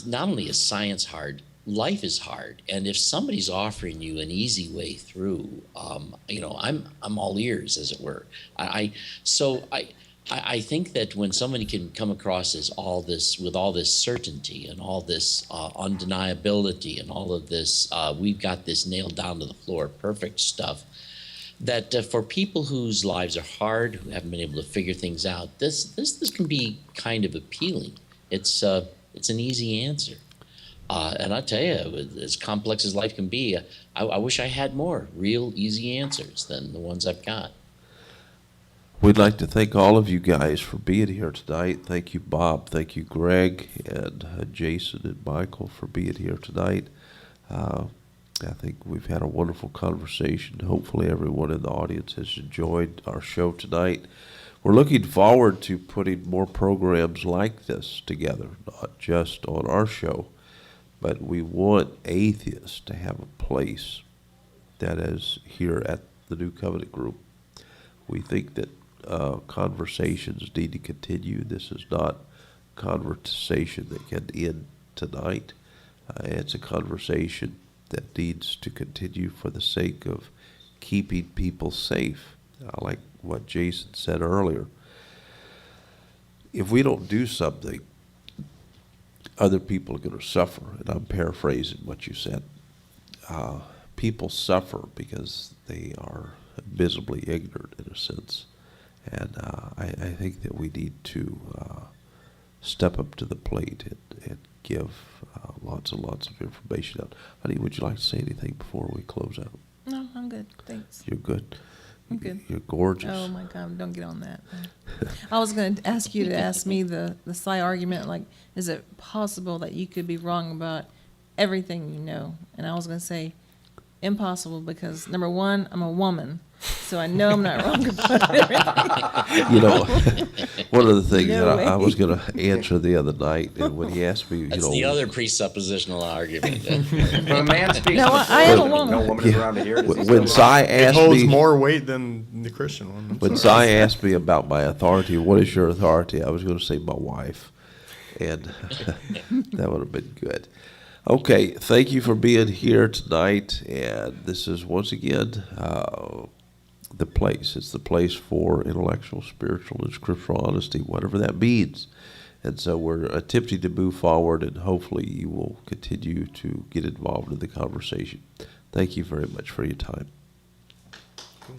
[SPEAKER 5] not only is science hard, life is hard, and if somebody's offering you an easy way through, I'm all ears, as it were. I think that when somebody can come across as all this with all this certainty and all this undeniability and all of this, we've got this nailed down to the floor, perfect stuff. That for people whose lives are hard, who haven't been able to figure things out, this can be kind of appealing. It's an easy answer. And I tell you, as complex as life can be, I wish I had more real easy answers than the ones I've got.
[SPEAKER 1] We'd like to thank all of you guys for being here tonight. Thank you, Bob. Thank you, Greg, and Jason and Michael for being here tonight. I think we've had a wonderful conversation. Hopefully everyone in the audience has enjoyed our show tonight. We're looking forward to putting more programs like this together, not just on our show, but we want atheists to have a place that is here at the New Covenant Group. We think that conversations need to continue. This is not a conversation that can end tonight. It's a conversation that needs to continue for the sake of keeping people safe. Like what Jason said earlier, if we don't do something, other people are going to suffer. And I'm paraphrasing what you said. People suffer because they are visibly ignorant, in a sense. And I think that we need to step up to the plate and give lots and lots of information out. Honey, would you like to say anything before we close out?
[SPEAKER 2] No, I'm good. Thanks.
[SPEAKER 1] You're good.
[SPEAKER 2] I'm good.
[SPEAKER 1] You're gorgeous.
[SPEAKER 2] Oh my God! Don't get on that. I was going to ask you to ask me the side argument. Like, is it possible that you could be wrong about everything you know? And I was going to say, impossible, because number one, I'm a woman, so I know I'm not wrong about everything.
[SPEAKER 1] You know, one of the things
[SPEAKER 2] No
[SPEAKER 1] that I
[SPEAKER 2] way.
[SPEAKER 1] was going to answer the other night, and when he asked me,
[SPEAKER 5] That's the other presuppositional argument.
[SPEAKER 3] When a man speaks
[SPEAKER 2] No,
[SPEAKER 3] the
[SPEAKER 2] I am a
[SPEAKER 3] truth,
[SPEAKER 2] woman.
[SPEAKER 3] no woman is around to hear it. Is he
[SPEAKER 1] when
[SPEAKER 3] still wrong?
[SPEAKER 1] Cy
[SPEAKER 4] It
[SPEAKER 1] asked
[SPEAKER 4] holds
[SPEAKER 1] me,
[SPEAKER 4] more weight than the Christian one. I'm
[SPEAKER 1] when
[SPEAKER 4] sorry.
[SPEAKER 1] Cy asked me about my authority, what is your authority? I was going to say my wife, and that would have been good. Okay, thank you for being here tonight, and this is once again the place. It's the place for intellectual, spiritual, and scriptural honesty, whatever that means. And so we're attempting to move forward, and hopefully you will continue to get involved in the conversation. Thank you very much for your time.
[SPEAKER 4] Cool.